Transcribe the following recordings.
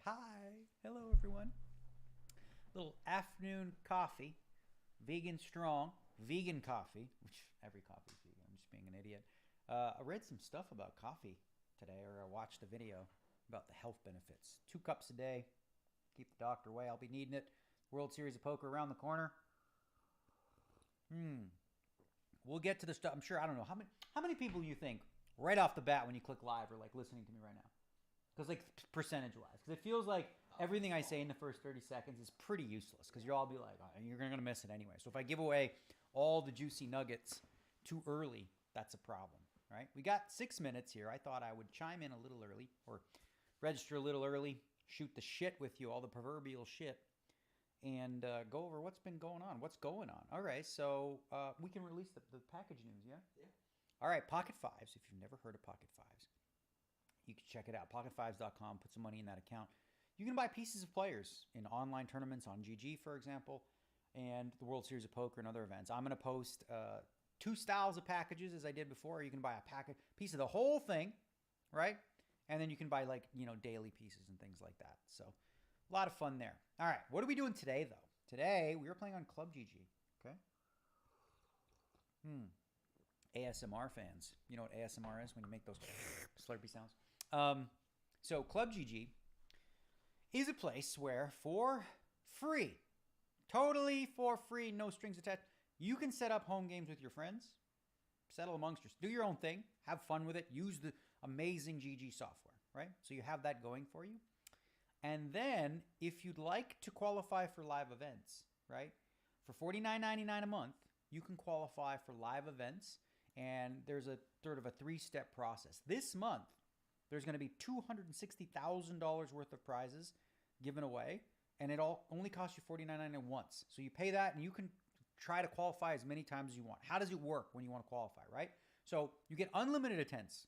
Hi. Hello, everyone. Little afternoon coffee, vegan strong, vegan coffee, which every coffee is vegan. I'm just being an idiot. I read some stuff about coffee today, or I watched a video about the health benefits. 2 cups a day, keep the doctor away. I'll be needing it. World Series of Poker around the corner. We'll get to the stuff. I'm sure, I don't know, how many people you think right off the bat when you click live are like listening to me right now? Because like percentage-wise, because it feels like everything I say in the first 30 seconds is pretty useless because you'll all be like, oh, you're going to miss it anyway. So if I give away all the juicy nuggets too early, that's a problem, right? We got 6 minutes here. I thought I would chime in a little early or register a little early, shoot the shit with you, all the proverbial shit, and go over what's been going on. What's going on? All right, so we can release the package news, yeah? Yeah. All right, Pocket Fives, if you've never heard of Pocket Fives, you can check it out, pocketfives.com, put some money in that account. You can buy pieces of players in online tournaments on GG, for example, and the World Series of Poker and other events. I'm going to post 2 styles of packages as I did before. You can buy a piece of the whole thing, right? And then you can buy like, daily pieces and things like that. So a lot of fun there. All right, what are we doing today, though? Today, we are playing on ClubGG, okay? ASMR fans. You know what ASMR is when you make those slurpy sounds? So ClubGG is a place where for free, totally for free, no strings attached, you can set up home games with your friends, settle amongst yourselves, do your own thing, have fun with it, use the amazing GG software, right? So you have that going for you. And then if you'd like to qualify for live events, right, for $49.99 a month, you can qualify for live events. And there's a sort of a 3-step process. This month, there's going to be $260,000 worth of prizes given away, and it all only costs you $49.99 once. So you pay that, and you can try to qualify as many times as you want. How does it work when you want to qualify, right? So you get unlimited attempts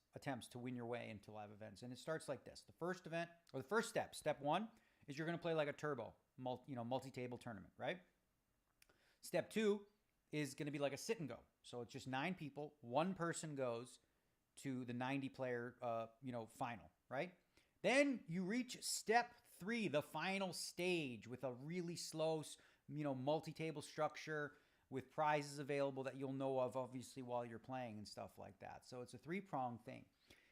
to win your way into live events, and it starts like this. The first event, or the first step 1, is you're going to play like a turbo, multi-table tournament, right? Step 2 is going to be like a sit and go. So it's just 9 people. One person goes to the 90-player, final, right? Then you reach step 3, the final stage, with a really slow, multi-table structure with prizes available that you'll know of, obviously, while you're playing and stuff like that. So it's a 3-pronged thing.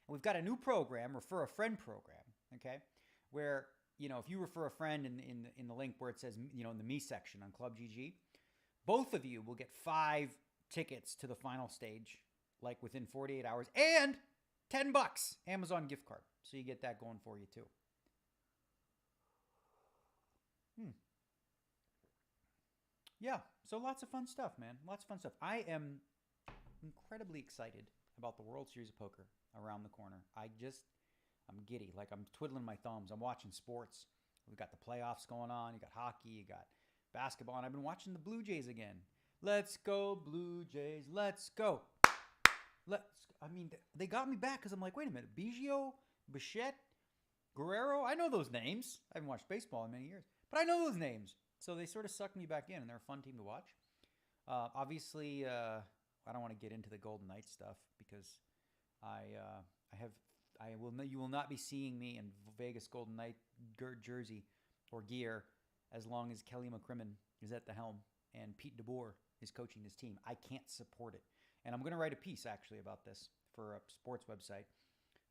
And we've got a new program, Refer a Friend program, okay, where, if you refer a friend in the link where it says, in the Me section on ClubGG, both of you will get 5 tickets to the final stage, like within 48 hours, and $10 Amazon gift card. So you get that going for you too. Yeah, so lots of fun stuff, man. Lots of fun stuff. I am incredibly excited about the World Series of Poker around the corner. I'm giddy. Like, I'm twiddling my thumbs. I'm watching sports. We've got the playoffs going on. You got hockey. You got basketball. And I've been watching the Blue Jays again. Let's go, Blue Jays. Let's go. They got me back because I'm like, wait a minute. Biggio, Bichette, Guerrero. I know those names. I haven't watched baseball in many years, but I know those names. So they sort of sucked me back in, and they're a fun team to watch. Obviously, I don't want to get into the Golden Knights stuff because you will not be seeing me in Vegas Golden Knight jersey or gear as long as Kelly McCrimmon is at the helm and Pete DeBoer is coaching this team. I can't support it. And I'm going to write a piece, actually, about this for a sports website.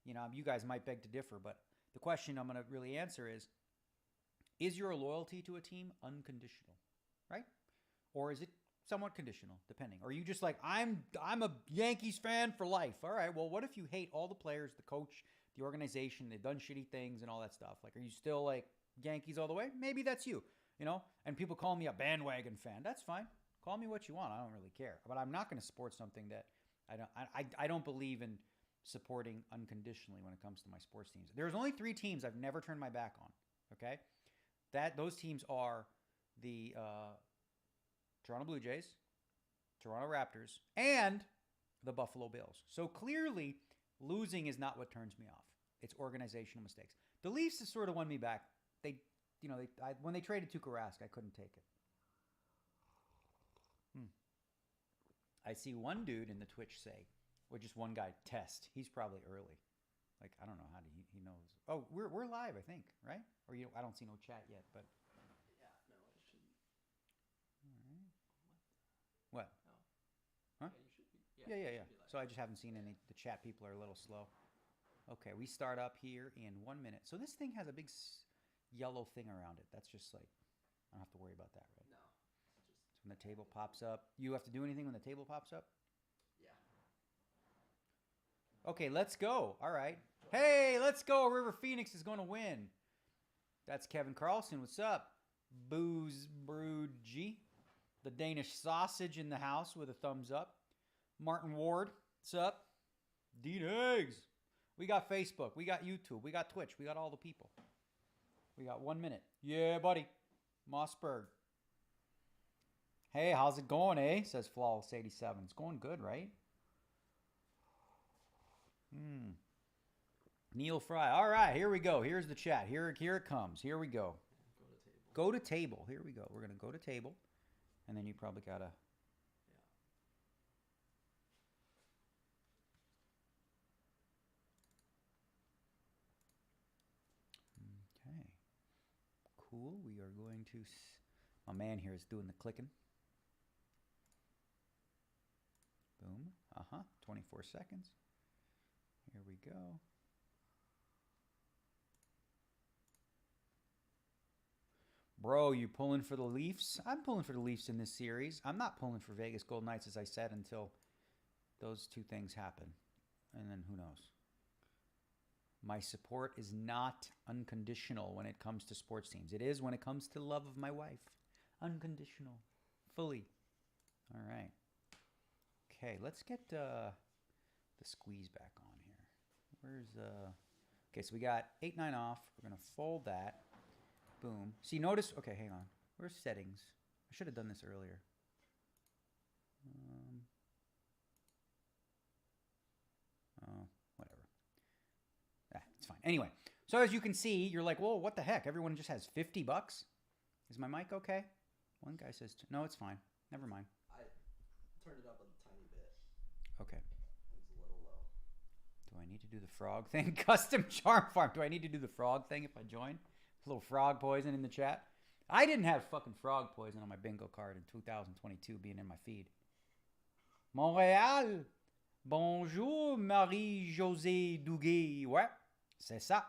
You guys might beg to differ, but the question I'm going to really answer is your loyalty to a team unconditional, right? Or is it somewhat conditional, depending? Or are you just like, I'm a Yankees fan for life. All right, well, what if you hate all the players, the coach, the organization, they've done shitty things and all that stuff? Like, are you still like Yankees all the way? Maybe that's you, And people call me a bandwagon fan. That's fine. Call me what you want. I don't really care. But I'm not going to support something that I don't believe in supporting unconditionally when it comes to my sports teams. There's only 3 teams I've never turned my back on, okay? Those teams are the Toronto Blue Jays, Toronto Raptors, and the Buffalo Bills. So clearly, losing is not what turns me off. It's organizational mistakes. The Leafs has sort of won me back. When they traded Tuukka Rask, I couldn't take it. I see one dude in the Twitch say, or just one guy, Test. He's probably early. Like, I don't know how he knows. Oh, we're live, I think, right? Or I don't see no chat yet, but. Yeah, no, it shouldn't. All right. What? Oh. Huh? Yeah, you should be. Yeah. So I just haven't seen any. The chat people are a little slow. Okay, we start up here in 1 minute. So this thing has a big yellow thing around it. That's just like, I don't have to worry about that, right? No. So when the table pops up, you have to do anything when the table pops up? Yeah. Okay, let's go. All right. Hey, let's go. River Phoenix is going to win. That's Kevin Carlson. What's up? Booze Brood G. The Danish sausage in the house with a thumbs up. Martin Ward. What's up? DNegs. We got Facebook. We got YouTube. We got Twitch. We got all the people. We got 1 minute. Yeah, buddy. Mossberg. Hey, how's it going, eh? Says Flawless87. It's going good, right? Neil Fry. All right, here we go. Here's the chat. Here it comes. Here we go. Go to table. Here we go. We're going to go to table. And then you probably got to... Okay. Cool. We are going to... My man here is doing the clicking. Boom. 24 seconds. Here we go. Bro, you pulling for the Leafs? I'm pulling for the Leafs in this series. I'm not pulling for Vegas Golden Knights, as I said, until those two things happen. And then who knows? My support is not unconditional when it comes to sports teams. It is when it comes to love of my wife. Unconditional. Fully. All right. Okay, let's get the squeeze back on here. Where's okay, so we got 8-9 off. We're going to fold that. Boom. See, notice... Okay, hang on. Where's settings? I should have done this earlier. Whatever. It's fine. Anyway, so as you can see, you're like, whoa, what the heck? Everyone just has $50. Is my mic okay? One guy says... No, it's fine. Never mind. I turned it up a tiny bit. Okay. It was a little low. Do I need to do the frog thing? Custom Charm Farm. Do I need to do the frog thing if I join? A little frog poison in the chat. I didn't have fucking frog poison on my bingo card in 2022 being in my feed. Montréal. Bonjour, Marie-Josée Duguay. Ouais, c'est ça.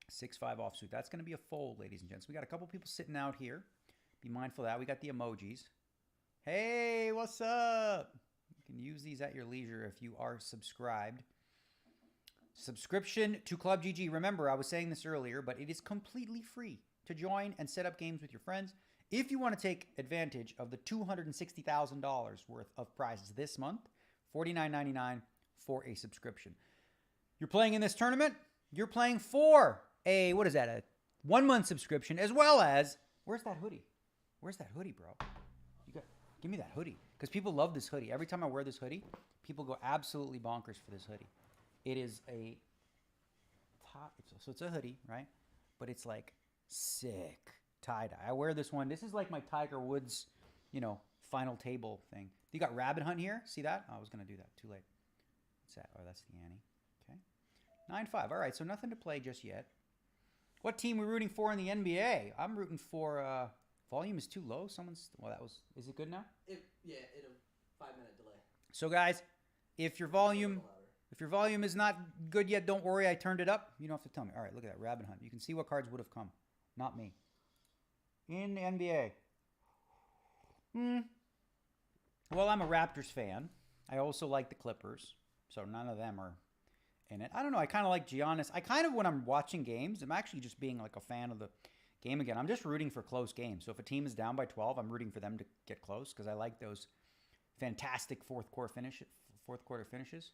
Six-five offsuit. That's going to be a fold, ladies and gents. We got a couple people sitting out here. Be mindful of that. We got the emojis. Hey, what's up? You can use these at your leisure if you are subscribed. Subscription to ClubGG. Remember, I was saying this earlier, but it is completely free to join and set up games with your friends. If you want to take advantage of the $260,000 worth of prizes this month, $49.99 for a subscription. You're playing in this tournament. You're playing for a, what is that, a 1 month subscription, as well as, where's that hoodie? Where's that hoodie, bro? Give me that hoodie. Because people love this hoodie. Every time I wear this hoodie, people go absolutely bonkers for this hoodie. It is a top, so it's a hoodie, right? But it's like sick tie-dye. I wear this one. This is like my Tiger Woods, final table thing. You got Rabbit Hunt here. See that? Oh, I was going to do that. Too late. What's that? Oh, that's the Annie. Okay. 9-5. All right, so nothing to play just yet. What team are we rooting for in the NBA? I'm rooting for, volume is too low. Is it good now? In a 5-minute delay. So guys, if your volume is not good yet, don't worry. I turned it up. You don't have to tell me. All right, look at that. Rabbit Hunt. You can see what cards would have come. Not me. In the NBA. Well, I'm a Raptors fan. I also like the Clippers. So none of them are in it. I don't know. I kind of like Giannis. when I'm watching games, I'm actually just being like a fan of the game again. I'm just rooting for close games. So if a team is down by 12, I'm rooting for them to get close because I like those fantastic fourth quarter finishes.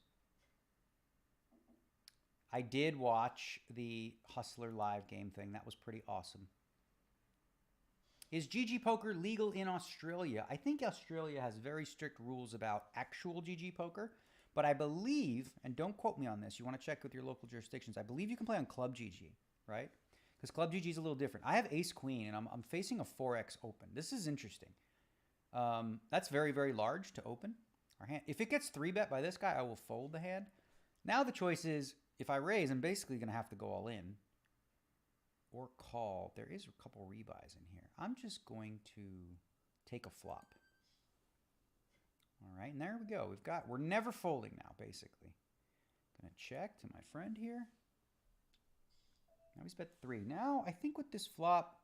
I did watch the Hustler live game thing. That was pretty awesome. Is GG Poker legal in Australia? I think Australia has very strict rules about actual GG Poker, but I believe, and don't quote me on this, you want to check with your local jurisdictions, I believe you can play on ClubGG, right? Because ClubGG is a little different. I have Ace-Queen, and I'm facing a 4x open. This is interesting. That's very, very large to open. Our hand, if it gets 3-bet by this guy, I will fold the hand. Now the choice is, if I raise, I'm basically going to have to go all in or call. There is a couple rebuys in here. I'm just going to take a flop. All right, and there we go. We're never folding now, basically. Gonna check to my friend here. Now he's bet 3. Now, I think with this flop,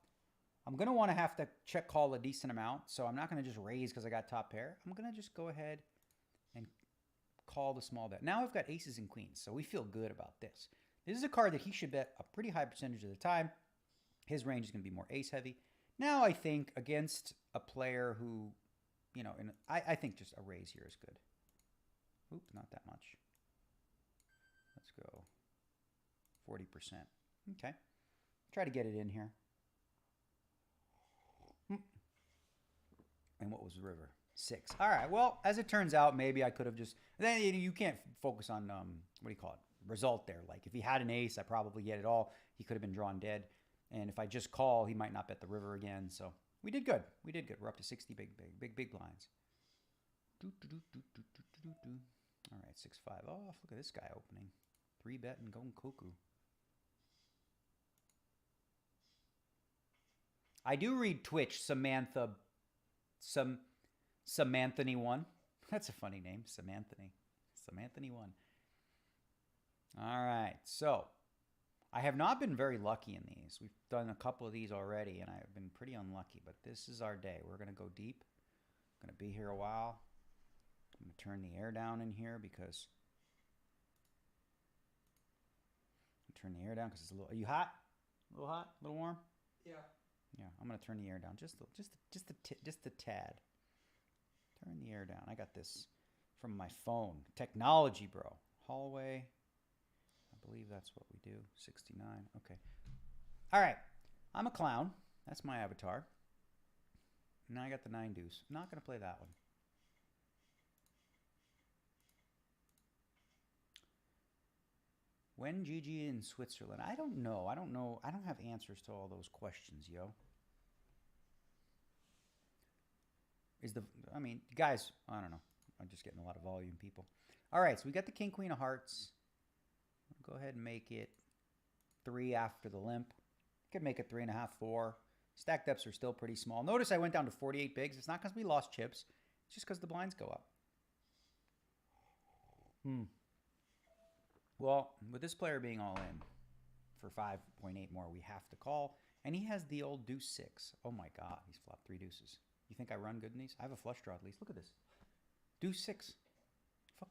I'm gonna want to have to check call a decent amount, so I'm not gonna just raise because I got top pair. I'm gonna just go ahead and call the small bet. Now I've got aces and queens, so we feel good about this. This is a card that he should bet a pretty high percentage of the time. His range is gonna be more ace heavy. Now I think against a player who, you know, I think just a raise here is good. Oop, not that much. Let's go 40%. Okay. Try to get it in here. And what was the river? 6. All right. Well, as it turns out, maybe I could have just... Then you can't focus on, what do you call it? Result there. Like, if he had an ace, I probably get it all. He could have been drawn dead. And if I just call, he might not bet the river again. So we did good. We did good. We're up to 60 big blinds. All right, 6-5 off. Look at this guy opening. 3-bet and going cuckoo. I do read Twitch, Samanthony1. That's a funny name, Samanthony. Samanthony1. All right, so I have not been very lucky in these. We've done a couple of these already, and I've been pretty unlucky, but this is our day. We're going to go deep. I'm going to be here a while. I'm going to turn the air down in here because... Turn the air down because it's a little... Are you hot? A little hot? A little warm? Yeah. Yeah, I'm going to turn the air down just a tad. Turn the air down. I got this from my phone. Technology, bro. Hallway. I believe that's what we do. 69. Okay. All right. I'm a clown. That's my avatar. Now I got the 9 deuce. I'm not going to play that one. When GG in Switzerland? I don't know. I don't have answers to all those questions, yo. Guys, I don't know. I'm just getting a lot of volume, people. All right, so we got the king, queen of hearts. I'll go ahead and make it 3 after the limp. Could make it 3.5, 4. Stack depths are still pretty small. Notice I went down to 48 bigs. It's not because we lost chips. It's just because the blinds go up. Well, with this player being all in for 5.8 more, we have to call. And he has the old deuce 6. Oh my God, he's flopped 3 deuces. You think I run good in these? I have a flush draw at least. Look at this. Deuce 6. Fuck.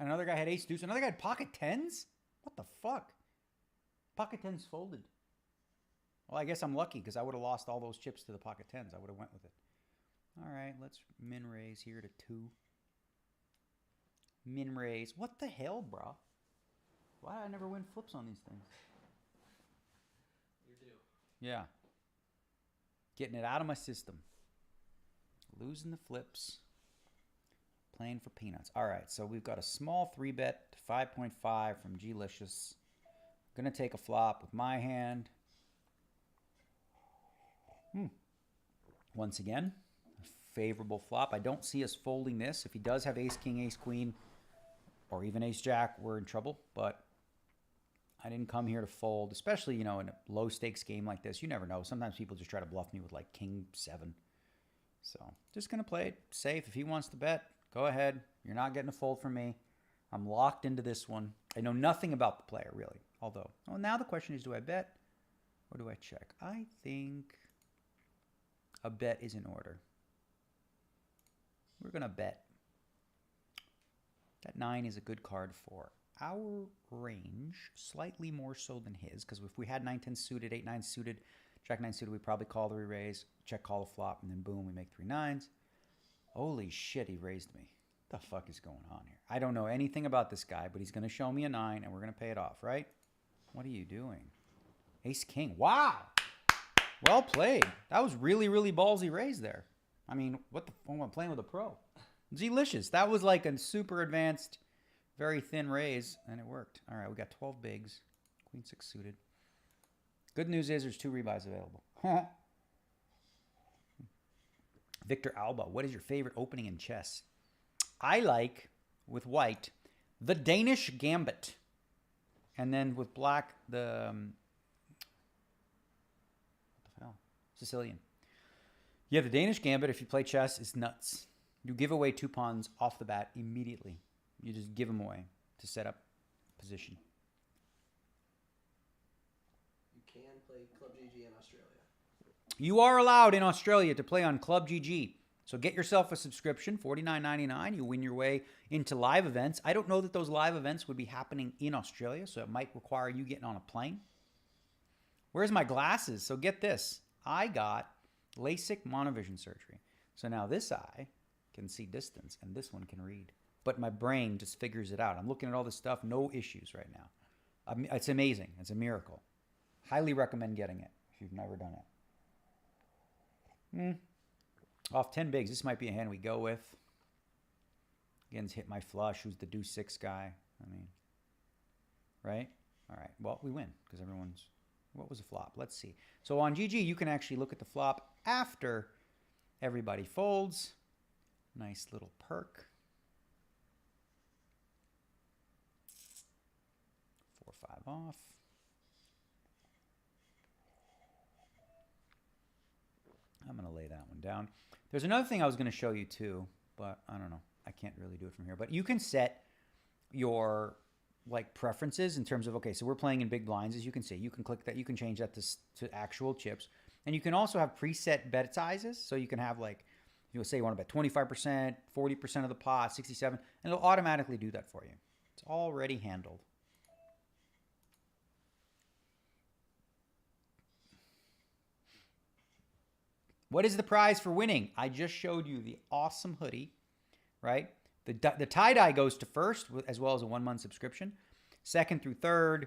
Another guy had ace deuce. Another guy had pocket 10s? What the fuck? Pocket 10s folded. Well, I guess I'm lucky because I would have lost all those chips to the pocket 10s. I would have went with it. All right, let's min raise here to 2. Min raise. What the hell, bro? Why did I never win flips on these things? You're due. Yeah. Getting it out of my system. Losing the flips. Playing for peanuts. All right, so we've got a small 3-bet to 5.5 from G-Licious. Gonna take a flop with my hand. Once again, a favorable flop. I don't see us folding this. If he does have ace, king, ace, queen, or even ace, jack, we're in trouble. But I didn't come here to fold, especially, in a low-stakes game like this. You never know. Sometimes people just try to bluff me with, like, king 7. So just going to play it safe. If he wants to bet, go ahead. You're not getting a fold from me. I'm locked into this one. I know nothing about the player, really. Although, well, now the question is, do I bet or do I check? I think a bet is in order. We're going to bet. That 9 is a good card for our range, slightly more so than his, because if we had 9-10 suited, 8-9 suited, Jack-9 suited, we'd probably call the re-raise, check, call the flop, and then boom, we make 3 9s. Holy shit, he raised me. What the fuck is going on here? I don't know anything about this guy, but he's going to show me a 9, and we're going to pay it off, right? What are you doing? Ace-King. Wow! Well played. That was really, really ballsy raise there. I mean, what the fuck? I'm playing with a pro. Delicious. That was like a super advanced, very thin raise, and it worked. All right, we got 12 bigs. Queen 6 suited. Good news is there's 2 rebuys available. Victor Alba, what is your favorite opening in chess? I like, with white, the Danish Gambit. And then with black, the what the hell? Sicilian. Yeah, the Danish Gambit, if you play chess, is nuts. You give away 2 pawns off the bat immediately. You just give them away to set up position. You can play ClubGG in Australia. You are allowed in Australia to play on ClubGG. So get yourself a subscription, $49.99. You win your way into live events. I don't know that those live events would be happening in Australia, so it might require you getting on a plane. Where's my glasses? So get this. I got LASIK monovision surgery. So now this eye can see distance, and this one can read. But my brain just figures it out. I'm looking at all this stuff, no issues right now. It's amazing. It's a miracle. Highly recommend getting it if you've never done it. Off 10 bigs. This might be a hand we go with. Again's hit my flush. Who's the deuce 6 guy? I mean, right? All right. Well, we win because everyone's... What was the flop? Let's see. So on GG, you can actually look at the flop after everybody folds. Nice little perk. 4-5 off. I'm going to lay that one down. There's another thing I was going to show you too, but I don't know. I can't really do it from here. But you can set your like preferences in terms of, okay, so we're playing in big blinds, as you can see. You can click that. You can change that to actual chips. And you can also have preset bet sizes. So you can have like, you'll say you want to bet 25%, 40% of the pot, 67, and it'll automatically do that for you. It's already handled. What is the prize for winning? I just showed you the awesome hoodie, right? The tie-dye goes to first, as well as a 1-month subscription. Second through third,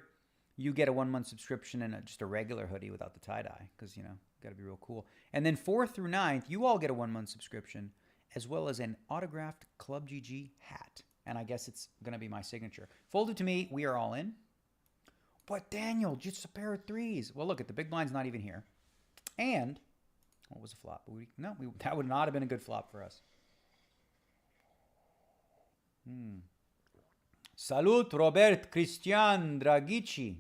you get a 1-month subscription and just a regular hoodie without the tie-dye because, you know, got to be real cool. And then 4th through 9th, you all get a 1-month subscription as well as an autographed ClubGG hat. And I guess it's going to be my signature. Folded to me, we are all in. But Daniel, just a pair of 3s. Well, look, the big blind's not even here. And... what was a flop? That would not have been a good flop for us. Salut, Robert Cristian Dragici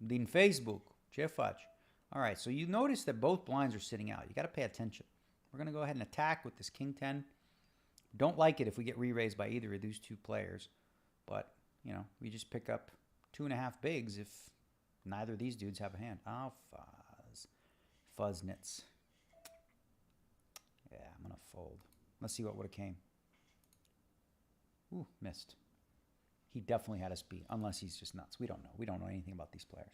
din Facebook. Ce faci? All right, so you notice that both blinds are sitting out. You got to pay attention. We're going to go ahead and attack with this King 10. Don't like it if we get re-raised by either of these 2 players. But, you know, we just pick up 2.5 bigs if neither of these dudes have a hand. Oh, Fuzznits. Yeah, I'm going to fold. Let's see what would have came. Ooh, missed. He definitely had us beat, unless he's just nuts. We don't know. We don't know anything about these players.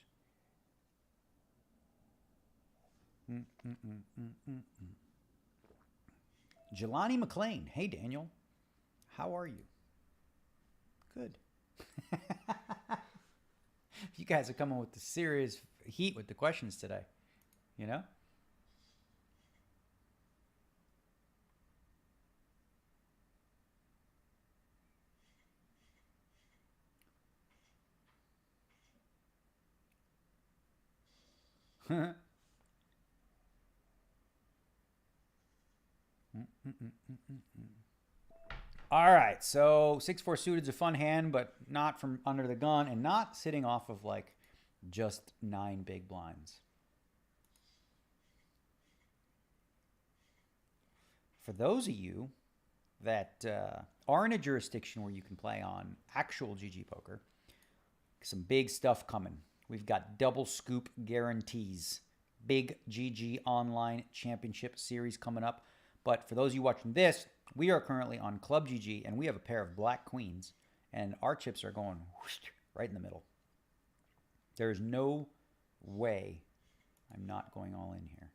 Jelani McLean. Hey, Daniel. How are you? Good. You guys are coming with the serious heat with the questions today. You know? All right, so 6-4 suited is a fun hand, but not from under the gun and not sitting off of like just 9 big blinds. For those of you that are in a jurisdiction where you can play on actual GG poker, some big stuff coming. We've got double scoop guarantees. Big GG Online Championship Series coming up. But for those of you watching this, we are currently on ClubGG, and we have a pair of black queens, and our chips are going whoosh, right in the middle. There's no way I'm not going all in here.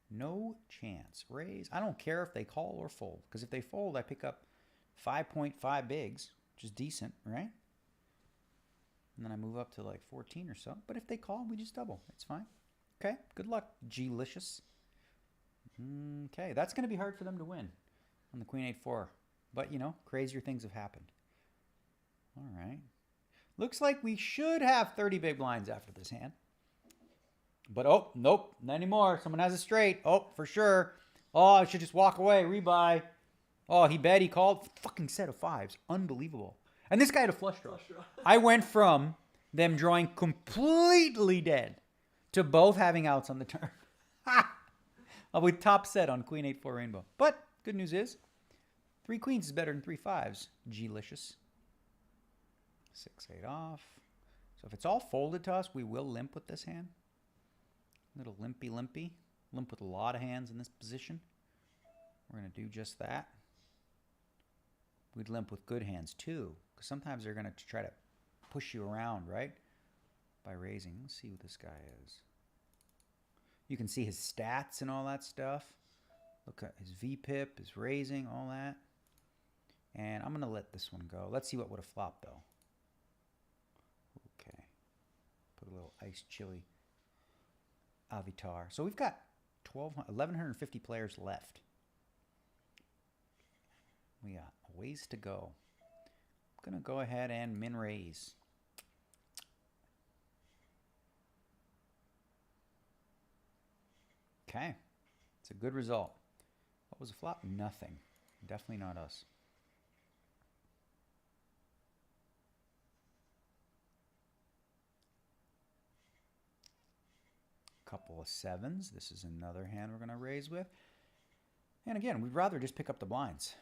No chance. Raise. I don't care if they call or fold, because if they fold, I pick up 5.5 bigs, which is decent, right? And then I move up to like 14 or so. But if they call, we just double. It's fine. Okay, good luck, G-licious. Okay, that's going to be hard for them to win on the Queen 8-4. But, you know, crazier things have happened. All right. Looks like we should have 30 big blinds after this hand. But, oh, nope, not anymore. Someone has a straight. Oh, for sure. Oh, I should just walk away. Rebuy. Oh, he bet. He called. Fucking set of fives. Unbelievable. And this guy had a flush draw. I went from them drawing completely dead to both having outs on the turn. With top set on Queen 8-4 Rainbow. But good news is, 3 queens is better than 3 fives. G-licious. 6-8 off. So if it's all folded to us, we will limp with this hand. Little limpy. Limp with a lot of hands in this position. We're going to do just that. We'd limp with good hands too, because sometimes they're going to try to push you around, right? By raising. Let's see what this guy is. You can see his stats and all that stuff. Look at his VPIP, his raising, all that. And I'm going to let this one go. Let's see what would have flopped, though. Okay. Put a little ice chili avatar. So we've got 1,150 players left. We got a ways to go. I'm going to go ahead and min raise. Okay. It's a good result. What was the flop? Nothing. Definitely not us. Couple of sevens. This is another hand we're going to raise with. And again, we'd rather just pick up the blinds.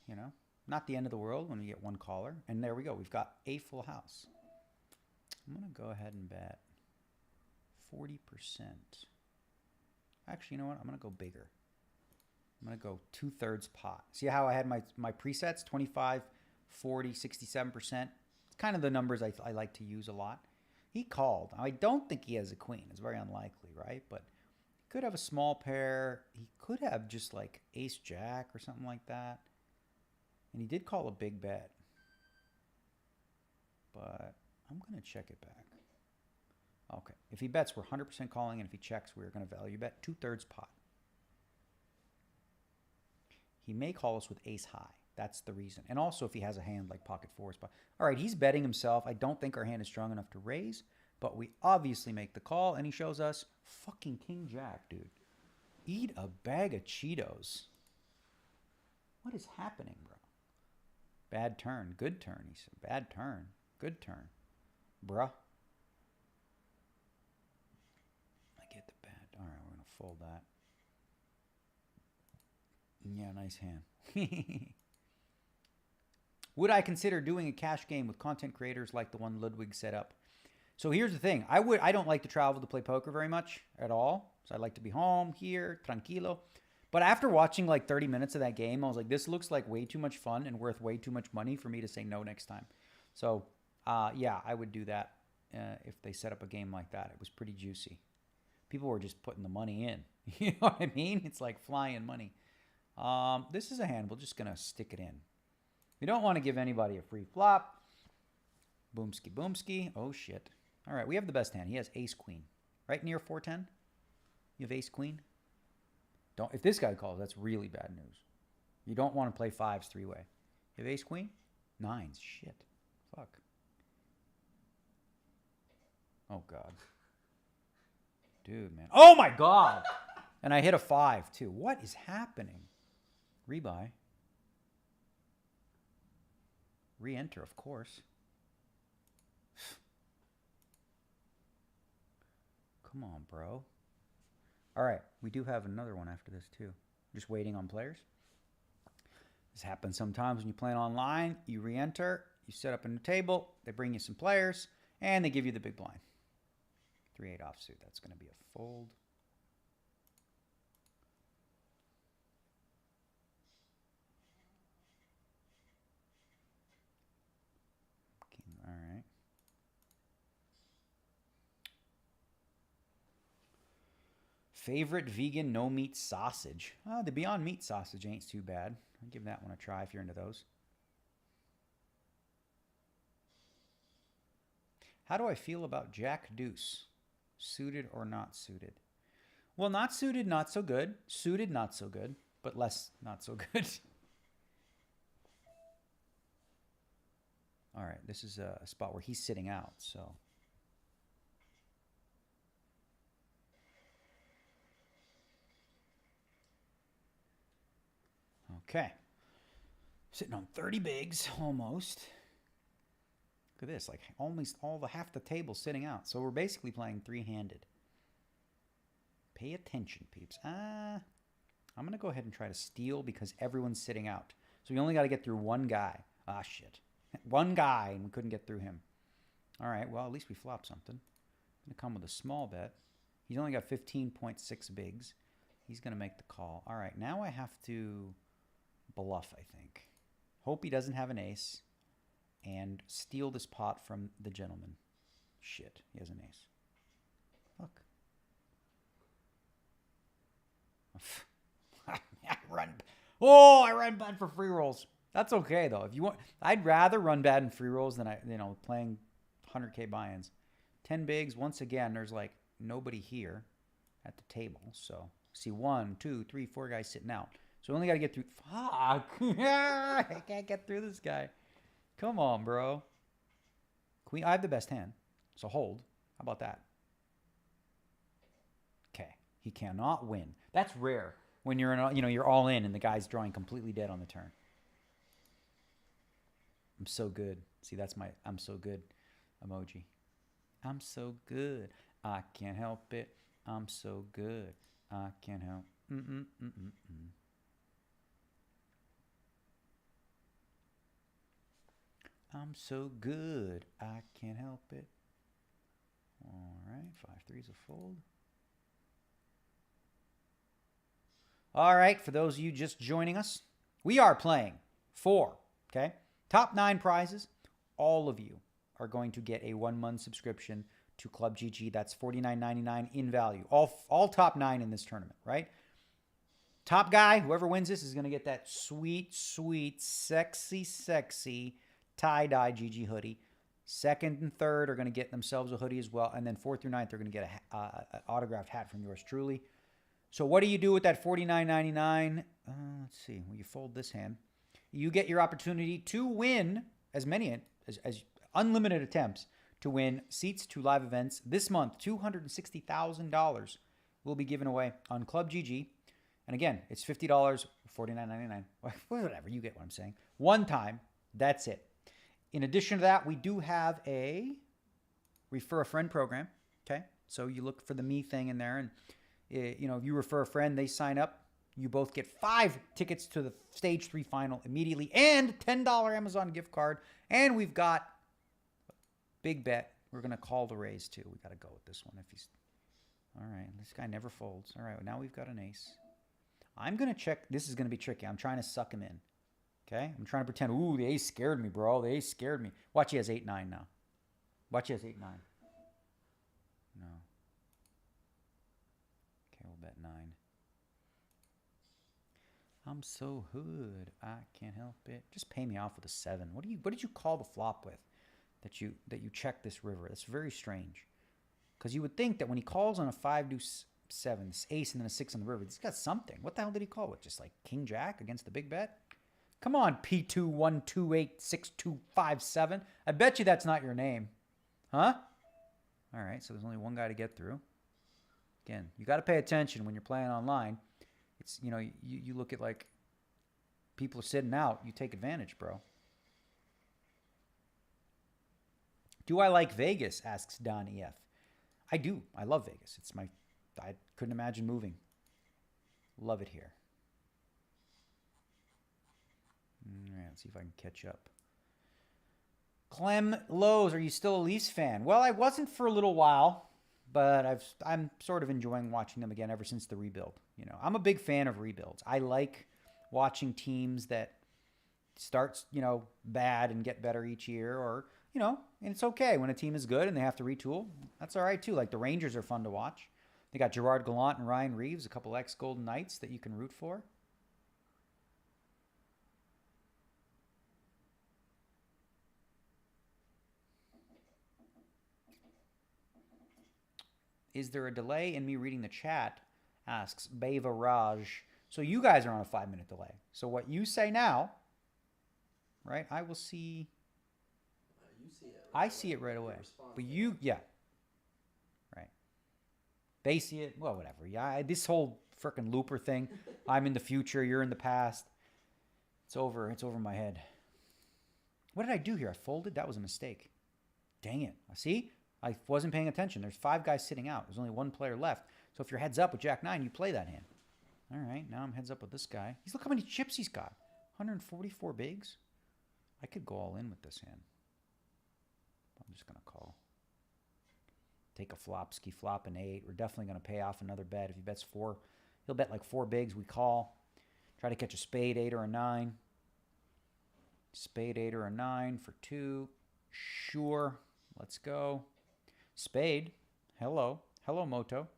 You know, not the end of the world when we get one caller. And there we go. We've got a full house. I'm going to go ahead and bet 40%. Actually, you know what? I'm going to go bigger. I'm going to go 2/3 pot. See how I had my presets? 25, 40, 67%. It's kind of the numbers I like to use a lot. He called. I don't think he has a queen. It's very unlikely, right? But he could have a small pair. He could have just like ace-jack or something like that. And he did call a big bet. But I'm going to check it back. Okay. If he bets, we're 100% calling. And if he checks, we're going to value bet 2/3 pot. He may call us with ace high. That's the reason. And also if he has a hand like pocket fours. But all right, he's betting himself. I don't think our hand is strong enough to raise, but we obviously make the call, and he shows us fucking king jack, dude. Eat a bag of Cheetos. What is happening, bro? Bad turn. Good turn, he said. Bad turn. Good turn. Bruh. I get the bad. All right, we're going to fold that. Yeah, nice hand. Would I consider doing a cash game with content creators like the one Ludwig set up? So here's the thing. I don't like to travel to play poker very much at all. So I like to be home here, tranquilo. But after watching like 30 minutes of that game, I was like, this looks like way too much fun and worth way too much money for me to say no next time. So yeah, I would do that if they set up a game like that. It was pretty juicy. People were just putting the money in. You know what I mean? It's like flying money. This is a hand. We're just going to stick it in. We don't want to give anybody a free flop. Boomski, boomski. Oh, shit. All right, we have the best hand. He has ace-queen. Right near 410? You have ace-queen? Don't. If this guy calls, that's really bad news. You don't want to play fives three-way. You have ace-queen? Nines. Shit. Fuck. Oh, God. Dude, man. Oh, my God! And I hit a 5, too. What is happening? Rebuy. Re-enter, of course. Come on, bro. All right, we do have another one after this, too. Just waiting on players. This happens sometimes when you play online. You re-enter, you set up a new table, they bring you some players, and they give you the big blind. 3-8 offsuit. That's going to be a fold. All right. Favorite vegan no-meat sausage? The Beyond Meat sausage ain't too bad. I'll give that one a try if you're into those. How do I feel about Jack Deuce? Suited or not suited? Well, not suited, not so good. Suited, not so good, but less not so good. All right, this is a spot where he's sitting out, so. Okay. Sitting on 30 bigs, almost. Look at this, like almost half the table sitting out. So we're basically playing three-handed. Pay attention, peeps. I'm going to go ahead and try to steal because everyone's sitting out. So we only got to get through one guy. Ah, shit. One guy, and we couldn't get through him. All right, well, at least we flopped something. I'm going to come with a small bet. He's only got 15.6 bigs. He's going to make the call. All right, now I have to bluff, I think. Hope he doesn't have an ace. And steal this pot from the gentleman. Shit, he has an ace. Look. I run bad for free rolls. That's okay though. If you want, I'd rather run bad in free rolls than playing 100K buy-ins. 10 bigs. Once again, there's like nobody here at the table. So see 1, 2, 3, 4 guys sitting out. So we only got to get through. Fuck! I can't get through this guy. Come on, bro. Queen. I have the best hand, so hold. How about that? Okay. He cannot win. That's rare when you're you're all in and the guy's drawing completely dead on the turn. I'm so good. See, that's my I'm so good emoji. I'm so good. I can't help it. I'm so good. I can't help. I'm so good. I can't help it. All right. 5-3's a fold. All right. For those of you just joining us, we are playing 4. Okay. Top 9 prizes. All of you are going to get a 1-month subscription to ClubGG. That's $49.99 in value. All top 9 in this tournament, right? Top guy, whoever wins this, is going to get that sweet, sweet, sexy, sexy tie-dye GG hoodie. Second and third are going to get themselves a hoodie as well. And then 4th through 9th are going to get an autographed hat from yours truly. So what do you do with that $49.99? Let's see. Well, you fold this hand. You get your opportunity to win as many as unlimited attempts to win seats to live events. This month, $260,000 will be given away on ClubGG. And again, it's $50, $49.99. Whatever, you get what I'm saying. One time, that's it. In addition to that, we do have a refer a friend program. Okay, so you look for the me thing in there, and if you refer a friend, they sign up. You both get 5 tickets to the Stage 3 final immediately, and $10 Amazon gift card. And we've got a big bet. We're gonna call the raise too. We got to go with this one. If he's all right, this guy never folds. All right, now we've got an ace. I'm gonna check. This is gonna be tricky. I'm trying to suck him in. Okay, I'm trying to pretend, ooh, the ace scared me, bro. The ace scared me. Watch, he has 8-9 now. Watch, he has 8-9. No. Okay, we'll bet 9. I'm so hood. I can't help it. Just pay me off with a 7. What did you call the flop with? That you check this river. That's very strange. Because you would think that when he calls on a 5-7, this ace and then a 6 on the river, he's got something. What the hell did he call with? Just like King Jack against the big bet? Come on, P21286257. I bet you that's not your name. Huh? All right, so there's only one guy to get through. Again, you got to pay attention when you're playing online. It's, you look at like people are sitting out, you take advantage, bro. Do I like Vegas? Asks Don EF. I do. I love Vegas. I couldn't imagine moving. Love it here. All right, let's see if I can catch up. Clem Lowe's, are you still a Leafs fan? Well, I wasn't for a little while, but I'm sort of enjoying watching them again ever since the rebuild. I'm a big fan of rebuilds. I like watching teams that start, bad and get better each year, or, and it's okay when a team is good and they have to retool. That's all right too. Like the Rangers are fun to watch. They got Gerard Gallant and Ryan Reeves, a couple ex-Golden Knights that you can root for. Is there a delay in me reading the chat? Asks Beva Raj. So you guys are on a 5-minute delay. So what you say now, right? I will see. You see it. I see it right away. But you, yeah. Right. They see it. Well, whatever. Yeah. This whole freaking looper thing. I'm in the future. You're in the past. It's over my head. What did I do here? I folded? That was a mistake. Dang it. See? I wasn't paying attention. There's 5 guys sitting out. There's only 1 player left. So if you're heads up with Jack 9, you play that hand. All right, now I'm heads up with this guy. Look how many chips he's got. 144 bigs. I could go all in with this hand. I'm just going to call. Take a flop, ski flop an 8. We're definitely going to pay off another bet. If he bets 4, he'll bet like 4 bigs. We call. Try to catch a spade 8 or a 9. Spade 8 or a 9 for 2. Sure. Let's go. Spade. Hello. Hello, Moto.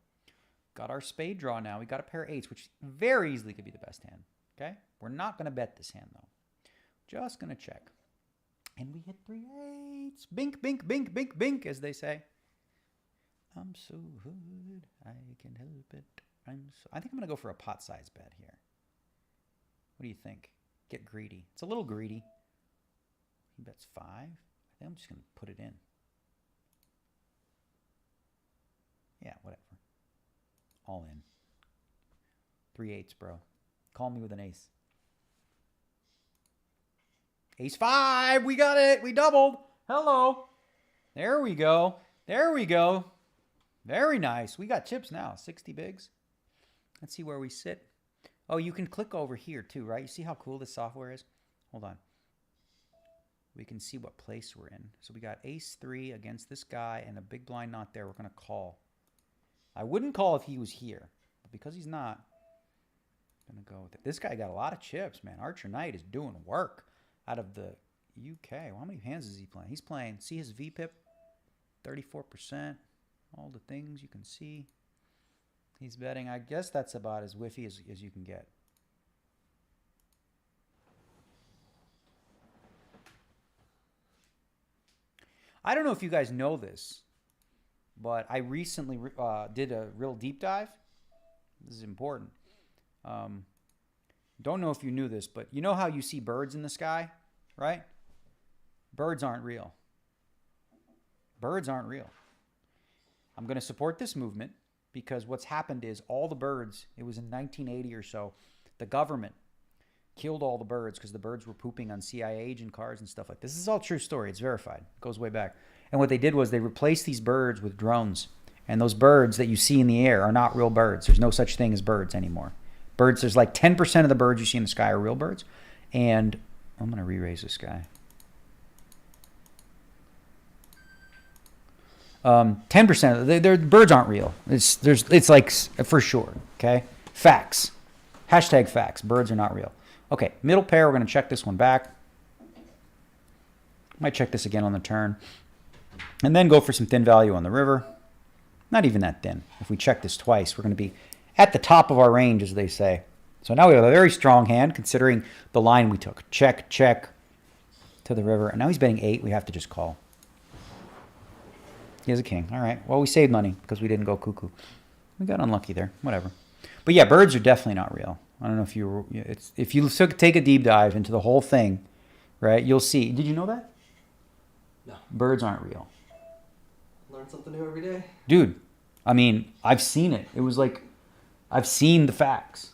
Got our spade draw now. We got a pair of 8s, which very easily could be the best hand. Okay? We're not going to bet this hand, though. Just going to check. And we hit 3 8s. Bink, bink, bink, bink, bink, as they say. I'm so good, I can help it. I think I'm going to go for a pot size bet here. What do you think? Get greedy. It's a little greedy. He bets 5. I think I'm just going to put it in. Yeah, whatever. All in. 3 8s, bro. Call me with an ace. Ace 5. We got it. We doubled. Hello. There we go. There we go. Very nice. We got chips now. 60 bigs. Let's see where we sit. Oh, you can click over here too, right? You see how cool this software is? Hold on. We can see what place we're in. So we got ace 3 against this guy and a big blind not there. We're going to call. I wouldn't call if he was here, but because he's not, I'm going to go with it. This guy got a lot of chips, man. Archer Knight is doing work out of the UK. Well, how many hands is he playing? He's playing, see his VPIP? 34%. All the things you can see. He's betting. I guess that's about as whiffy as you can get. I don't know if you guys know this, but I recently did a real deep dive. This is important. Don't know if you knew this, but you know how you see birds in the sky, right? Birds aren't real. Birds aren't real. I'm going to support this movement because what's happened is all the birds, it was in 1980 or so, the government killed all the birds because the birds were pooping on CIA agent cars and stuff like this. This is all true story. It's verified. It goes way back. And what they did was they replaced these birds with drones. And those birds that you see in the air are not real birds. There's no such thing as birds anymore. Birds, there's like 10% of the birds you see in the sky are real birds. And I'm going to re-raise this guy. 10%. Their birds aren't real. It's like for sure. Okay, facts. Hashtag facts. Birds are not real. Okay, middle pair. We're gonna check this one back. Might check this again on the turn, and then go for some thin value on the river. Not even that thin. If we check this twice, we're gonna be at the top of our range, as they say. So now we have a very strong hand considering the line we took. Check, check to the river, and now he's betting 8. We have to just call. He has a king. All right. Well, we saved money because we didn't go cuckoo. We got unlucky there. Whatever. But yeah, birds are definitely not real. I don't know if you if you take a deep dive into the whole thing, right? You'll see. Did you know that? No. Birds aren't real. Learn something new every day. Dude, I mean, I've seen it. It was like, I've seen the facts.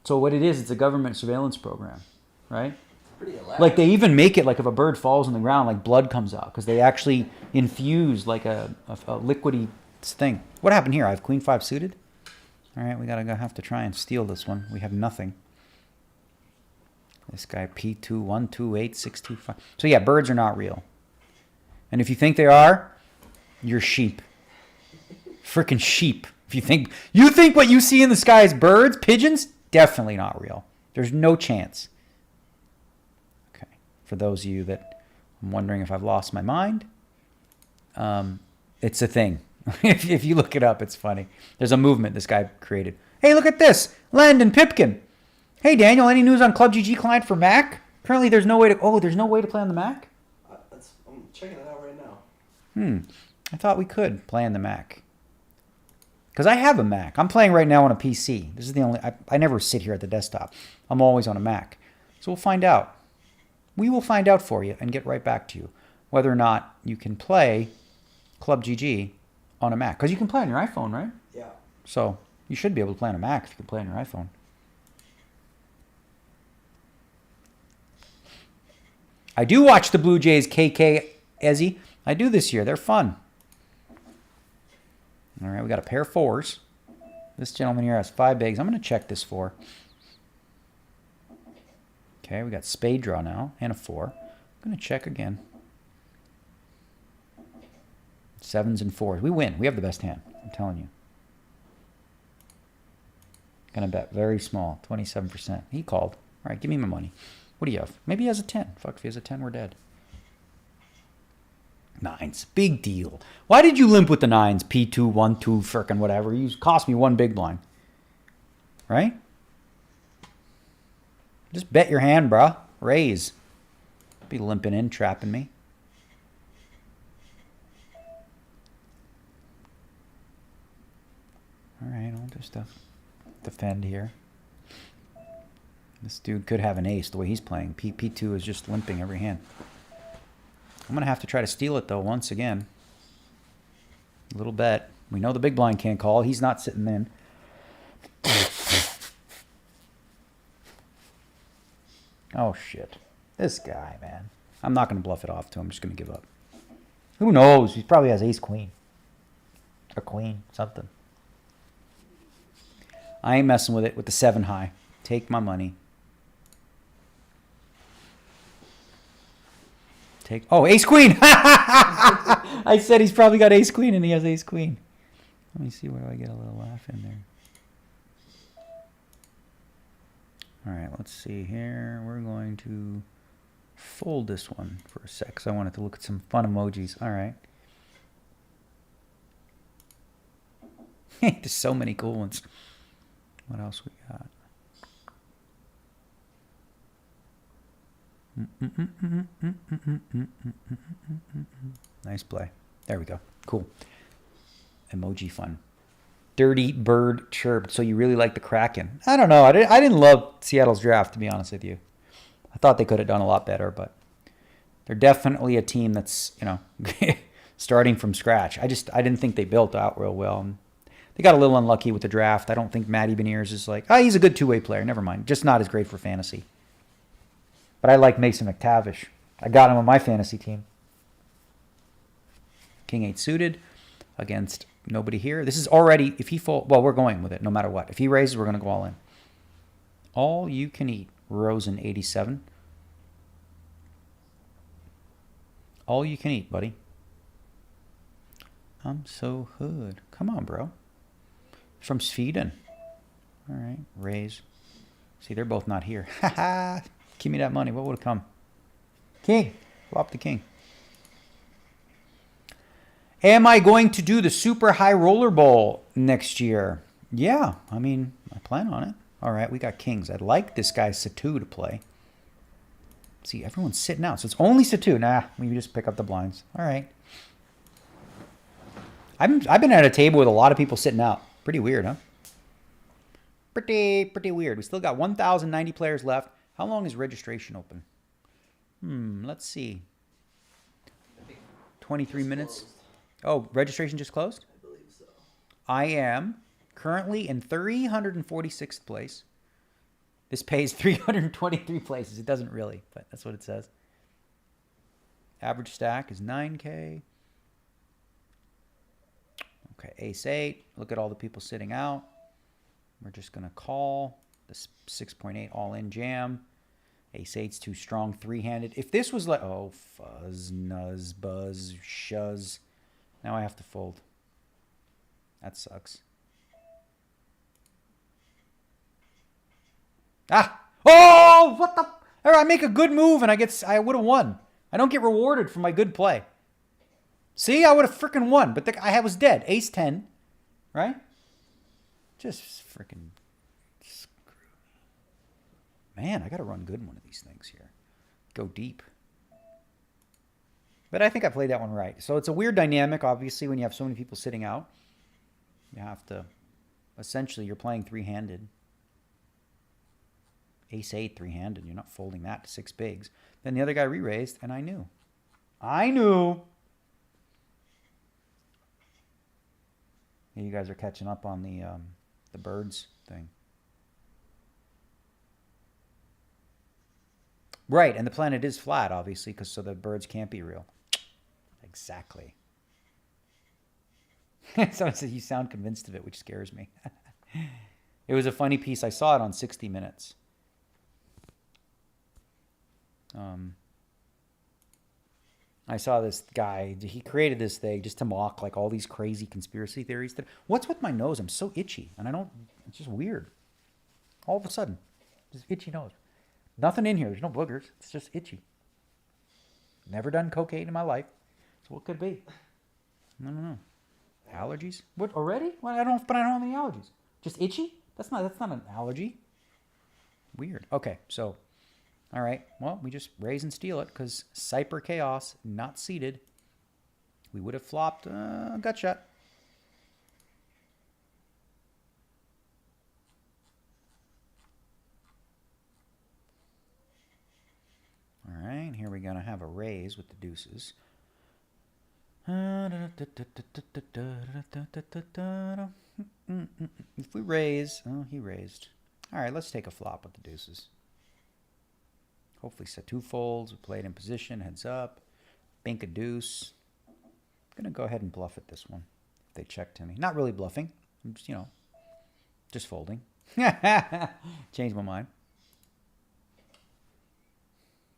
So what it is, it's a government surveillance program, right? Pretty elaborate. Like they even make it like if a bird falls on the ground, like blood comes out because they actually infuse like a liquidy thing. What happened here? I have queen 5 suited. All right, we gotta have to try and steal this one. We have nothing. This guy P2 1 2 8 6 2 5. So yeah, birds are not real. And if you think they are, you're sheep. Freaking sheep. If you think what you see in the sky is birds, pigeons, definitely not real. There's no chance. For those of you that I'm wondering if I've lost my mind, it's a thing. If you look it up, it's funny. There's a movement this guy created. Hey, look at this. Landon Pipkin. Hey, Daniel, any news on ClubGG client for Mac? Apparently there's no way to... Oh, there's no way to play on the Mac? I'm checking it out right now. I thought we could play on the Mac. Because I have a Mac. I'm playing right now on a PC. This is the only... I never sit here at the desktop. I'm always on a Mac. So we'll find out. We will find out for you and get right back to you whether or not you can play ClubGG on a Mac. Because you can play on your iPhone, right? Yeah. So you should be able to play on a Mac if you can play on your iPhone. I do watch the Blue Jays, KK, Ezzy. I do this year. They're fun. All right, we got a pair of 4s. This gentleman here has 5 bigs. I'm going to check this 4. Okay, we got spade draw now and a 4. I'm going to check again. 7s and 4s. We win. We have the best hand. I'm telling you. Going to bet very small. 27%. He called. All right, give me my money. What do you have? Maybe he has a 10. Fuck, if he has a 10, we're dead. 9s. Big deal. Why did you limp with the 9s? P2, 1, 2, frickin' whatever. You cost me 1 big blind. Right? Just bet your hand, bruh. Raise. Be limping in, trapping me. All right, I'll just defend here. This dude could have an ace the way he's playing. P2 is just limping every hand. I'm going to have to try to steal it, though, once again. A little bet. We know the big blind can't call. He's not sitting in. Oh, shit. This guy, man. I'm not going to bluff it off to him. I'm just going to give up. Who knows? He probably has ace-queen. Or queen, something. I ain't messing with it with the 7 high. Take my money. Oh, ace-queen! I said he's probably got ace-queen, and he has ace-queen. Let me see where do I get a little laugh in there. All right, let's see here. We're going to fold this one for a sec, because I wanted to look at some fun emojis. All right. There's so many cool ones. What else we got? Nice play. There we go. Cool. Emoji fun. Dirty bird chirped. So you really like the Kraken? I don't know. I didn't love Seattle's draft, to be honest with you. I thought they could have done a lot better, but they're definitely a team that's, you know, starting from scratch. I didn't think they built out real well. And they got a little unlucky with the draft. I don't think Matty Beniers is like, oh, he's a good two-way player. Never mind. Just not as great for fantasy. But I like Mason McTavish. I got him on my fantasy team. King 8 suited against nobody here. This is already, if he fold, well, we're going with it no matter what. If he raises, we're going to go all in. All you can eat. Rosen 87. All you can eat, buddy. I'm so hood. Come on, bro. From Seitan. All right, raise. See, they're both not here. Ha ha. Give me that money. What would have come? King. Flop the king. Am I going to do the super high roller bowl next year? Yeah, I mean, I plan on it. All right, we got kings. I'd like this guy Seitan to play. See, everyone's sitting out, so it's only Seitan. Nah, we just pick up the blinds. All right. I've been at a table with a lot of people sitting out. Pretty weird, huh? Pretty weird. We still got 1,090 players left. How long is registration open? Let's see. 23 minutes. Closed. Oh, registration just closed? I believe so. I am currently in 346th place. This pays 323 places. It doesn't really, but that's what it says. Average stack is 9K. Okay, ace 8. Look at all the people sitting out. We're just going to call the 6.8 all-in jam. Ace 8's too strong, three-handed. If this was like, oh, fuzz, nuzz, buzz, shuzz. Now I have to fold. That sucks. Ah! Oh, what the? I make a good move and I would have won. I don't get rewarded for my good play. See, I would have freaking won, but I was dead. Ace 10, right? Just freaking screw. Man, I got to run good one of these things here. Go deep. But I think I played that one right. So it's a weird dynamic, obviously, when you have so many people sitting out. You have to, essentially, you're playing three-handed. Ace 8 three-handed. You're not folding that to 6 bigs. Then the other guy re-raised, and I knew. I knew. Yeah, you guys are catching up on the birds thing. Right, and the planet is flat, obviously, because so the birds can't be real. Exactly. Someone says you sound convinced of it, which scares me. It was a funny piece. I saw it on 60 Minutes. I saw this guy. He created this thing just to mock like all these crazy conspiracy theories. What's with my nose? I'm so itchy, and I don't. It's just weird. All of a sudden, just itchy nose. Nothing in here. There's no boogers. It's just itchy. Never done cocaine in my life. So what could it be? I don't know. Allergies? What already? Well, I don't have any allergies. Just itchy? That's not an allergy. Weird. Okay, so all right. Well, we just raise and steal it because Cyper Chaos not seeded. We would have flopped gut shot. All right, here we're gonna have a raise with the deuces. If we raise, oh, he raised. All right, let's take a flop with the deuces. Hopefully Seitan folds. We play it in position, heads up. Bank a deuce. I'm going to go ahead and bluff at this one. If they check to me. Not really bluffing. I'm just, just folding. Change my mind.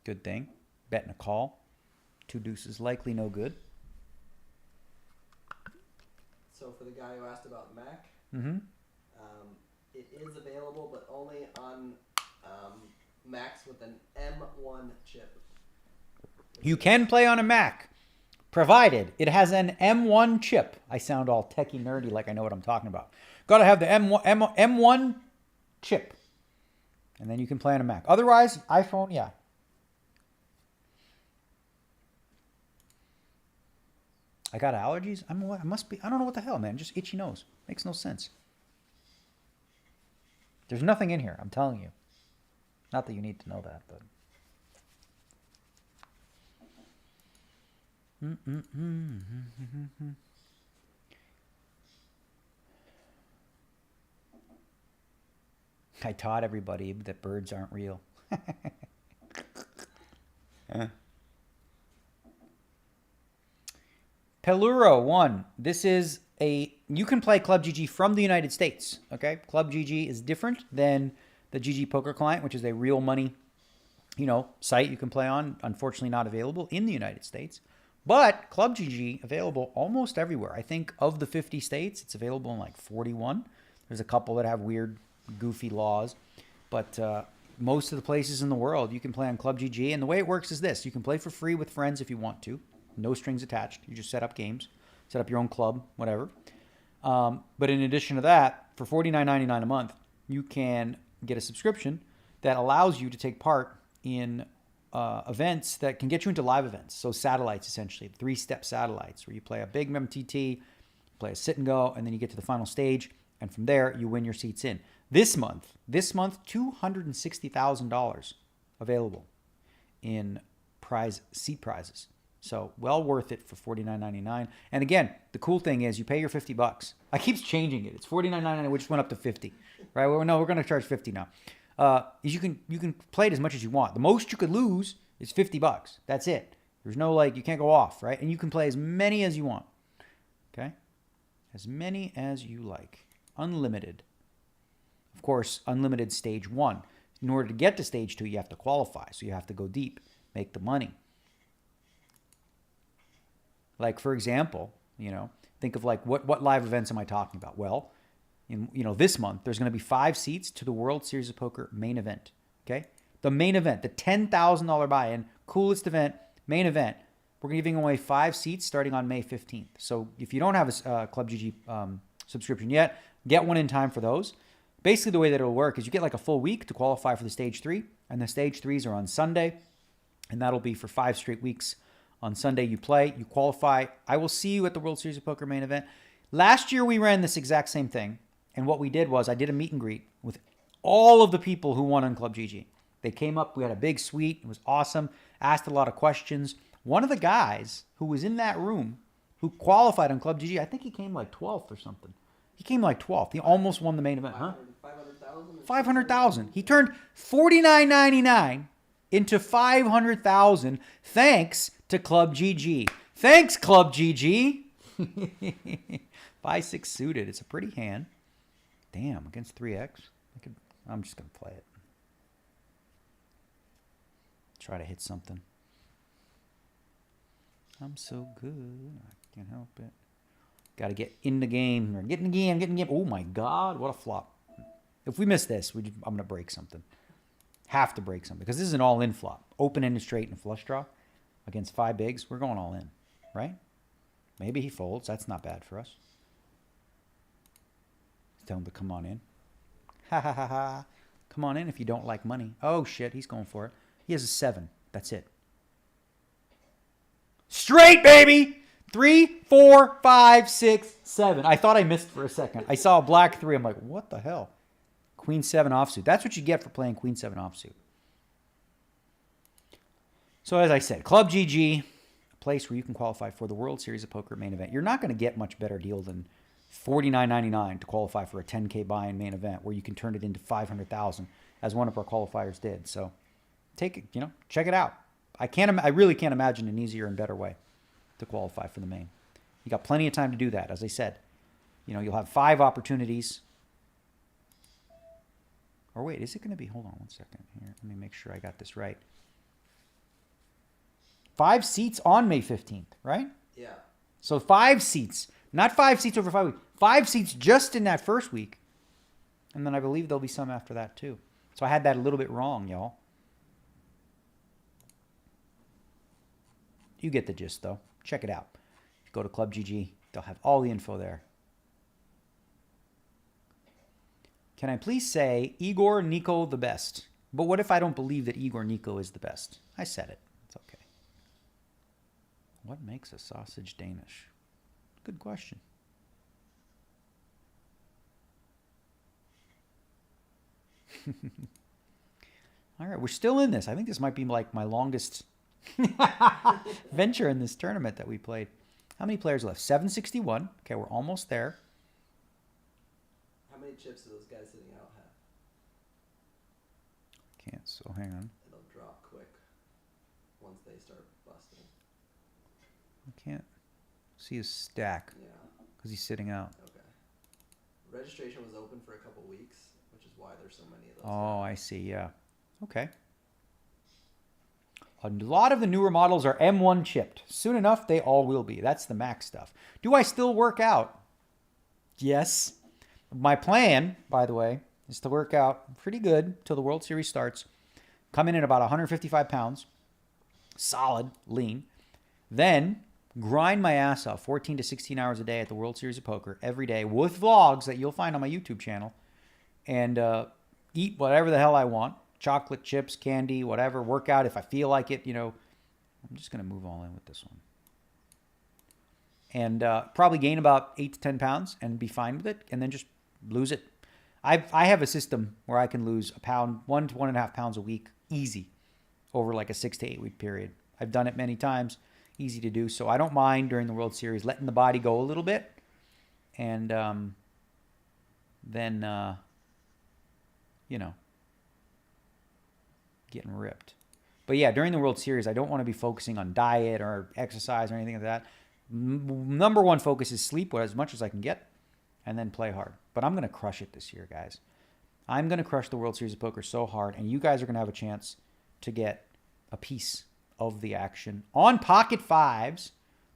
Good thing. Betting a call. 2 deuces, likely no good. So for the guy who asked about Mac, Mm-hmm. it is available, but only on Macs with an M1 chip. You can play on a Mac, provided it has an M1 chip. I sound all techie nerdy like I know what I'm talking about. Got to have the M1 chip. And then you can play on a Mac. Otherwise, iPhone, yeah. I got allergies? I don't know what the hell, man. Just itchy nose. Makes no sense. There's nothing in here, I'm telling you. Not that you need to know that, but... I taught everybody that birds aren't real. Peluro 1. This is you can play ClubGG from the United States, okay? ClubGG is different than the GG Poker Client, which is a real money, site you can play on. Unfortunately not available in the United States. But ClubGG available almost everywhere. I think of the 50 states, it's available in like 41. There's a couple that have weird, goofy laws. But most of the places in the world, you can play on ClubGG. And the way it works is this. You can play for free with friends if you want to. No strings attached. You just set up games, set up your own club, whatever. But in addition to that, for $49.99 a month, you can get a subscription that allows you to take part in events that can get you into live events. So satellites, essentially, 3-step satellites, where you play a big MTT, play a sit and go, and then you get to the final stage, and from there, you win your seats in. This month, $260,000 available in seat prizes. So well worth it for $49.99. And again, the cool thing is you pay your $50. I keep changing it. It's $49.99. We just went up to $50. Right? Well, no, we're going to charge $50 now. You can play it as much as you want. The most you could lose is $50. That's it. There's no you can't go off, right? And you can play as many as you want. Okay? As many as you like. Unlimited. Of course, unlimited stage 1. In order to get to stage 2, you have to qualify. So you have to go deep, make the money. Like, for example, think of what live events am I talking about? Well, this month, there's going to be 5 seats to the World Series of Poker main event. Okay? The main event, the $10,000 buy-in, coolest event, main event. We're giving away 5 seats starting on May 15th. So if you don't have a ClubGG subscription yet, get one in time for those. Basically, the way that it'll work is you get like a full week to qualify for the stage 3, and the stage 3s are on Sunday, and that'll be for 5 straight weeks. On Sunday, you play, you qualify. I will see you at the World Series of Poker main event. Last year, we ran this exact same thing. And what we did was I did a meet and greet with all of the people who won on ClubGG. They came up. We had a big suite. It was awesome. Asked a lot of questions. One of the guys who was in that room who qualified on ClubGG, I think he came like 12th or something. He came like 12th. He almost won the main event. 500,000? 500,000. He turned $49.99 into 500,000 thanks to ClubGG. Thanks, ClubGG. 5-6 suited. It's a pretty hand. Damn, against 3x. I'm just going to play it. Try to hit something. I'm so good. I can't help it. Got to get in the game. Get in the game. Get in the game. Oh, my God. What a flop. If we miss this, I'm going to break something. Have to break something. Because this is an all-in flop. Open-ended straight and flush draw. Against 5 bigs. We're going all in. Right? Maybe he folds. That's not bad for us. Tell him to come on in. Ha, ha, ha, ha. Come on in if you don't like money. Oh, shit. He's going for it. He has a 7. That's it. Straight, baby! 3, 4, 5, 6, 7. I thought I missed for a second. I saw a black 3. I'm like, what the hell? Queen 7 offsuit. That's what you get for playing Queen 7 offsuit. So as I said, ClubGG, a place where you can qualify for the World Series of Poker main event. You're not going to get much better deal than $49.99 to qualify for a 10K buy-in main event where you can turn it into 500,000 as one of our qualifiers did. So take it, check it out. I really can't imagine an easier and better way to qualify for the main. You got plenty of time to do that. As I said, you'll have 5 opportunities. Or wait, is it going to be, hold on one second here. Let me make sure I got this right. 5 seats on May 15th, right? Yeah. So 5 seats, not 5 seats over 5 weeks, 5 seats just in that first week. And then I believe there'll be some after that too. So I had that a little bit wrong, y'all. You get the gist, though. Check it out. Go to ClubGG. They'll have all the info there. Can I please say Igor Nico the best? But what if I don't believe that Igor Nico is the best? I said it. It's okay. What makes a sausage Danish? Good question. All right, we're still in this. I think this might be like my longest venture in this tournament that we played. How many players left? 761. Okay, we're almost there. How many chips do those guys sitting out have? Can't, so hang on. It'll drop quick once they start busting. I can't see his stack. Yeah. Because he's sitting out. Okay. Registration was open for a couple weeks, which is why there's so many of those. Oh, I see, yeah. Okay. A lot of the newer models are M1 chipped. Soon enough, they all will be. That's the max stuff. Do I still work out? Yes. My plan, by the way, is to work out pretty good till the World Series starts. Come in at about 155 pounds. Solid, lean. Then grind my ass off 14 to 16 hours a day at the World Series of Poker every day with vlogs that you'll find on my YouTube channel. And eat whatever the hell I want. Chocolate, chips, candy, whatever. Work out if I feel like it, I'm just going to move all in with this one. And probably gain about 8 to 10 pounds and be fine with it. And then just lose it. I have a system where I can lose a pound, 1 to 1.5 pounds a week, easy, over like a 6 to 8 week period. I've done it many times. Easy to do. So I don't mind during the World Series letting the body go a little bit. And then, getting ripped. But yeah, during the World Series, I don't want to be focusing on diet or exercise or anything like that. Number one focus is sleep as much as I can get and then play hard. But I'm going to crush it this year, guys. I'm going to crush the World Series of Poker so hard, and you guys are going to have a chance to get a piece of the action on Pocket Fives.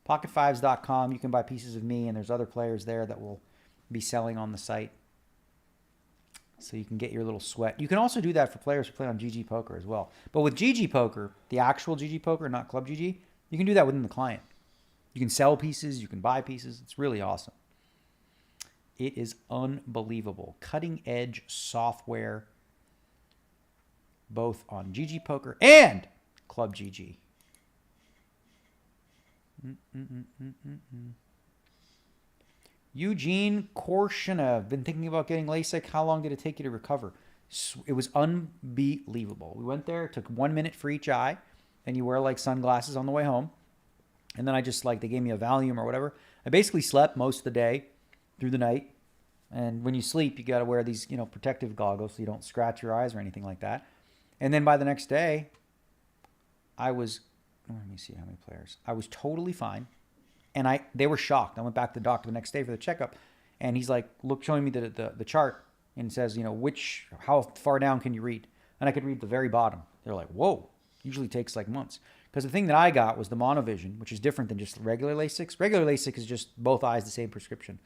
Pocket5s.com. You can buy pieces of me, and there's other players there that will be selling on the site. So you can get your little sweat. You can also do that for players who play on GG Poker as well. But with GG Poker, the actual GG Poker, not ClubGG, you can do that within the client. You can sell pieces. You can buy pieces. It's really awesome. It is unbelievable. Cutting edge software, both on GG Poker and ClubGG. Eugene Korshina, been thinking about getting LASIK. How long did it take you to recover? It was unbelievable. We went there, it took 1 minute for each eye, and you wear like sunglasses on the way home. And then I just they gave me a Valium or whatever. I basically slept most of the day through the night. And when you sleep, you got to wear these, protective goggles so you don't scratch your eyes or anything like that. And then by the next day, let me see how many players. I was totally fine. And they were shocked. I went back to the doctor the next day for the checkup. And he's like, showing me the chart and says, how far down can you read? And I could read the very bottom. They're like, whoa, usually takes like months. Because the thing that I got was the monovision, which is different than just regular LASIK. Regular LASIK is just both eyes, the same prescription.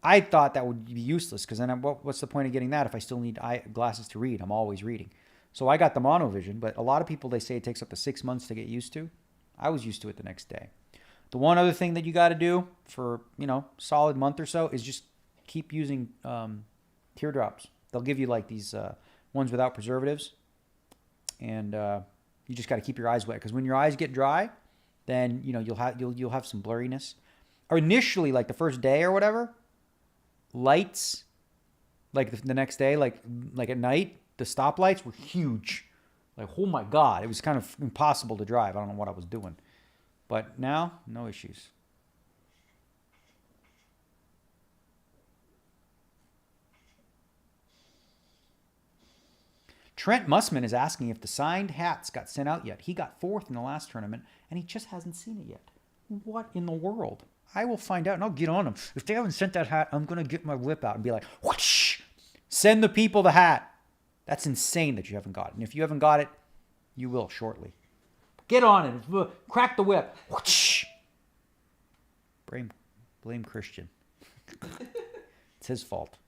I thought that would be useless because then what's the point of getting that if I still need glasses to read? I'm always reading. So I got the monovision, but a lot of people, they say it takes up to 6 months to get used to. I was used to it the next day. The one other thing that you got to do for, solid month or so is just keep using teardrops. They'll give you like these ones without preservatives. And you just got to keep your eyes wet because when your eyes get dry, then, you'll have some blurriness. Or initially, like the first day or whatever, lights, like the next day, like at night, the stoplights were huge. Like, oh my God, it was kind of impossible to drive. I don't know what I was doing. But now, no issues. Trent Mussman is asking if the signed hats got sent out yet. He got 4th in the last tournament, and he just hasn't seen it yet. What in the world? I will find out, and I'll get on them. If they haven't sent that hat, I'm going to get my whip out and be like, whoosh! Send the people the hat. That's insane that you haven't got it. And if you haven't got it, you will shortly. Get on it. Crack the whip. Whoosh! Blame Christian. It's his fault.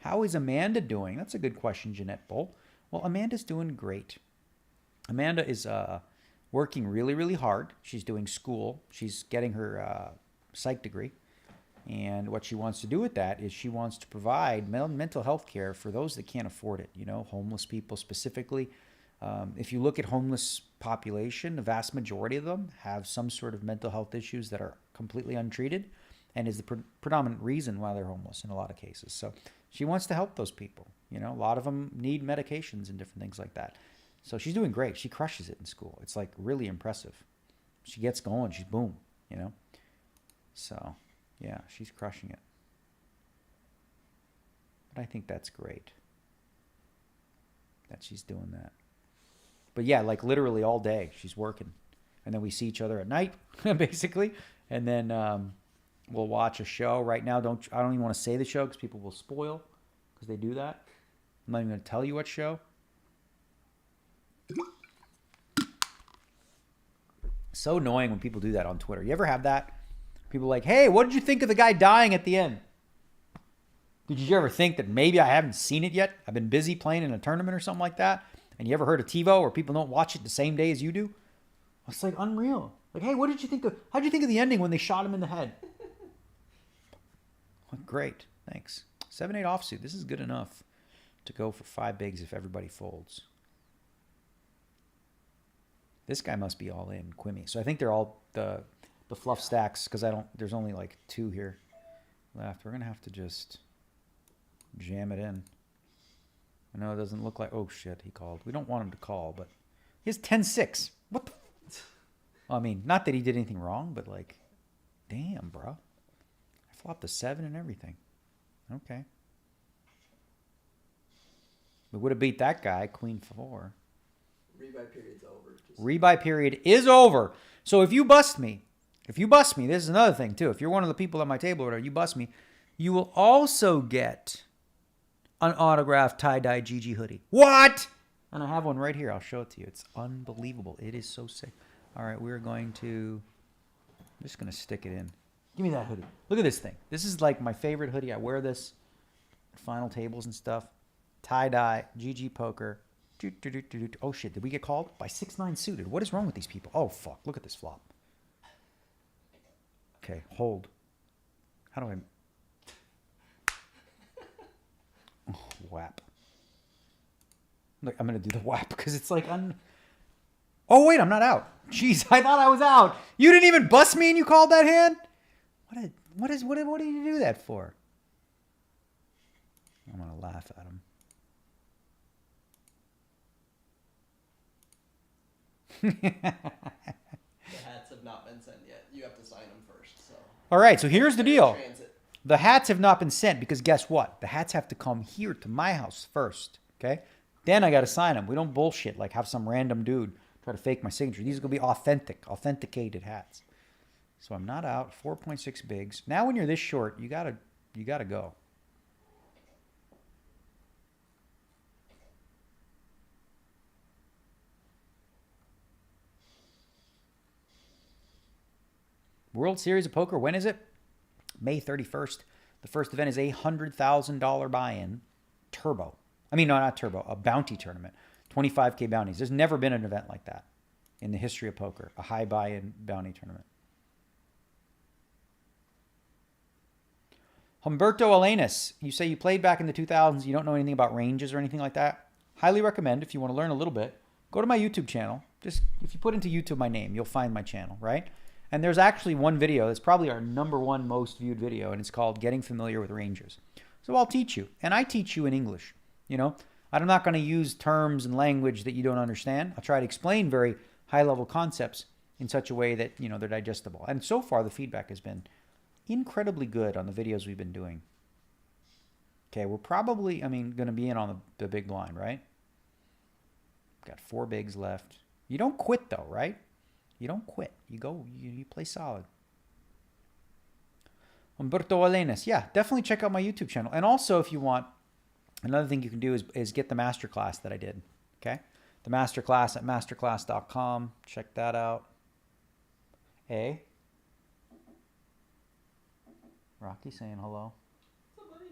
How is Amanda doing? That's a good question, Jeanette Bull. Well, Amanda's doing great. Amanda is working really, really hard. She's doing school. She's getting her psych degree. And what she wants to do with that is she wants to provide mental health care for those that can't afford it, homeless people specifically. If you look at homeless population, the vast majority of them have some sort of mental health issues that are completely untreated and is the predominant reason why they're homeless in a lot of cases. So she wants to help those people. A lot of them need medications and different things like that. So she's doing great. She crushes it in school. It's like really impressive. She gets going. She's boom, So, yeah, she's crushing it. But I think that's great that she's doing that. But yeah, like literally all day she's working. And then we see each other at night, basically. And then we'll watch a show. Right now, I don't even want to say the show because people will spoil because they do that. I'm not even going to tell you what show. So annoying when people do that on Twitter. You ever have that? People are like, hey, what did you think of the guy dying at the end? Did you ever think that maybe I haven't seen it yet? I've been busy playing in a tournament or something like that. And you ever heard of TiVo where people don't watch it the same day as you do? It's like unreal. Like, hey, how'd you think of the ending when they shot him in the head? Great, thanks. 7-8 offsuit. This is good enough to go for 5 bigs if everybody folds. This guy must be all in, Quimmy. So I think they're all the fluff stacks because there's only like 2 here left. We're going to have to just jam it in. I know it doesn't look like, oh shit, he called. We don't want him to call, but he has 10-6. What the? I mean, not that he did anything wrong, but like, damn, bro. I flopped a 7 and everything. Okay. We would have beat that guy, Queen 4. Rebuy period's over. Rebuy period is over. So if you bust me, this is another thing too. If you're one of the people at my table or whatever, you bust me, you will also get an autographed tie-dye GG hoodie. What? And I have one right here. I'll show it to you. It's unbelievable. It is so sick. All right, I'm just going to stick it in. Give me that hoodie. Look at this thing. This is like my favorite hoodie. I wear this at final tables and stuff. Tie-dye, GG poker. Oh, shit. Did we get called? By 6-9 suited. What is wrong with these people? Oh, fuck. Look at this flop. Okay, hold. How do I... Oh, whap. Look, I'm going to do the whap because it's like... Oh, wait, I'm not out. Jeez, I thought I was out. You didn't even bust me and you called that hand? What did you do that for? I'm going to laugh at him. The hats have not been sent yet. You have to sign them first. So. All right, so here's the deal. The hats have not been sent because guess what? The hats have to come here to my house first, okay? Then I got to sign them. We don't bullshit like have some random dude Try to fake my signature. These are going to be authenticated hats. So I'm not out. 4.6 bigs. Now when you're this short, you gotta go. World Series of Poker, when is it? May 31st. The first event is a $100,000 buy-in turbo. I mean, no, not turbo, a bounty tournament. 25K bounties. There's never been an event like that in the history of poker, a high buy-in bounty tournament. Humberto Alanis, you say you played back in the 2000s. You don't know anything about ranges or anything like that. Highly recommend, if you want to learn a little bit, go to my YouTube channel. Just if you put into YouTube my name, you'll find my channel, right? And there's actually one video that's probably our #1 most viewed video, and it's called Getting Familiar with Ranges. So I'll teach you, and I teach you in English. You know, I'm not going to use terms and language that you don't understand. I'll try to explain very high-level concepts in such a way that, you know, they're digestible. And so far, the feedback has been incredibly good on the videos we've been doing. Okay, we're probably, going to be in on the big blind, right? Got 4 bigs left. You don't quit, though, right? You don't quit. You go, you play solid. Humberto Alenas. Yeah, definitely check out my YouTube channel. And also, if you want, another thing you can do is get the masterclass that I did. Okay? The masterclass at masterclass.com. Check that out. Hey. Rocky saying hello. What's up, buddy?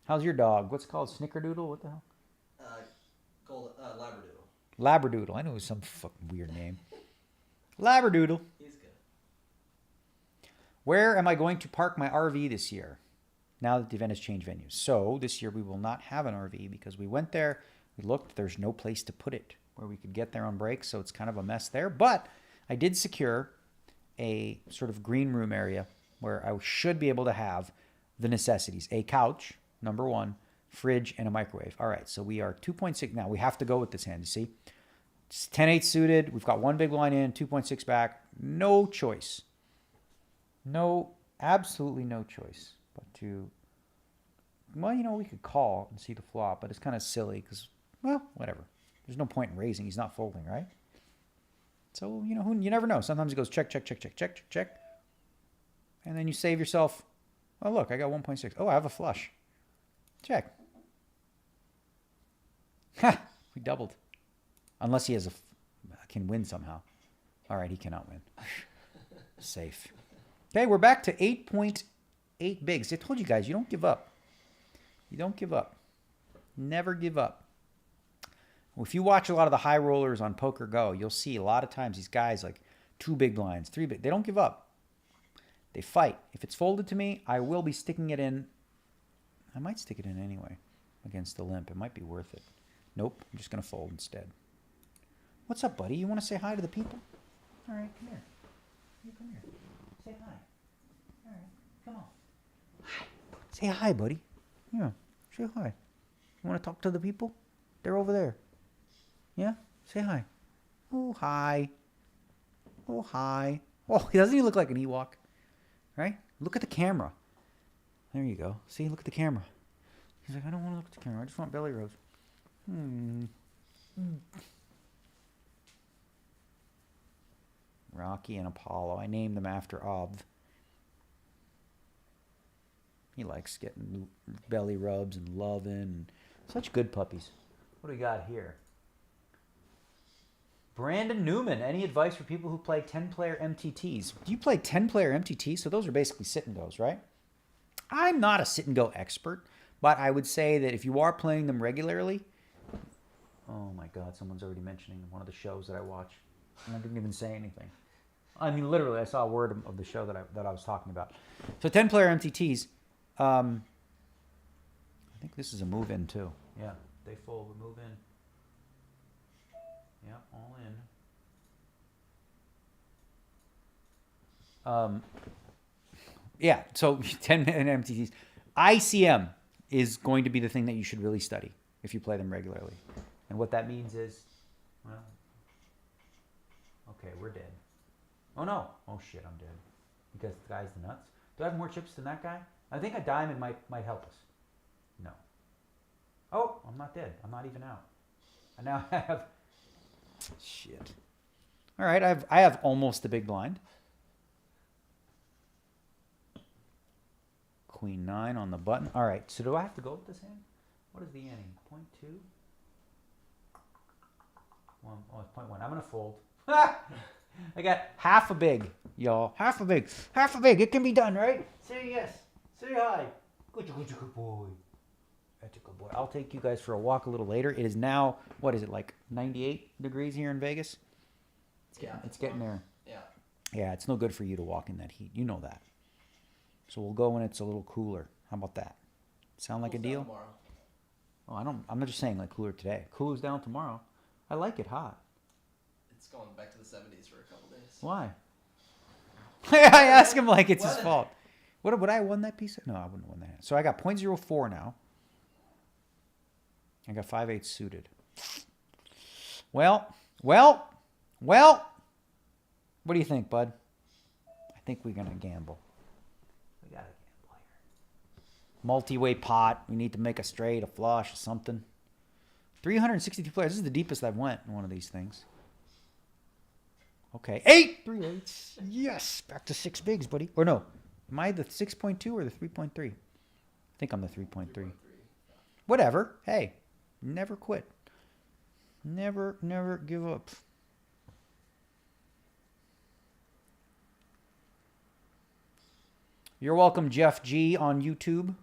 How's your dog? What's it called? Snickerdoodle? What the hell? Labradoodle. Labradoodle. I know it was some fucking weird name. Labradoodle. He's good. Where am I going to park my RV this year? Now that the event has changed venues. So this year we will not have an RV because we went there, we looked, there's no place to put it where we could get there on break. So it's kind of a mess there. But I did secure a sort of green room area where I should be able to have the necessities. A couch, #1, fridge, and a microwave. All right, so we are 2.6. Now we have to go with this hand, you see? It's 10-8 suited. We've got 1 big blind in, 2.6 back. No choice. No, absolutely no choice but to, well, you know, we could call and see the flop, but it's kind of silly because, well, whatever. There's no point in raising. He's not folding, right? So, you know, you never know. Sometimes it goes check, check, check, check, check, check, check. And then you save yourself, oh, look, I got 1.6. Oh, I have a flush. Check. Ha! We doubled. Unless he has can win somehow. All right, he cannot win. Safe. Okay, we're back to 8.8 bigs. I told you guys, you don't give up. You don't give up. Never give up. If you watch a lot of the high rollers on Poker Go, you'll see a lot of times these guys like 2 big blinds, 3 big. They don't give up. They fight. If it's folded to me, I will be sticking it in. I might stick it in anyway against the limp. It might be worth it. Nope, I'm just going to fold instead. What's up, buddy? You want to say hi to the people? All right, come here. You come here. Say hi. All right, come on. Hi. Say hi, buddy. Yeah, say hi. You want to talk to the people? They're over there. Yeah? Say hi. Oh, hi. Oh, hi. Oh, doesn't he look like an Ewok? Right? Look at the camera. There you go. See, look at the camera. He's like, I don't want to look at the camera. I just want belly rubs. Rocky and Apollo. I named them after Ob. He likes getting belly rubs and loving. Such good puppies. What do we got here? Brandon Newman. Any advice for people who play 10-player MTTs? Do you play 10-player MTTs? So those are basically sit and goes, right? I'm not a sit and go expert, but I would say that if you are playing them regularly, oh my God, someone's already mentioning one of the shows that I watch. And I didn't even say anything. I mean, literally, I saw a word of the show that I was talking about. So 10-player MTTs. I think this is a move in too. Yeah, they fold, we move in. Yeah, all in. Yeah, so 10-minute MTTs. ICM is going to be the thing that you should really study if you play them regularly. And what that means is, well, okay, we're dead. Oh no. Oh shit, I'm dead. Because the guy's the nuts. Do I have more chips than that guy? I think a diamond might help us. No. Oh, I'm not dead. I'm not even out. And now I have Shit. All right, I have almost the big blind. Queen 9 on the button. All right, so do I have to go with this hand? What is the ante? 0.2? Oh, it's 0.1. I'm going to fold. I got half a big, y'all. Half a big. Half a big. It can be done, right? Say yes. Say hi. Good boy. That's a good boy. I'll take you guys for a walk a little later. It is now, what is it, like 98 degrees here in Vegas? It's getting there. Yeah. Yeah, it's no good for you to walk in that heat. You know that. So we'll go when it's a little cooler. How about that? Sound like a deal? Oh, I'm not just saying like cooler today. Cools down tomorrow. I like it hot. It's going back to the 70s for a couple days. Why? I ask him like it's his fault. Would I have won that piece? No, I wouldn't have won that. So I got 0.04 now. I got 5/8 suited. Well. What do you think, bud? I think we're going to gamble. We got to gamble here. Multi-way pot. We need to make a straight, a flush, something. 362 players. This is the deepest I've went in one of these things. Okay. 8! 3/8. Yes. Back to 6 bigs, buddy. Or no. Am I the 6.2 or the 3.3? I think I'm the 3.3. Whatever. Hey. Never quit. Never give up. You're welcome, Jeff G on YouTube.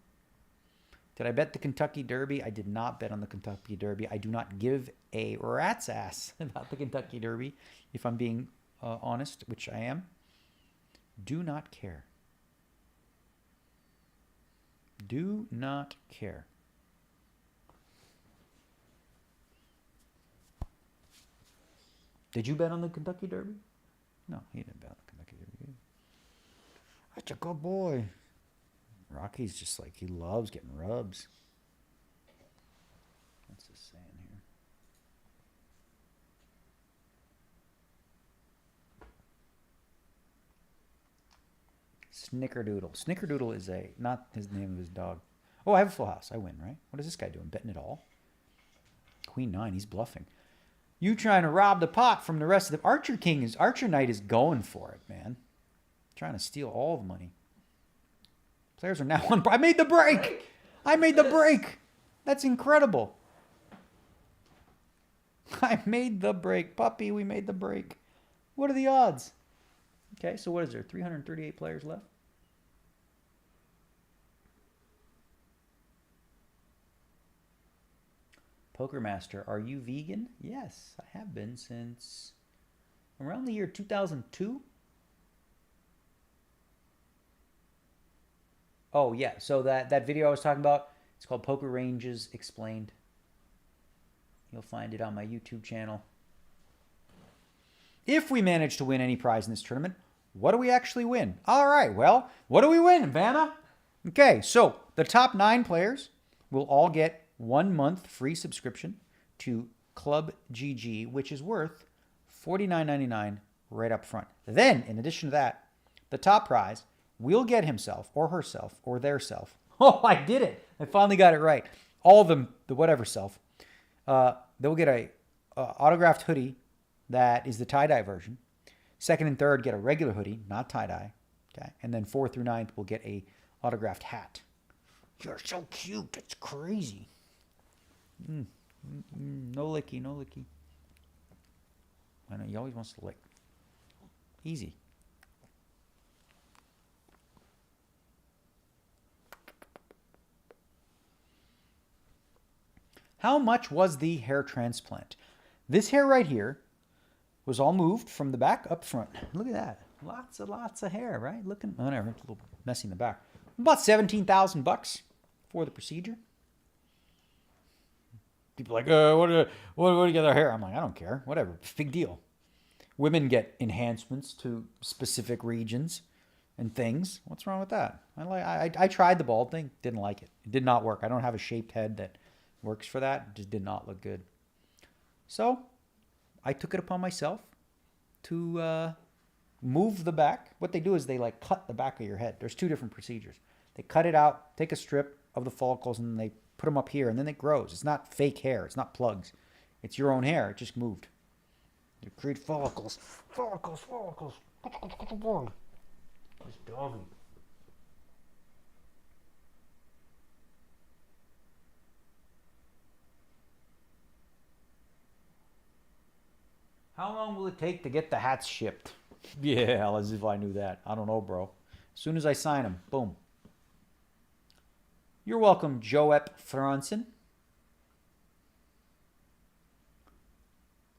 Did I bet the Kentucky Derby? I did not bet on the Kentucky Derby. I do not give a rat's ass about the Kentucky Derby, if I'm being honest, which I am. Do not care. Do not care. Did you bet on the Kentucky Derby? No, he didn't bet on the Kentucky Derby. That's a good boy. Rocky's just like, he loves getting rubs. What's this saying here? Snickerdoodle. Snickerdoodle is not his name of his dog. Oh, I have a full house. I win, right? What is this guy doing? Betting it all? Queen 9. He's bluffing. You trying to rob the pot from the rest of the... Archer Knight is going for it, man. Trying to steal all the money. Players are now on... I made the break! I made the break! That's incredible. I made the break. Puppy, we made the break. What are the odds? Okay, so what is there? 338 players left? Poker Master, are you vegan? Yes, I have been since around the year 2002. Oh, yeah. So that video I was talking about, it's called Poker Ranges Explained. You'll find it on my YouTube channel. If we manage to win any prize in this tournament, what do we actually win? All right, well, what do we win, Vanna? Okay, so the top 9 players will all get 1 month free subscription to ClubGG, which is worth $49.99 right up front. Then, in addition to that, the top prize will get himself or herself or their self. Oh, I did it. I finally got it right. All of them, the whatever self. They'll get a autographed hoodie that is the tie-dye version. Second and third get a regular hoodie, not tie-dye. Okay, and then 4th through 9th will get a autographed hat. You're so cute. It's crazy. No licky, no licky. I know, he always wants to lick. Easy. How much was the hair transplant? This hair right here was all moved from the back up front. Look at that. Lots of hair, right? Looking, whatever, it's a little messy in the back. About $17,000 for the procedure. People are like, what do you get their hair? I'm like, I don't care. Whatever. Big deal. Women get enhancements to specific regions and things. What's wrong with that? I tried the bald thing. Didn't like it. It did not work. I don't have a shaped head that works for that. It just did not look good. So I took it upon myself to move the back. What they do is they like cut the back of your head. There's 2 different procedures. They cut it out, take a strip of the follicles, and then they put them up here, and then it grows. It's not fake hair. It's not plugs. It's your own hair. It just moved. They create follicles. Follicles, follicles. Good boy. This doggy. How long will it take to get the hats shipped? Yeah, as if I knew that. I don't know, bro. As soon as I sign them, boom. You're welcome, Joep Franzen.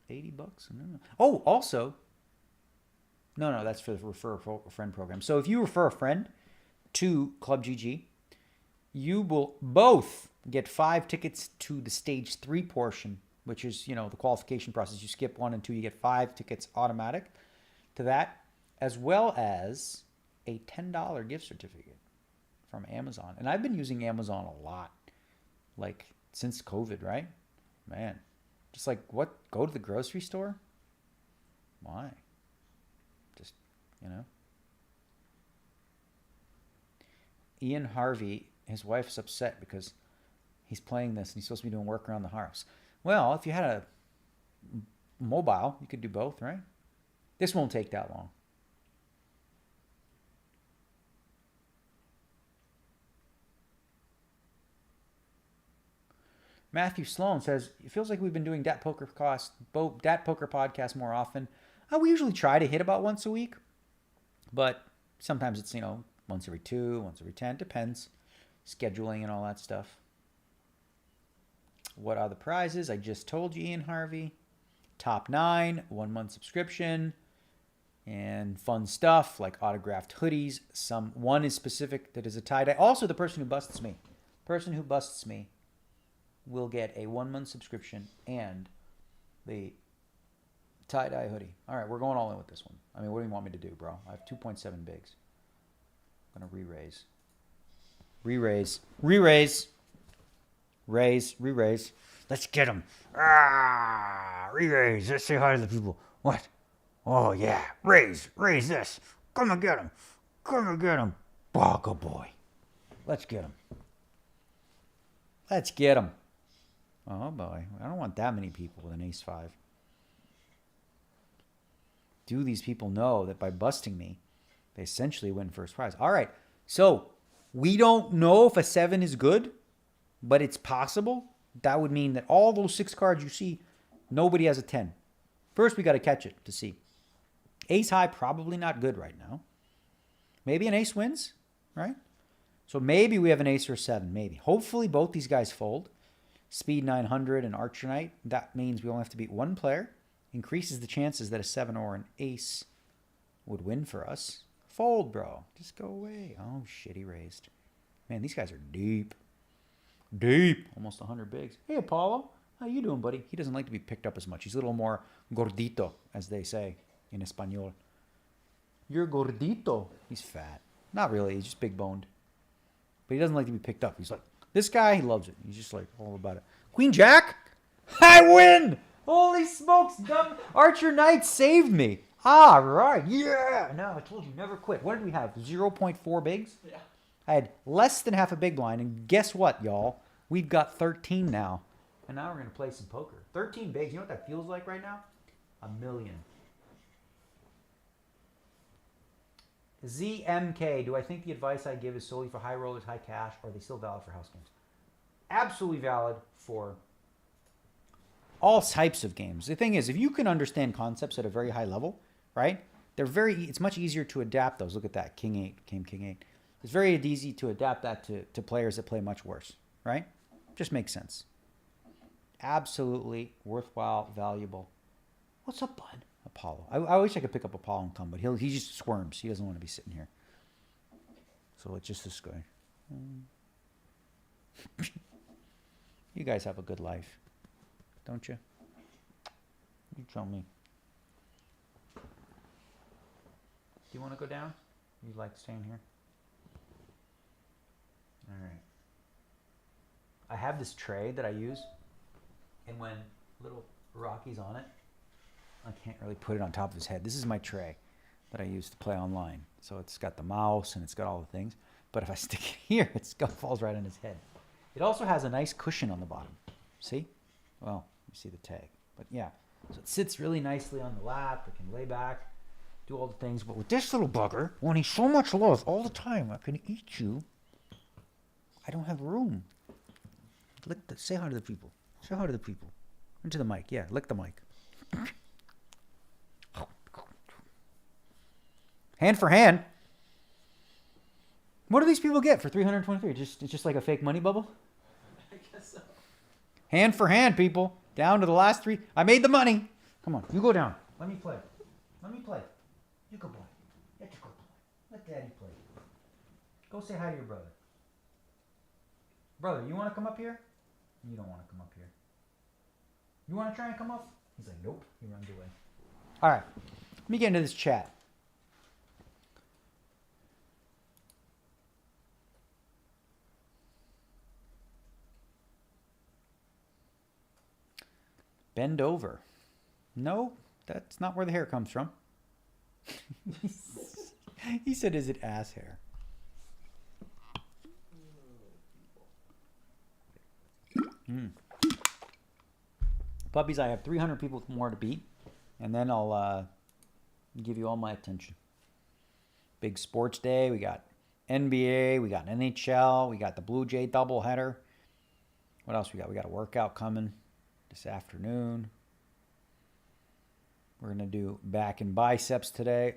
$80? No. Oh, also, no, that's for the refer a friend program. So if you refer a friend to ClubGG, you will both get 5 tickets to the stage 3 portion, which is, the qualification process. You skip 1 and 2, you get 5 tickets automatic to that, as well as a $10 gift certificate from Amazon. And I've been using Amazon a lot, like since COVID, right? Man, just like what? Go to the grocery store? Why? Just, Ian Harvey, his wife's upset because he's playing this and he's supposed to be doing work around the house. Well, if you had a mobile, you could do both, right? This won't take that long. Matthew Sloan says, it feels like we've been doing Dat Poker podcast more often. We usually try to hit about once a week, but sometimes it's, once every 2, once every 10, depends. Scheduling and all that stuff. What are the prizes? I just told you, Ian Harvey. Top 9, 1-month subscription, and fun stuff like autographed hoodies. One is specific that is a tie-dye. Also, the person who busts me will get a 1-month subscription and the tie-dye hoodie. All right, we're going all in with this one. I mean, what do you want me to do, bro? I have 2.7 bigs. I'm going to re-raise. Re-raise. Let's get them. Re-raise. Let's say hi to the people. What? Oh, yeah. Raise this. Come and get him. Oh, good boy. Let's get him. Oh, boy. I don't want that many people with an ace-5. Do these people know that by busting me, they essentially win first prize? All right. So, we don't know if a 7 is good, but it's possible. That would mean that all those 6 cards you see, nobody has a 10. First, we got to catch it to see. Ace high, probably not good right now. Maybe an ace wins, right? So maybe we have an ace or a 7, maybe. Hopefully, both these guys fold. Speed 900 and Archer Knight. That means we only have to beat one player. Increases the chances that a 7 or an ace would win for us. Fold, bro. Just go away. Oh, shit, he raised. Man, these guys are deep. Almost 100 bigs. Hey, Apollo. How you doing, buddy? He doesn't like to be picked up as much. He's a little more gordito, as they say in Espanol. You're gordito. He's fat. Not really. He's just big-boned. But he doesn't like to be picked up. He's like, this guy, he loves it. He's just like all about it. Queen Jack? I win! Holy smokes, dumb. Archer Knight saved me. All right. Yeah. No, I told you, never quit. What did we have? 0.4 bigs? Yeah. I had less than half a big blind. And guess what, y'all? We've got 13 now. And now we're going to play some poker. 13 bigs. You know what that feels like right now? $1 million. ZMK, do I think the advice I give is solely for high rollers, high cash, or are they still valid for house games? Absolutely valid for all types of games. The thing is, if you can understand concepts at a very high level, right? It's much easier to adapt those. Look at that, King 8 came King 8. It's very easy to adapt that to players that play much worse, right? Just makes sense. Absolutely worthwhile, valuable. What's up, bud? Apollo. I wish I could pick up Apollo and come, but he just squirms. He doesn't want to be sitting here. So it's just this guy. You guys have a good life, don't you? You tell me. Do you want to go down? You like staying here? All right. I have this tray that I use, and when little Rocky's on it, I can't really put it on top of his head. This is my tray that I use to play online. So it's got the mouse and it's got all the things. But if I stick it here, it falls right on his head. It also has a nice cushion on the bottom. See? Well, you see the tag. But yeah, So it sits really nicely on the lap. It can lay back, do all the things. But with this little bugger, wanting so much love all the time, I can eat you. I don't have room. Say hi to the people. Say hi to the people. Into the mic. Yeah, lick the mic. Hand for hand. What do these people get for 323? It's just like a fake money bubble? I guess so. Hand for hand, people. Down to the last 3. I made the money. Come on, you go down. Let me play. You go play. Let you go play. Let Daddy play. Go say hi to your brother. Brother, you want to come up here? You don't want to come up here. You want to try and come up? He's like, nope. He runs away. All right. Let me get into this chat. Bend over. No, that's not where the hair comes from. He said, is it ass hair? Puppies, I have 300 people more to beat, and then I'll give you all my attention. Big sports day. We got NBA. We got NHL. We got the Blue Jay doubleheader. What else we got? We got a workout coming this afternoon. We're going to do back and biceps today.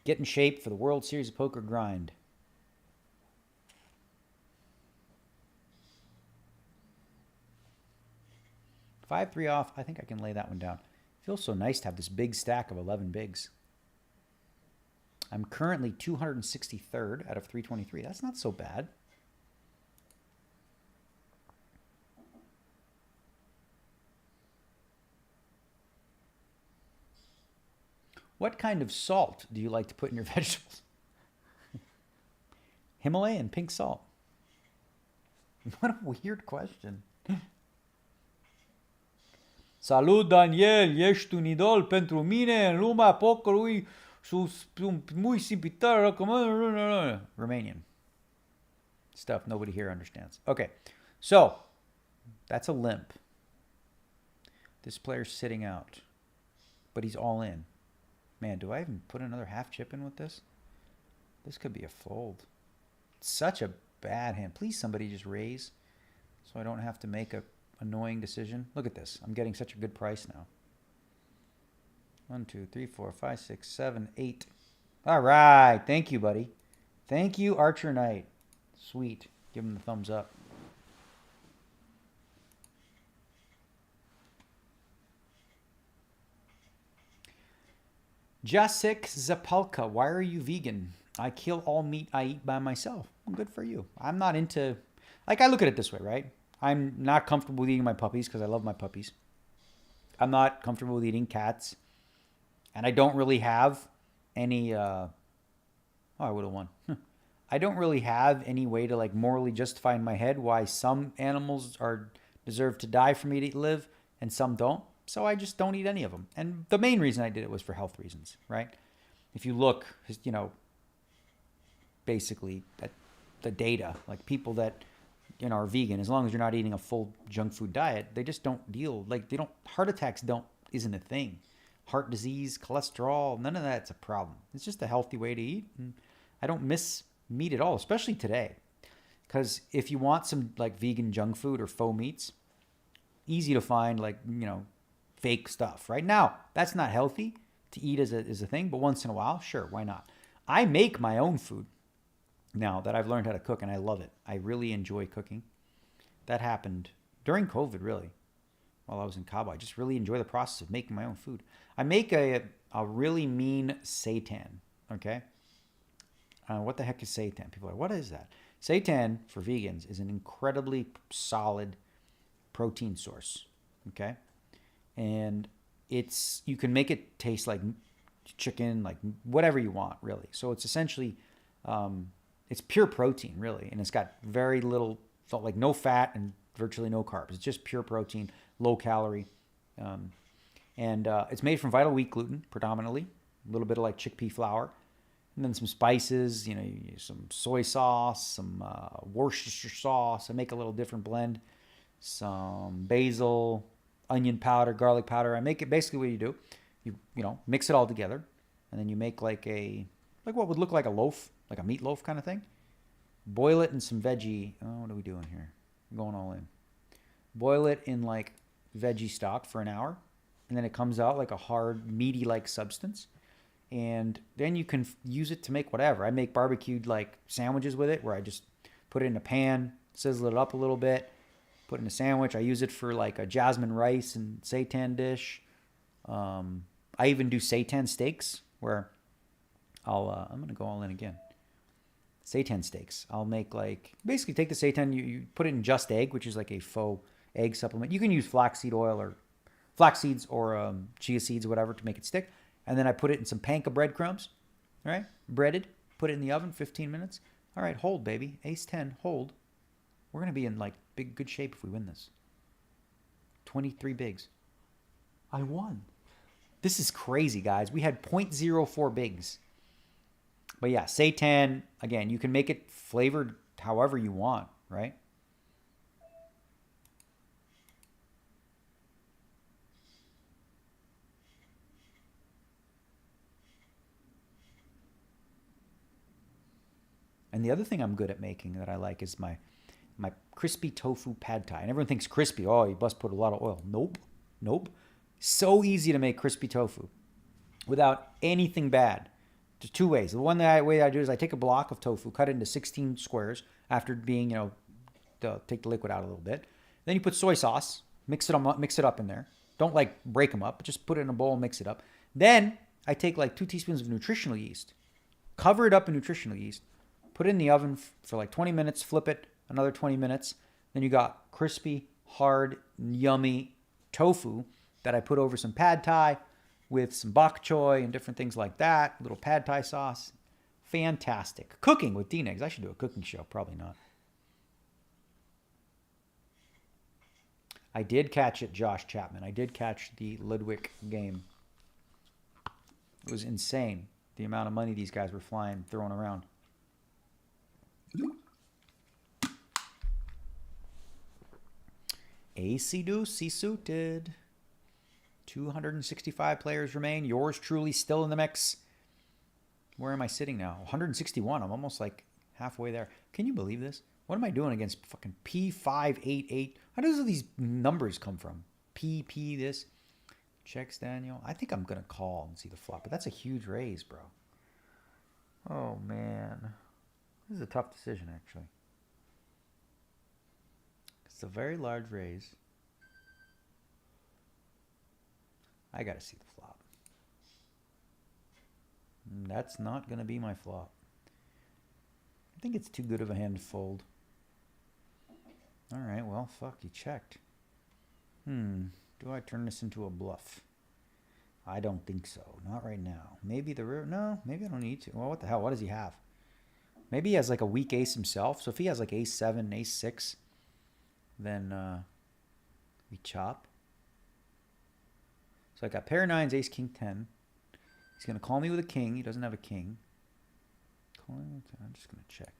Get in shape for the World Series of Poker grind. 5-3 off. I think I can lay that one down. Feels so nice to have this big stack of 11 bigs. I'm currently 263rd out of 323. That's not so bad. What kind of salt do you like to put in your vegetables? Himalayan pink salt. What a weird question. Salut, Daniel, ești un idol pentru mine în lumea pokerului. Sunt muy simpător. Romanian stuff nobody here understands. Okay, so that's a limp. This player's sitting out, but he's all in. Man, do I even put another half chip in with this? This could be a fold. It's such a bad hand. Please, somebody just raise so I don't have to make a annoying decision. Look at this. I'm getting such a good price now. 1, 2, 3, 4, 5, 6, 7, 8. All right. Thank you, buddy. Thank you, Archer Knight. Sweet. Give him the thumbs up. Jasik Zapalka, why are you vegan? I kill all meat I eat by myself. Well, good for you. I'm not into... Like, I look at it this way, right? I'm not comfortable with eating my puppies because I love my puppies. I'm not comfortable with eating cats. And I don't really have any... I would have won. I don't really have any way to, like, morally justify in my head why some animals deserve to die for me to live and some don't. So I just don't eat any of them. And the main reason I did it was for health reasons, right? If you look, basically at the data, like people that, are vegan, as long as you're not eating a full junk food diet, they just don't heart attacks isn't a thing. Heart disease, cholesterol, none of that's a problem. It's just a healthy way to eat. And I don't miss meat at all, especially today. Because if you want some like vegan junk food or faux meats, easy to find, like, fake stuff. Right now, that's not healthy to eat as a thing, but once in a while, sure, why not? I make my own food now that I've learned how to cook, and I love it. I really enjoy cooking. That happened during COVID, really, while I was in Cabo. I just really enjoy the process of making my own food. I make a really mean seitan, okay? What the heck is seitan? People are like, what is that? Seitan, for vegans, is an incredibly solid protein source, okay? And you can make it taste like chicken, like whatever you want, really. So it's essentially, it's pure protein, really. And it's got very little, like no fat and virtually no carbs. It's just pure protein, low calorie. And it's made from vital wheat gluten, predominantly. A little bit of like chickpea flour. And then some spices, some soy sauce, some Worcestershire sauce. I make a little different blend. Some basil, onion powder, garlic powder. I make it basically what you do. You know, mix it all together, and then you make like what would look like a loaf, like a meatloaf kind of thing. Boil it in some veggie. Oh, what are we doing here? I'm going all in. Boil it in like veggie stock for an hour, and then it comes out like a hard, meaty-like substance. And then you can use it to make whatever. I make barbecued like sandwiches with it, where I just put it in a pan, sizzle it up a little bit, put it in a sandwich. I use it for like a jasmine rice and seitan dish. I even do seitan steaks, where I'm gonna go all in again. Seitan steaks. I'll make like, basically take the seitan, you put it in just egg, which is like a faux egg supplement. You can use flaxseed oil or flax seeds or chia seeds or whatever to make it stick. And then I put it in some panko breadcrumbs, all right? Breaded, put it in the oven, 15 minutes. All right, hold, baby. Ace 10, hold. We're going to be in like good shape if we win this. 23 bigs. I won. This is crazy, guys. We had 0.04 bigs. But yeah, seitan, again, you can make it flavored however you want, right? And the other thing I'm good at making that I like is my crispy tofu pad thai. And everyone thinks crispy, oh, you must put a lot of oil. Nope. So easy to make crispy tofu without anything bad. There's two ways. The way I do is I take a block of tofu, cut it into 16 squares after being, take the liquid out a little bit. Then you put soy sauce, mix it up in there. Don't like break them up, but just put it in a bowl and mix it up. Then I take like 2 teaspoons of nutritional yeast, cover it up in nutritional yeast, put it in the oven for like 20 minutes, flip it another 20 minutes. Then you got crispy, hard, yummy tofu that I put over some pad thai with some bok choy and different things like that. A little pad thai sauce. Fantastic. Cooking with DNegs. I should do a cooking show. Probably not. I did catch it, Josh Chapman. I did catch the Ludwig game. It was insane, the amount of money these guys were throwing around. AC-deuce suited. 265 players remain. Yours truly still in the mix. Where am I sitting now? 161. I'm almost like halfway there. Can you believe this? What am I doing against fucking P588? How does these numbers come from? PP this. Checks Daniel. I think I'm going to call and see the flop. But that's a huge raise, bro. Oh, man. This is a tough decision, actually. It's a very large raise. I got to see the flop. That's not going to be my flop. I think it's too good of a hand to fold. All right, well, fuck, you checked. Do I turn this into a bluff? I don't think so. Not right now. Maybe the river. No, maybe I don't need to. Well, what the hell? What does he have? Maybe he has like a weak ace himself. So if he has like ace 7, ace 6, then we chop. So I got pair of 9s, ace, king, 10. He's going to call me with a king. He doesn't have a king. I'm just going to check.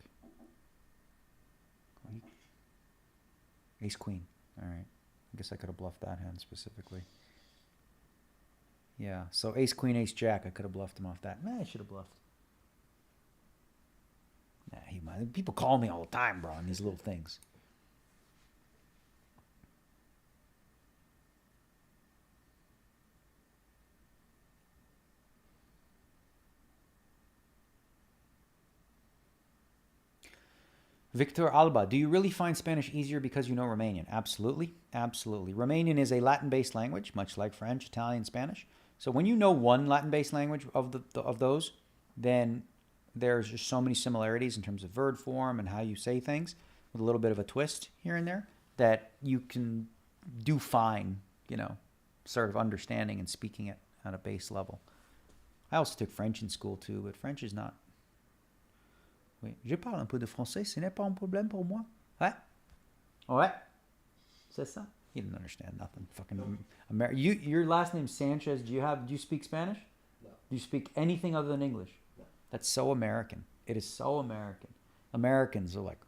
Ace, queen. All right. I guess I could have bluffed that hand specifically. Yeah, so ace, queen, ace, jack. I could have bluffed him off that. Nah, I should have bluffed. Nah, he might. People call me all the time, bro, on these little things. Victor Alba, do you really find Spanish easier because you know Romanian? Absolutely, absolutely. Romanian is a Latin-based language, much like French, Italian, Spanish. So when you know one Latin-based language of those, then there's just so many similarities in terms of verb form and how you say things, with a little bit of a twist here and there, that you can do fine, sort of understanding and speaking it at a base level. I also took French in school too, but French is not. Oui, je parle un peu de français, ce n'est pas un problème pour moi. Ouais? Ouais? C'est ça? He didn't understand nothing. Fucking your last name's Sanchez. Do you speak Spanish? No. Do you speak anything other than English? No. That's so American. It is so American. Americans are like,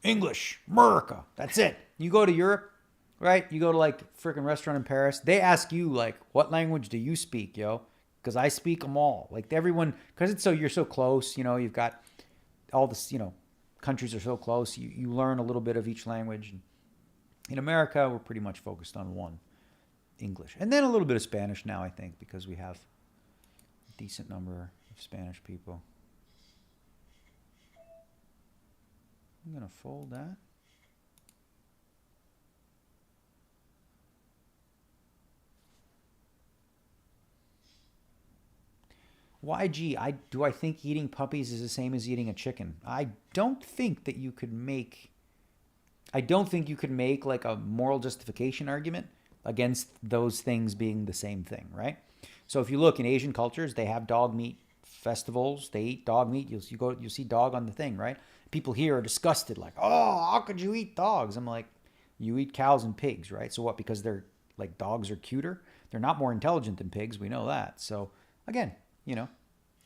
English, America. That's it. You go to Europe, right? You go to like freaking restaurant in Paris, they ask you like, what language do you speak, yo? Because I speak them all. Like everyone, because you're so close. You've got all this. Countries are so close. You learn a little bit of each language. In America, we're pretty much focused on one, English, and then a little bit of Spanish now. I think because we have a decent number of Spanish people. I'm gonna fold that. YG, I think eating puppies is the same as eating a chicken. I don't think you could make like a moral justification argument against those things being the same thing, right? So if you look in Asian cultures, they have dog meat festivals. They eat dog meat. You see dog on the thing, right? People here are disgusted, like, oh, how could you eat dogs? I'm like, you eat cows and pigs, right? So what? Because they're like dogs are cuter. They're not more intelligent than pigs. We know that. So again,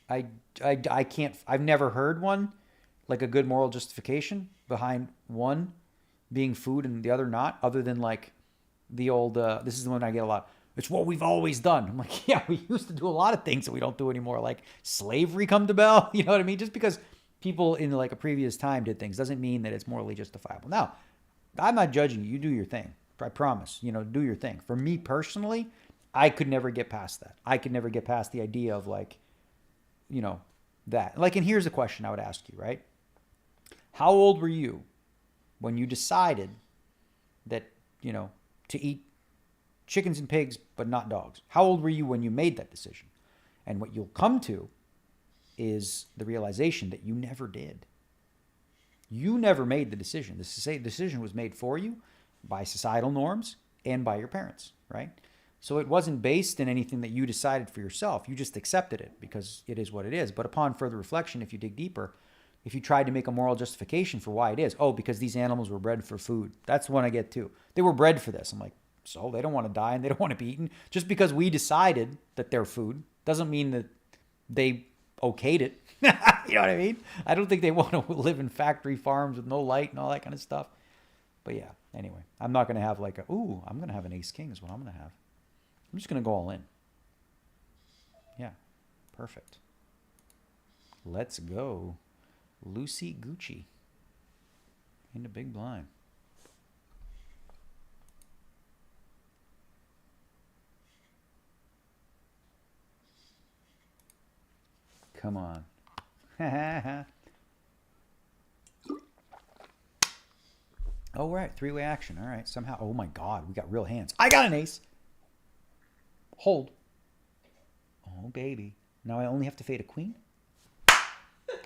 I can't. I've never heard one like a good moral justification behind one being food and the other not, other than like the old. This is the one I get a lot. It's what we've always done. I'm like, yeah, we used to do a lot of things that we don't do anymore, like slavery come to bell. You know what I mean? Just because people in like a previous time did things doesn't mean that it's morally justifiable. Now, I'm not judging you. You do your thing. I promise. Do your thing. For me personally, I could never get past that. I could never get past the idea of like, that. Like, and here's a question I would ask you, right? How old were you when you decided that, to eat chickens and pigs, but not dogs? How old were you when you made that decision? And what you'll come to is the realization that you never did. You never made the decision. The decision was made for you by societal norms and by your parents, right? So it wasn't based in anything that you decided for yourself. You just accepted it because it is what it is. But upon further reflection, if you dig deeper, if you tried to make a moral justification for why it is, because these animals were bred for food. That's the one I get too. They were bred for this. I'm like, so they don't want to die and they don't want to be eaten. Just because we decided that they're food doesn't mean that they okayed it. You know what I mean? I don't think they want to live in factory farms with no light and all that kind of stuff. But yeah, anyway, I'm not going to have like I'm going to have an ace king is what I'm going to have. I'm just going to go all in. Yeah, perfect. Let's go. Lucy Gucci into big blind. Come on. Oh, right. Three-way action. All right. Somehow. Oh, my God. We got real hands. I got an ace. Hold. Oh, baby. Now I only have to fade a queen.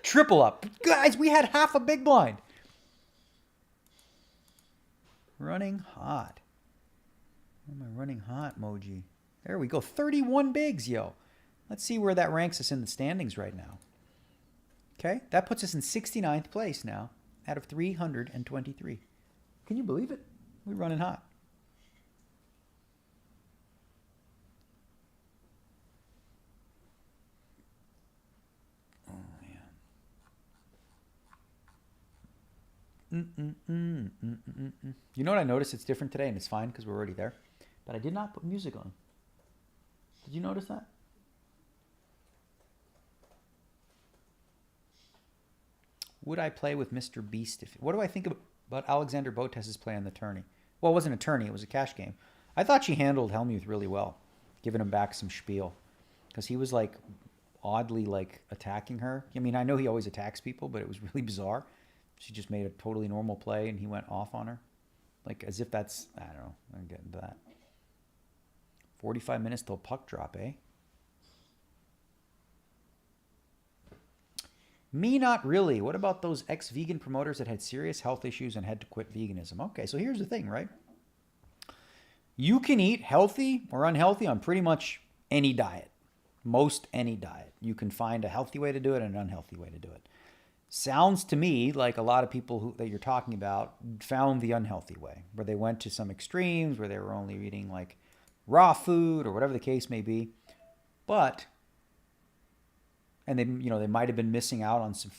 Triple up. Guys, we had half a big blind. Running hot. Where am I running hot, Moji? There we go. 31 bigs, yo. Let's see where that ranks us in the standings right now. Okay, that puts us in 69th place now out of 323. Can you believe it? We're running hot. You know what I noticed? It's different today, and it's fine because we're already there. But I did not put music on. Did you notice that? Would I play with Mr. Beast? What do I think about Alexander Botez's play on the tourney? Well, it wasn't a tourney. It was a cash game. I thought she handled Helmuth really well, giving him back some spiel. Because he was, like, oddly, like, attacking her. I mean, I know he always attacks people, but it was really bizarre. She just made a totally normal play, and he went off on her. Like, as if that's... I don't know. I'm getting to that. 45 minutes till puck drop, eh? Me, not really. What about those ex-vegan promoters that had serious health issues and had to quit veganism? Okay, so here's the thing, right? You can eat healthy or unhealthy on pretty much any diet. Most any diet. You can find a healthy way to do it and an unhealthy way to do it. Sounds to me like a lot of people that you're talking about found the unhealthy way, where they went to some extremes, where they were only eating like raw food or whatever the case may be. But, and they might have been missing out on some,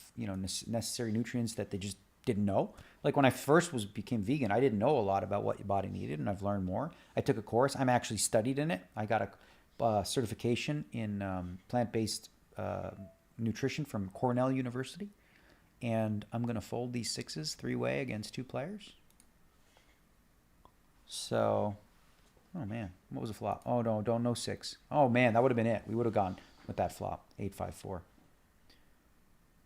necessary nutrients that they just didn't know. Like when I first became vegan, I didn't know a lot about what your body needed, and I've learned more. I took a course. I'm actually studied in it. I got a certification in plant-based nutrition from Cornell University, and I'm going to fold these 6s 3-way against 2 players. So, oh man, what was the flop? Oh no 6. Oh man, that would have been it. We would have gone with that flop, 8-5-4.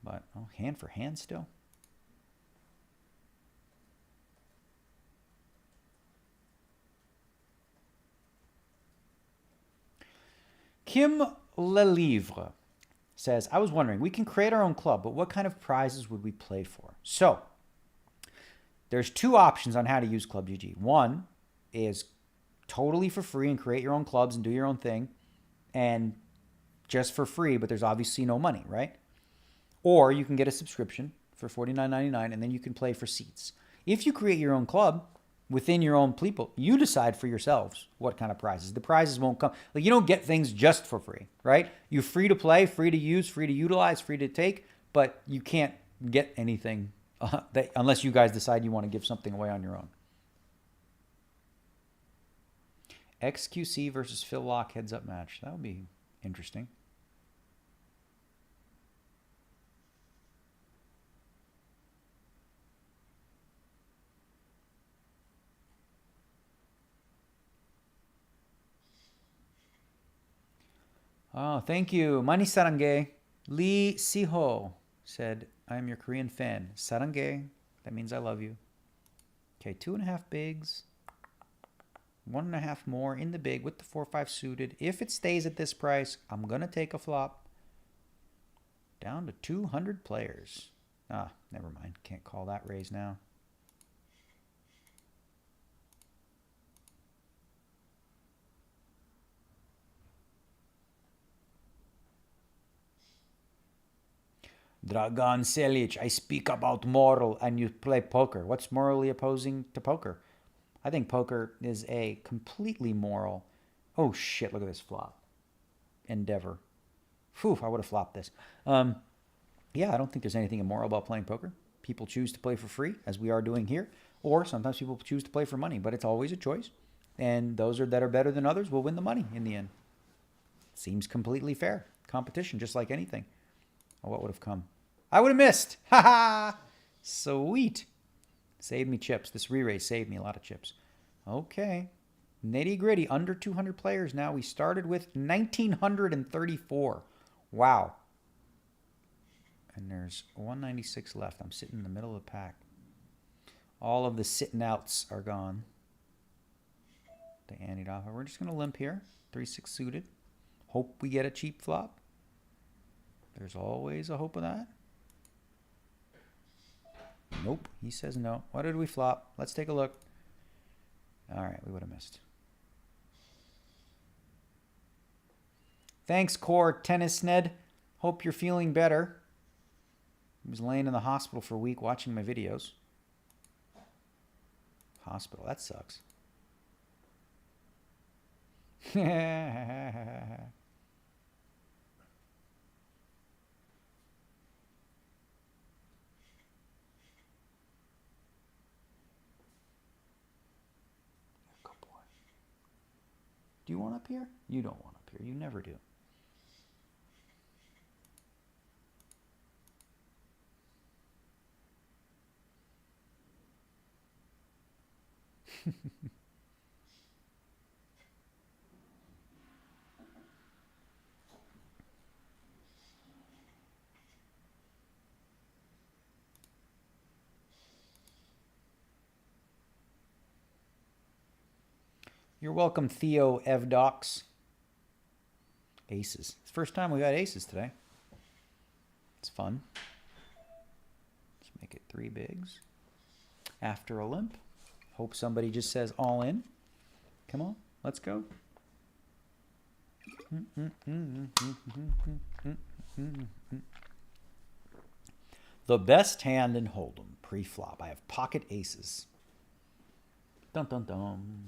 But hand for hand still. Kim Lelivre says, I was wondering, we can create our own club, but what kind of prizes would we play for? So, there's 2 options on how to use ClubGG. One is totally for free and create your own clubs and do your own thing, and just for free, but there's obviously no money, right? Or you can get a subscription for $49.99, and then you can play for seats. If you create your own club, within your own people, you decide for yourselves what kind of prizes. The prizes won't come. Like, you don't get things just for free, right? You're free to play, free to use, free to utilize, free to take, but you can't get anything unless you guys decide you want to give something away on your own. XQC versus Phil Locke heads-up match. That would be interesting. Oh, thank you. Mani sarange. Lee Siho said, I'm your Korean fan. Sarange. That means I love you. Okay, 2.5 bigs. 1.5 more in the big with the 4-5 suited. If it stays at this price, I'm going to take a flop. Down to 200 players. Ah, never mind. Can't call that raise now. Dragan Selic, I speak about moral and you play poker. What's morally opposing to poker? I think poker is a completely moral. Oh shit, look at this flop. Endeavor. Phew, I would have flopped this. Yeah, I don't think there's anything immoral about playing poker. People choose to play for free, as we are doing here, or sometimes people choose to play for money, but it's always a choice. And those that are better than others will win the money in the end. Seems completely fair. Competition, just like anything. Oh, what would have come? I would have missed. Ha ha! Sweet. Saved me chips. This re-raise saved me a lot of chips. Okay. Nitty gritty. Under 200 players now. We started with 1,934. Wow. And there's 196 left. I'm sitting in the middle of the pack. All of the sitting outs are gone. The anti-offer. We're just going to limp here. 3-6 suited. Hope we get a cheap flop. There's always a hope of that. Nope. He says no. What did we flop? Let's take a look. All right. We would have missed. Thanks, Core Tennis Ned. Hope you're feeling better. I was laying in the hospital for a week watching my videos. Hospital. That sucks. Do you want up here? You don't want up here. You never do. You're welcome, Theo Evdox. Aces. It's the first time we got aces today. It's fun. Let's make it 3 bigs. After a limp. Hope somebody just says all in. Come on, let's go. The best hand in Hold'em pre-flop. I have pocket aces. Dun dun dun.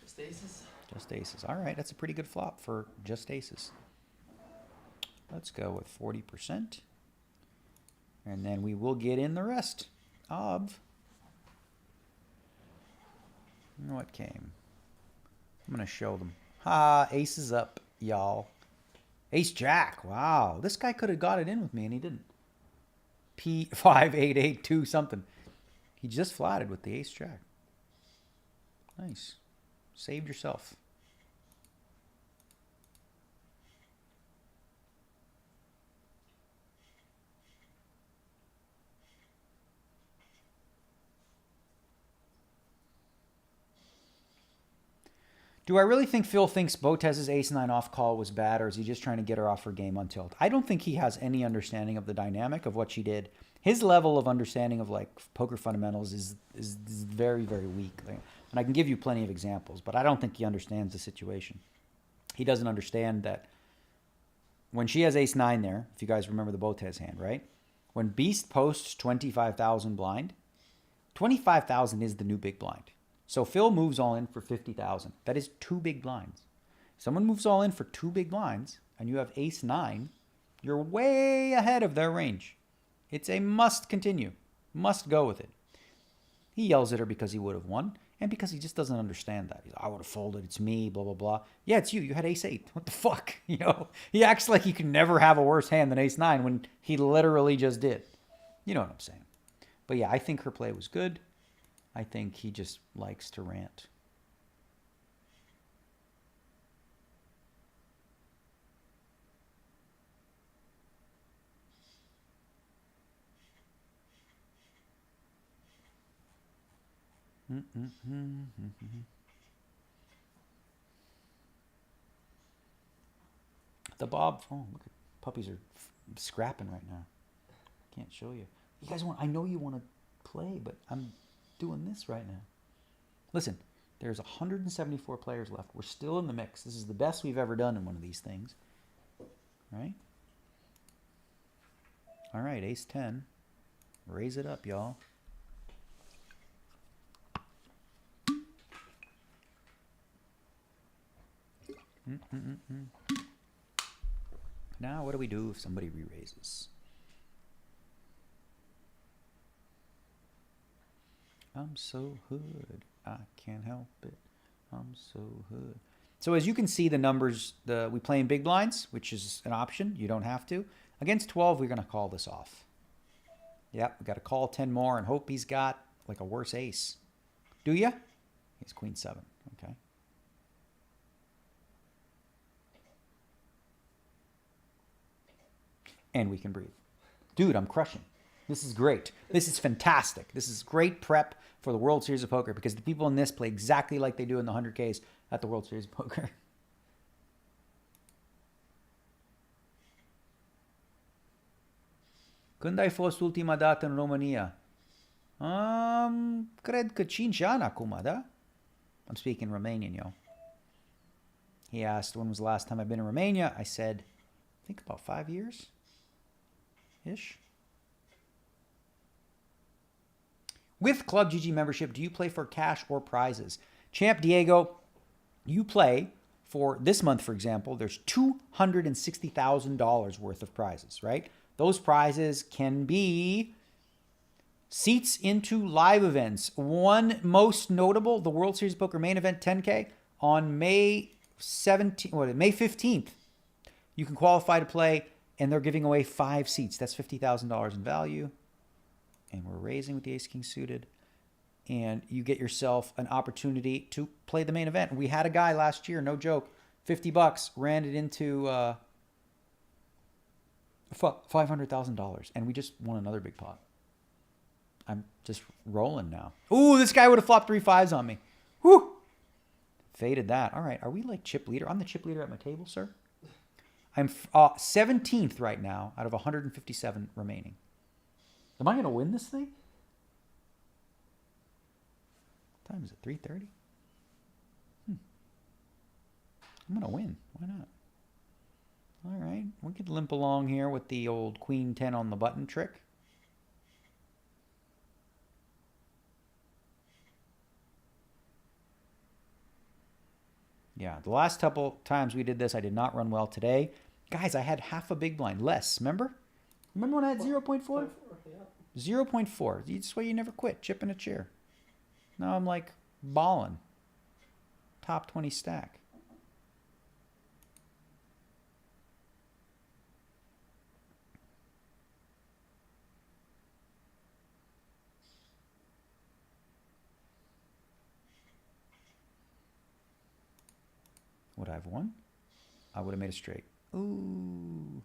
Just aces? Just aces. All right, that's a pretty good flop for just aces. Let's go with 40%. And then we will get in the rest. of what came. I'm going to show them. Ace is up, y'all. Ace Jack. Wow. This guy could have got it in with me, and he didn't. P5882 something. He just flatted with the Ace Jack. Nice. Saved yourself. Do I really think Phil thinks Botez's ace-9 off call was bad, or is he just trying to get her off her game on tilt? I don't think he has any understanding of the dynamic of what she did. His level of understanding of like poker fundamentals is very, very weak. And I can give you plenty of examples, but I don't think he understands the situation. He doesn't understand that when she has ace-9 there, if you guys remember the Botez hand, right? When Beast posts 25,000 blind, 25,000 is the new big blind. So Phil moves all in for 50,000. That is 2 big blinds. Someone moves all in for 2 big blinds, and you have ace-9, you're way ahead of their range. It's a must continue. Must go with it. He yells at her because he would have won, and because he just doesn't understand that. He's like, I would have folded, it's me, blah, blah, blah. Yeah, it's you. You had ace-8. What the fuck? You know, he acts like he can never have a worse hand than ace-9 when he literally just did. You know what I'm saying. But yeah, I think her play was good. I think he just likes to rant. The Bob, oh, look at puppies are scrapping right now. Can't show you. You guys want, I know you want to play, but I'm doing this right now. Listen, there's 174 players left. We're still in the mix. This is the best we've ever done in one of these things. Right? All right, ace-10. Raise it up, y'all. Now, what do we do if somebody re-raises? I'm so hood, I can't help it. I'm so hood. So as you can see, the numbers, we play in big blinds, which is an option. You don't have to. Against 12, we're going to call this off. Yep, we got to call 10 more and hope he's got like a worse ace. Do ya? He's queen 7. Okay. And we can breathe. Dude, I'm crushing. This is great. This is fantastic. This is great prep for the World Series of Poker because the people in this play exactly like they do in the 100Ks at the World Series of Poker. Când ai fost ultima dată în România? Cred că 5 ani acum, da? I'm speaking Romanian, yo. He asked, when was the last time I've been in Romania? I said, I think about 5 years-ish. With ClubGG membership, do you play for cash or prizes? Champ Diego, you play for this month, for example, there's $260,000 worth of prizes, right? Those prizes can be seats into live events. One most notable, the World Series of Poker main event 10K on May 15th. You can qualify to play, and they're giving away 5 seats. That's $50,000 in value. And we're raising with the ace-king suited. And you get yourself an opportunity to play the main event. We had a guy last year, no joke, $50, ran it into $500,000. And we just won another big pot. I'm just rolling now. Ooh, this guy would have flopped 3 5s on me. Whew. Faded that. All right, are we like chip leader? I'm the chip leader at my table, sir. I'm 17th right now out of 157 remaining. Am I going to win this thing? What time is it? 3:30? I'm going to win. Why not? All right. We could limp along here with the old queen 10 on the button trick. Yeah, the last couple times we did this, I did not run well today. Guys, I had half a big blind. Less, remember? Remember when I had 0.4? 0.4. That's why you never quit. Chipping a chair. Now I'm like balling. Top 20 stack. Would I have won? I would have made a straight. Ooh.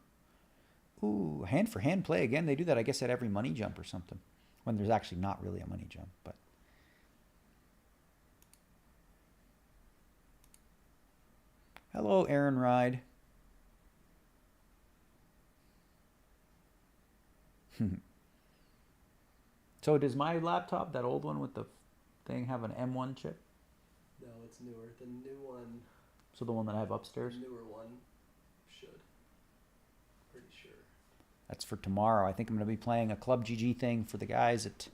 Ooh, hand for hand play again. They do that, I guess, at every money jump or something. When there's actually not really a money jump, but. Hello, Aaron Ride. So does my laptop, that old one with the thing, have an M1 chip? No, it's newer. The new one. So the one that I have upstairs? The newer one should. Pretty sure. That's for tomorrow. I think I'm going to be playing a ClubGG thing for the guys at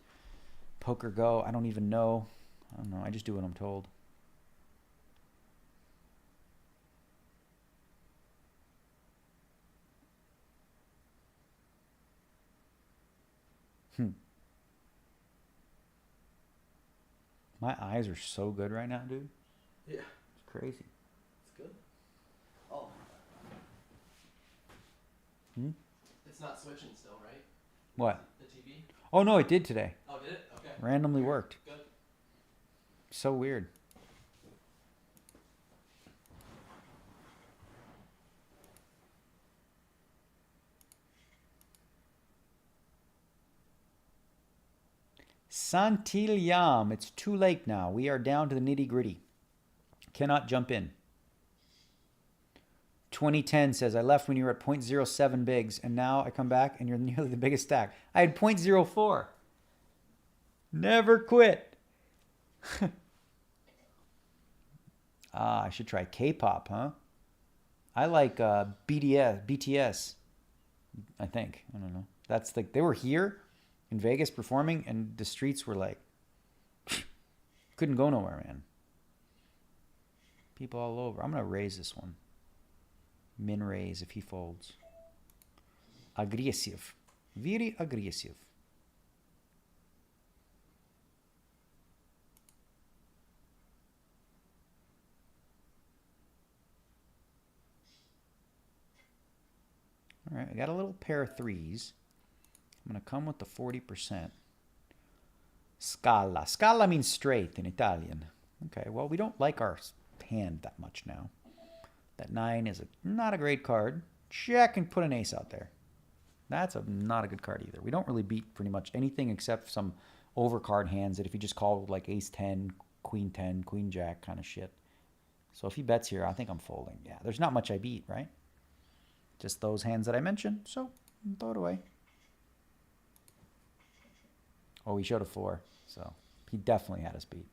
Poker Go. I don't even know. I don't know. I just do what I'm told. My eyes are so good right now, dude. Yeah. It's crazy. It's good. Oh. It's not switching still, right? What? The TV? Oh, no, it did today. Oh, did it? Okay. Randomly worked. Good. So weird. Santilyam. It's too late now. We are down to the nitty gritty. Cannot jump in. 2010 says, I left when you were at 0.07 bigs, and now I come back and you're nearly the biggest stack. I had 0.04. Never quit. I should try K-pop, huh? I like BTS, I think. I don't know. That's like, they were here in Vegas performing, and the streets were like, couldn't go nowhere, man. People all over. I'm going to raise this one. Min raise if he folds. Aggressive. Very aggressive. All right, I got a little pair of threes. I'm going to come with the 40%. Scala. Scala means straight in Italian. Okay, well, we don't like our hand that much now. That 9 is not a great card. Check and put an ace out there. That's not a good card either. We don't really beat pretty much anything except some overcard hands that if you just call like ace 10, queen 10, queen jack kind of shit. So if he bets here, I think I'm folding. Yeah, there's not much I beat, right? Just those hands that I mentioned. So throw it away. Oh, he showed a 4. So he definitely had us beat.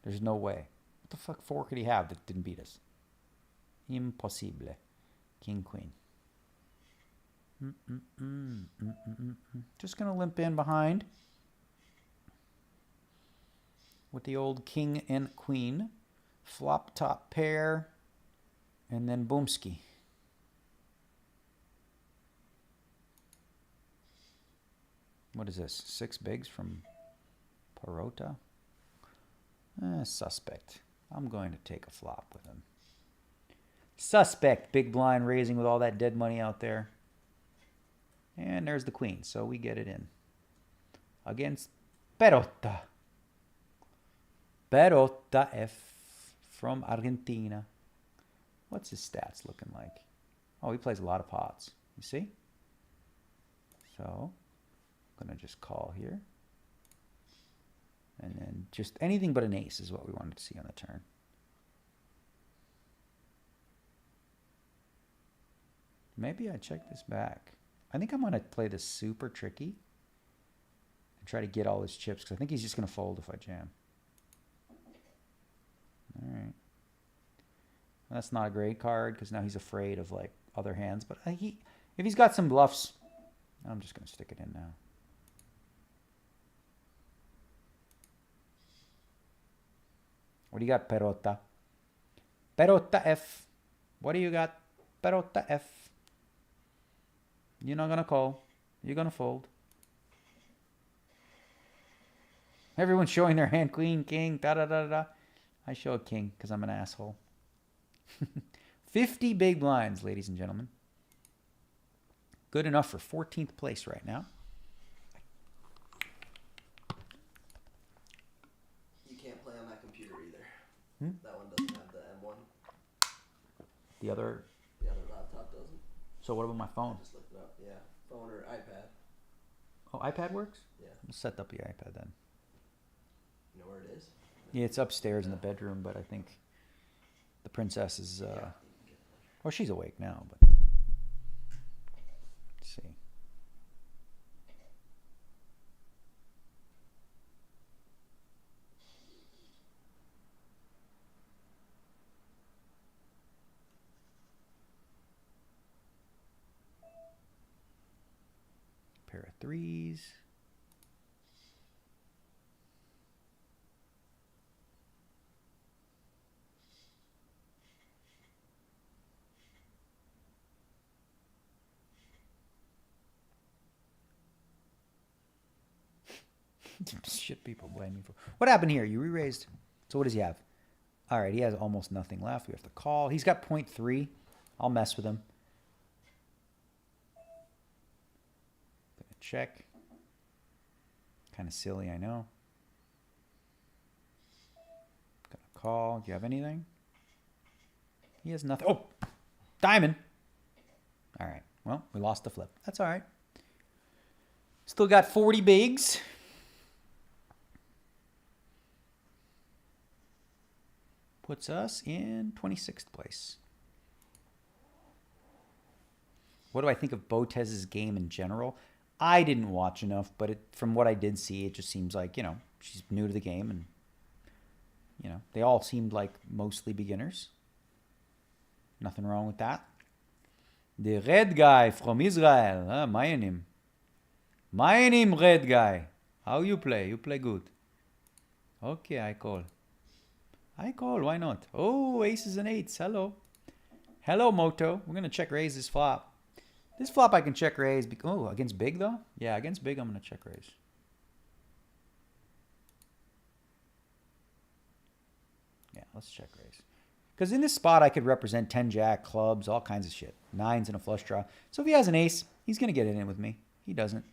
There's no way. What the fuck 4 could he have that didn't beat us? Impossible. King, queen. Just going to limp in behind with the old king and queen. Flop top pair. And then boomski. What is this? 6 bigs from Parota? Suspect. I'm going to take a flop with him. Suspect. Big blind raising with all that dead money out there. And there's the queen. So we get it in. Against Perota. Perota F from Argentina. What's his stats looking like? Oh, he plays a lot of pots. You see? So, I'm going to just call here. And then just anything but an ace is what we wanted to see on the turn. Maybe I check this back. I think I'm going to play this super tricky and try to get all his chips because I think he's just going to fold if I jam. All right. That's not a great card because now he's afraid of like other hands. But if he's got some bluffs, I'm just going to stick it in now. What do you got, Perota? Perota F. What do you got, Perota F? You're not going to call. You're going to fold. Everyone's showing their hand. Queen, king, da-da-da-da. I show a king because I'm an asshole. 50 big blinds, ladies and gentlemen. Good enough for 14th place right now. You can't play on that computer either. That one doesn't have the M1. The other laptop doesn't. So what about my phone? I just looked it up. Yeah, phone or iPad. Oh, iPad works? Yeah. I'll set up the iPad then. You know where it is? Yeah, it's upstairs in the bedroom, but I think the princess is... Well, she's awake now, but... Let's see. Pair of threes. Shit people blame me for. What happened here? You re-raised. So what does he have? All right, he has almost nothing left. We have to call. He's got 0.3. I'll mess with him. Gonna check. Kind of silly, I know. Gonna call. Do you have anything? He has nothing. Oh! Diamond! All right. Well, we lost the flip. That's all right. Still got 40 bigs. Puts us in 26th place. What do I think of Botez's game in general? I didn't watch enough, but from what I did see, it just seems like, she's new to the game, and, they all seemed like mostly beginners. Nothing wrong with that. The red guy from Israel. Mayanim. Mayanim, red guy. How you play? You play good. Okay, I call. Why not? Oh, aces and eights. Hello. Hello, Moto. We're going to check raise this flop. This flop I can check raise. Oh, against big, though? Yeah, against big, I'm going to check raise. Yeah, let's check raise. Because in this spot, I could represent 10 jack, clubs, all kinds of shit. Nines and a flush draw. So if he has an ace, he's going to get it in with me. He doesn't.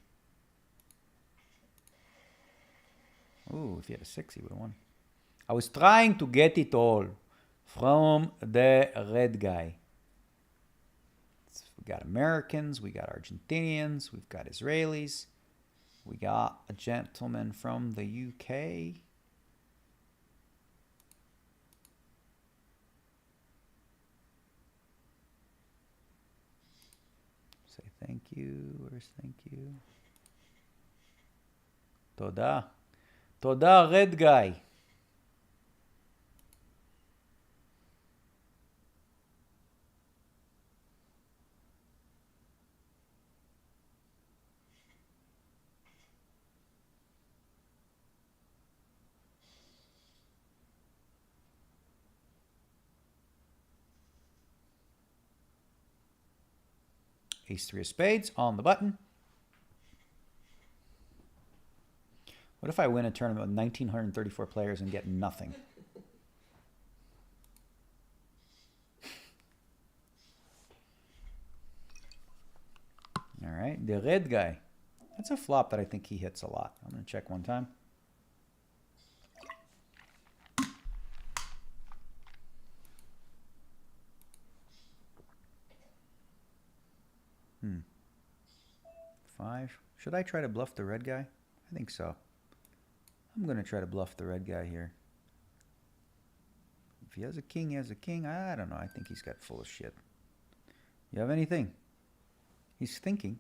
Ooh, if he had a six, he would have won. I was trying to get it all from the red guy. We got Americans, we got Argentinians, we've got Israelis, we got a gentleman from the UK. Say thank you. Where's thank you? Toda. Toda, red guy. Ace three of spades on the button. What if I win a tournament with 1,934 players and get nothing? All right, the red guy. That's a flop that I think he hits a lot. I'm going to check one time. Five. Should I try to bluff the red guy? I think so. I'm going to try to bluff the red guy here. If he has a king, he has a king. I don't know. I think he's got full of shit. You have anything? He's thinking.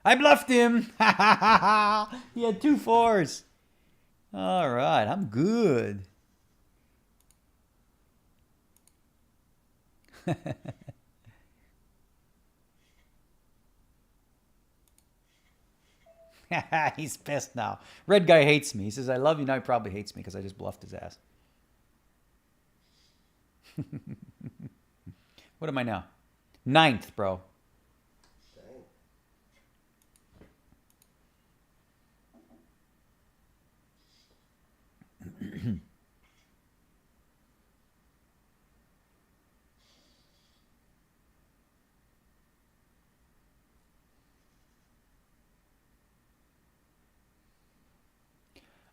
I bluffed him! He had 2 4s. All right, I'm good. He's pissed now. Red guy hates me. He says, I love you. Now he probably hates me because I just bluffed his ass. What am I now? 9th, bro.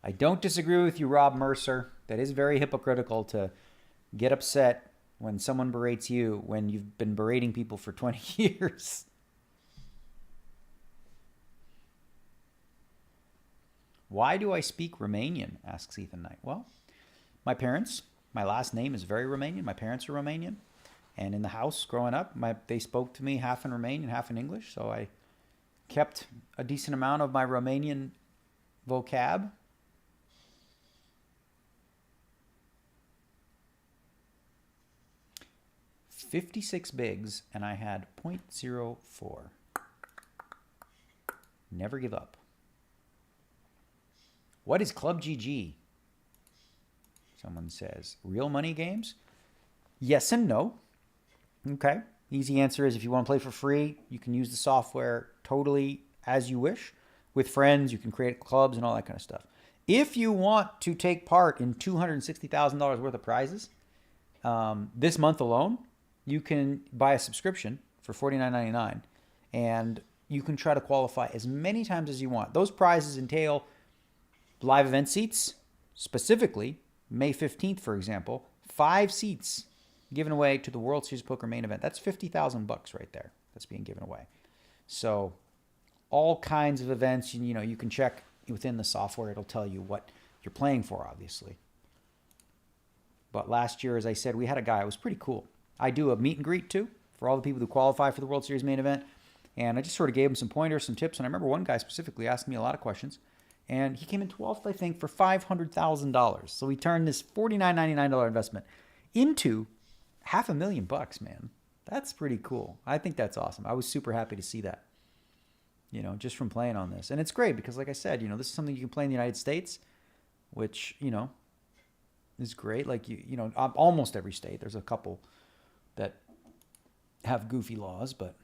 I don't disagree with you, Rob Mercer. That is very hypocritical to get upset when someone berates you when you've been berating people for 20 years. Why do I speak Romanian? Asks Ethan Knight. Well, my parents, my last name is very Romanian. My parents are Romanian. And in the house growing up, they spoke to me half in Romanian, half in English. So I kept a decent amount of my Romanian vocab. $56 bigs, and I had 0.04. Never give up. What is ClubGG? Someone says, real money games? Yes and no. Okay. Easy answer is if you want to play for free, you can use the software totally as you wish. With friends, you can create clubs and all that kind of stuff. If you want to take part in $260,000 worth of prizes, this month alone, you can buy a subscription for $49.99, and you can try to qualify as many times as you want. Those prizes entail live event seats, specifically May 15th, for example, 5 seats given away to the World Series Poker main event. That's $50,000 right there. That's being given away. So all kinds of events, you can check within the software. It'll tell you what you're playing for, obviously. But last year, as I said, we had a guy. It was pretty cool. I do a meet and greet, too, for all the people who qualify for the World Series main event. And I just sort of gave him some pointers, some tips. And I remember one guy specifically asking me a lot of questions. And he came in 12th, I think, for $500,000. So he turned this $49.99 investment into $500,000, man. That's pretty cool. I think that's awesome. I was super happy to see that, just from playing on this. And it's great because, like I said, this is something you can play in the United States, which, is great. Like, almost every state. There's a couple that have goofy laws, but...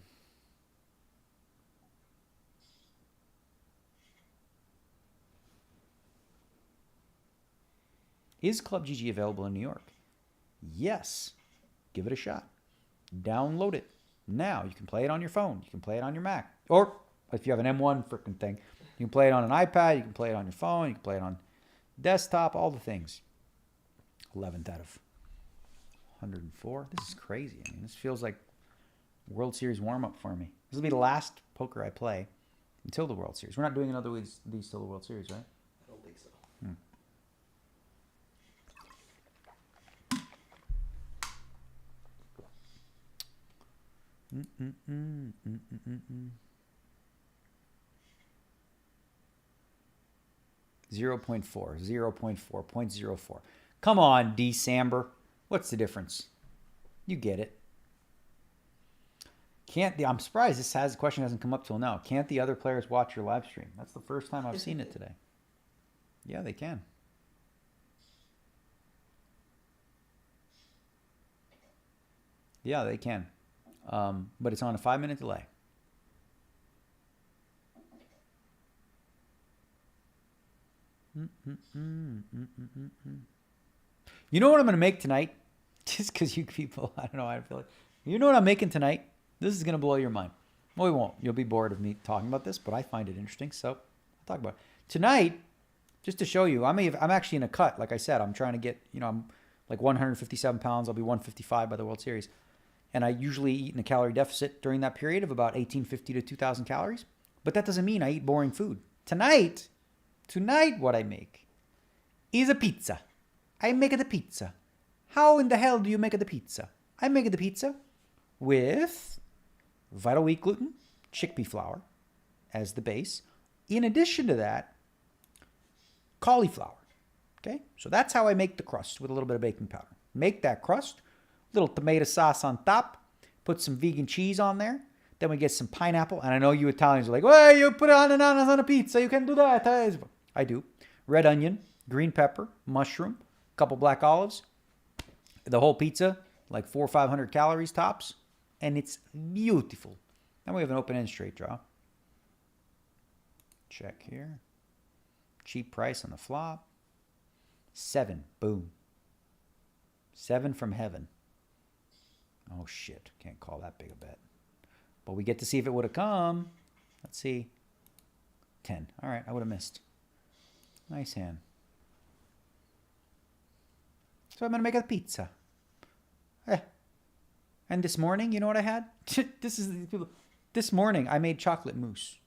Is ClubGG available in New York? Yes. Give it a shot. Download it now. You can play it on your phone. You can play it on your Mac. Or if you have an M1 freaking thing, you can play it on an iPad. You can play it on your phone. You can play it on desktop, all the things. 11th out of 104. This is crazy. I mean, this feels like World Series warm-up for me. This will be the last poker I play until the World Series. We're not doing another one of these till the World Series, right? I don't think so. Hmm. 0.4, 0.4, 0.04. Come on, December. What's the difference? You get it. I'm surprised this question hasn't come up till now. Can't the other players watch your live stream? That's the first time I've seen it today. Yeah, they can. Yeah, they can. But it's on a 5-minute delay. You know what I'm going to make tonight? Just because you people, I don't know how I feel it. You know what I'm making tonight? This is going to blow your mind. Well, we won't. You'll be bored of me talking about this, but I find it interesting, so I'll talk about it. Tonight, just to show you, I'm actually in a cut. Like I said, I'm trying to get, I'm like 157 pounds. I'll be 155 by the World Series. And I usually eat in a calorie deficit during that period of about 1,850 to 2,000 calories. But that doesn't mean I eat boring food. Tonight, what I make is a pizza. I make the pizza. How in the hell do you make the pizza? I make the pizza with Vital Wheat gluten, chickpea flour as the base. In addition to that, cauliflower. Okay? So that's how I make the crust with a little bit of baking powder. Make that crust. Little tomato sauce on top, put some vegan cheese on there. Then we get some pineapple. And I know you Italians are like, well, you put ananas on a pizza. You can do that. I do. Red onion, green pepper, mushroom, a couple black olives. The whole pizza, like 400 or 500 calories tops. And it's beautiful. Then we have an open-end straight draw. Check here. Cheap price on the flop. 7. Boom. 7 from heaven. Oh, shit. Can't call that big a bet. But we get to see if it would have come. Let's see. 10. All right. I would have missed. Nice hand. So I'm going to make a pizza. And this morning, you know what I had? This morning, I made chocolate mousse.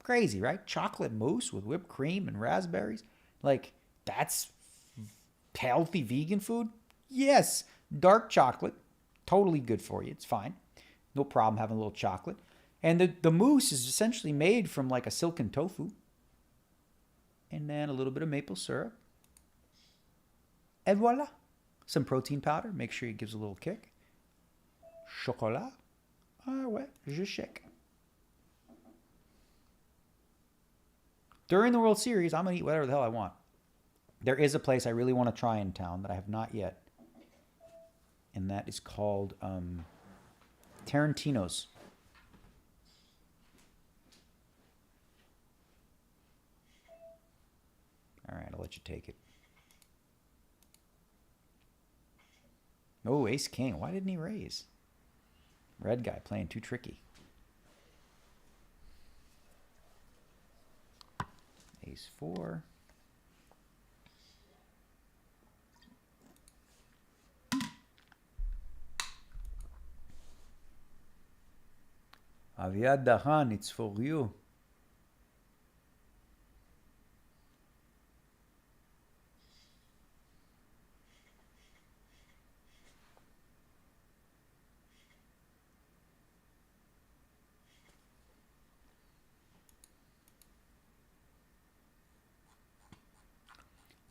Crazy, right? Chocolate mousse with whipped cream and raspberries. Like, that's healthy vegan food? Yes. Dark chocolate. Totally good for you. It's fine. No problem having a little chocolate. And the mousse is essentially made from like a silken tofu. And then a little bit of maple syrup. And voila. Some protein powder. Make sure it gives a little kick. Chocolat. Ah ouais, je shake. During the World Series, I'm going to eat whatever the hell I want. There is a place I really want to try in town that I have not yet. And that is called Tarantino's. All right, I'll let you take it. Oh, ace king. Why didn't he raise? Red guy playing too tricky. Ace 4. Aviad Dahan, it's for you.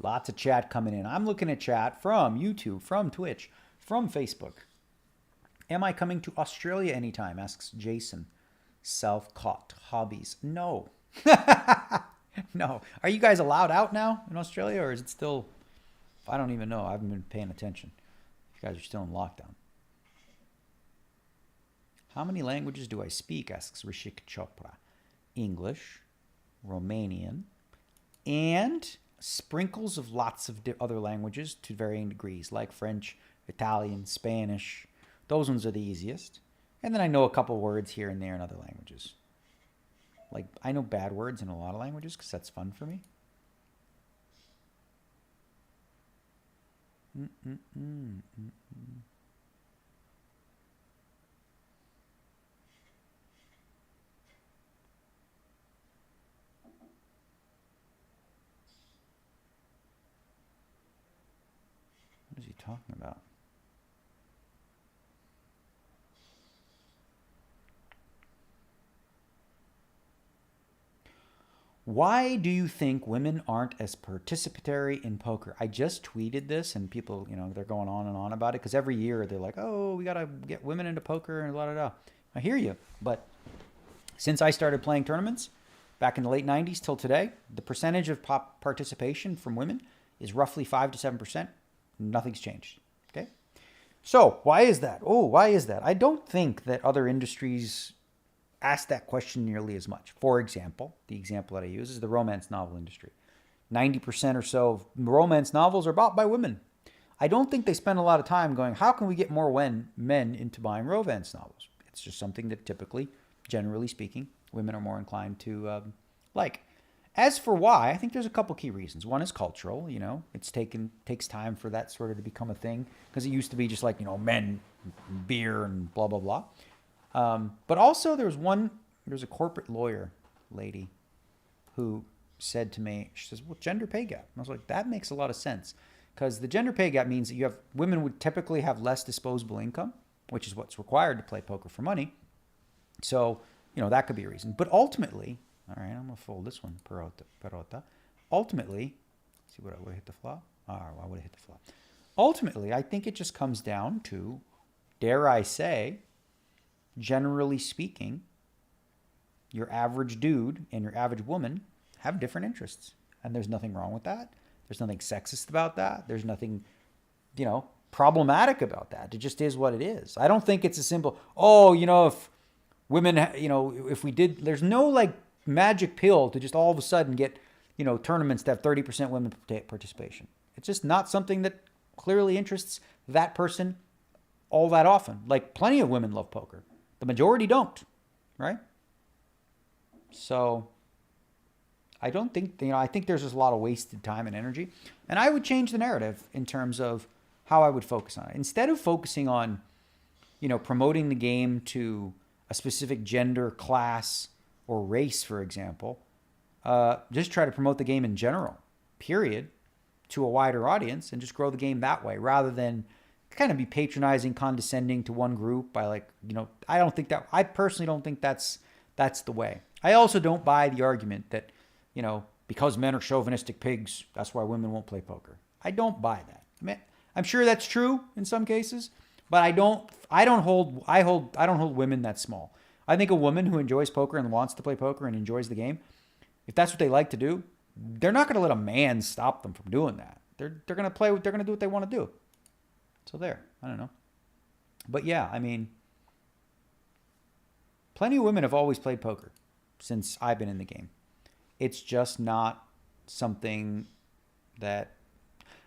Lots of chat coming in. I'm looking at chat from YouTube, from Twitch, from Facebook. Am I coming to Australia anytime? Asks Jason. Self-caught hobbies. No. No. Are you guys allowed out now in Australia, or is it still... I don't even know. I haven't been paying attention. You guys are still in lockdown. How many languages do I speak? Asks Rishik Chopra. English, Romanian, and sprinkles of lots of other languages to varying degrees, like French, Italian, Spanish. Those ones are the easiest. And then I know a couple words here and there in other languages. Like, I know bad words in a lot of languages because that's fun for me. What is he talking about? Why do you think women aren't as participatory in poker? I just tweeted this, and people, they're going on and on about it because every year they're like, oh, we got to get women into poker and blah, blah, blah. I hear you, but since I started playing tournaments back in the late 90s till today, the percentage of participation from women is roughly 5 to 7%. Nothing's changed, okay? So why is that? Why is that? I don't think that other industries ask that question nearly as much. For example, the example that I use is the romance novel industry. 90% or so of romance novels are bought by women. I don't think they spend a lot of time going, how can we get more men into buying romance novels? It's just something that typically, generally speaking, women are more inclined to like. As for why, I think there's a couple key reasons. One is cultural. It's takes time for that sort of to become a thing because it used to be just like, men, beer and blah, blah, blah. But also there's a corporate lawyer lady who said to me, she says, well, gender pay gap. And I was like, that makes a lot of sense because the gender pay gap means that women would typically have less disposable income, which is what's required to play poker for money. So, that could be a reason. But ultimately, all right, I'm going to fold this one, perota. Ultimately, see what I would have hit the flop? I would have hit the flop. Ultimately, I think it just comes down to, dare I say, generally speaking, your average dude and your average woman have different interests. And there's nothing wrong with that. There's nothing sexist about that. There's nothing, problematic about that. It just is what it is. I don't think it's a simple, if women, if we did, there's no like magic pill to just all of a sudden get, tournaments that have 30% women participation. It's just not something that clearly interests that person all that often. Like plenty of women love poker. The majority don't, right? So I don't think, I think there's just a lot of wasted time and energy. And I would change the narrative in terms of how I would focus on it. Instead of focusing on, promoting the game to a specific gender, class, or race, for example, just try to promote the game in general, period, to a wider audience and just grow the game that way rather than kind of be patronizing, condescending to one group by I personally don't think that's the way. I also don't buy the argument that, because men are chauvinistic pigs, that's why women won't play poker. I don't buy that. I mean, I'm sure that's true in some cases, but I don't hold women that small. I think a woman who enjoys poker and wants to play poker and enjoys the game, if that's what they like to do, they're not going to let a man stop them from doing that. They're going to play. They're going to do what they want to do. So there, I don't know. But yeah, I mean, plenty of women have always played poker since I've been in the game. It's just not something that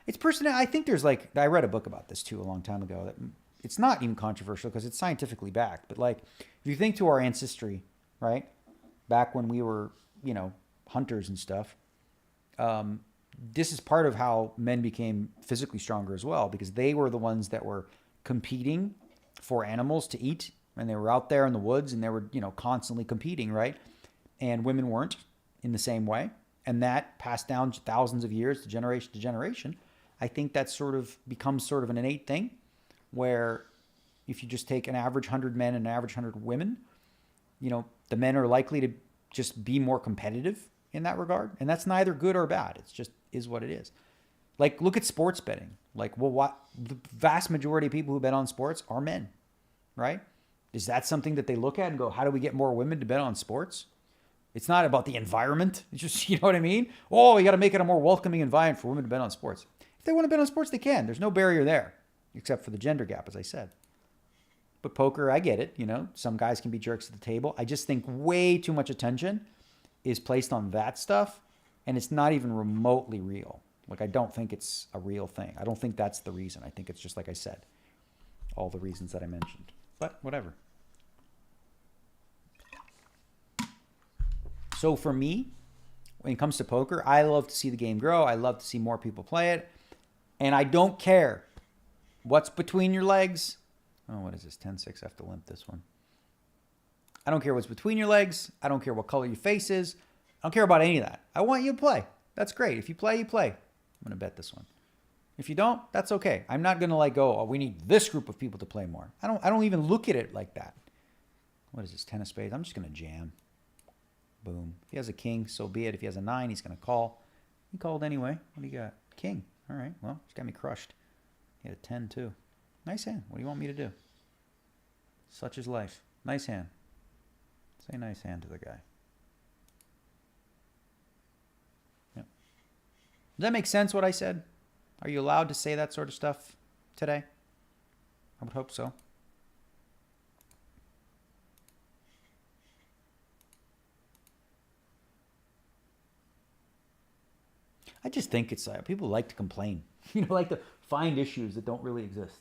it's personal. I think there's I read a book about this too a long time ago. That it's not even controversial because it's scientifically backed. But if you think to our ancestry, right, back when we were, hunters and stuff, this is part of how men became physically stronger as well, because they were the ones that were competing for animals to eat, and they were out there in the woods and they were, constantly competing, right? And women weren't in the same way. And that passed down thousands of years to generation. I think that sort of becomes sort of an innate thing where if you just take an average 100 men and an average 100 women, the men are likely to just be more competitive in that regard. And that's neither good or bad. It's just is what it is. Look at sports betting. The vast majority of people who bet on sports are men, right? Is that something that they look at and go, how do we get more women to bet on sports? It's not about the environment. It's just, you know what I mean? Oh, you got to make it a more welcoming environment for women to bet on sports. If they want to bet on sports, they can. There's no barrier there, except for the gender gap, as I said. But poker, I get it. Some guys can be jerks at the table. I just think way too much attention is placed on that stuff, and it's not even remotely real. I don't think it's a real thing. I don't think that's the reason. I think it's just like I said, all the reasons that I mentioned. But whatever. So for me, when it comes to poker, I love to see the game grow. I love to see more people play it. And I don't care what's between your legs. Oh, what is this? 10-6. I have to limp this one. I don't care what's between your legs. I don't care what color your face is. I don't care about any of that. I want you to play. That's great. If you play, you play. I'm going to bet this one. If you don't, that's okay. I'm not going to go, oh, we need this group of people to play more. I don't even look at it like that. What is this? 10 of spades. I'm just going to jam. Boom. If he has a king, so be it. If he has a 9, he's going to call. He called anyway. What do you got? King. All right. Well, he's got me crushed. He had a 10 too. Nice hand. What do you want me to do? Such is life. Nice hand. Say nice hand to the guy. Yep. Does that make sense what I said? Are you allowed to say that sort of stuff today? I would hope so. I just think it's people like to complain. Like to find issues that don't really exist,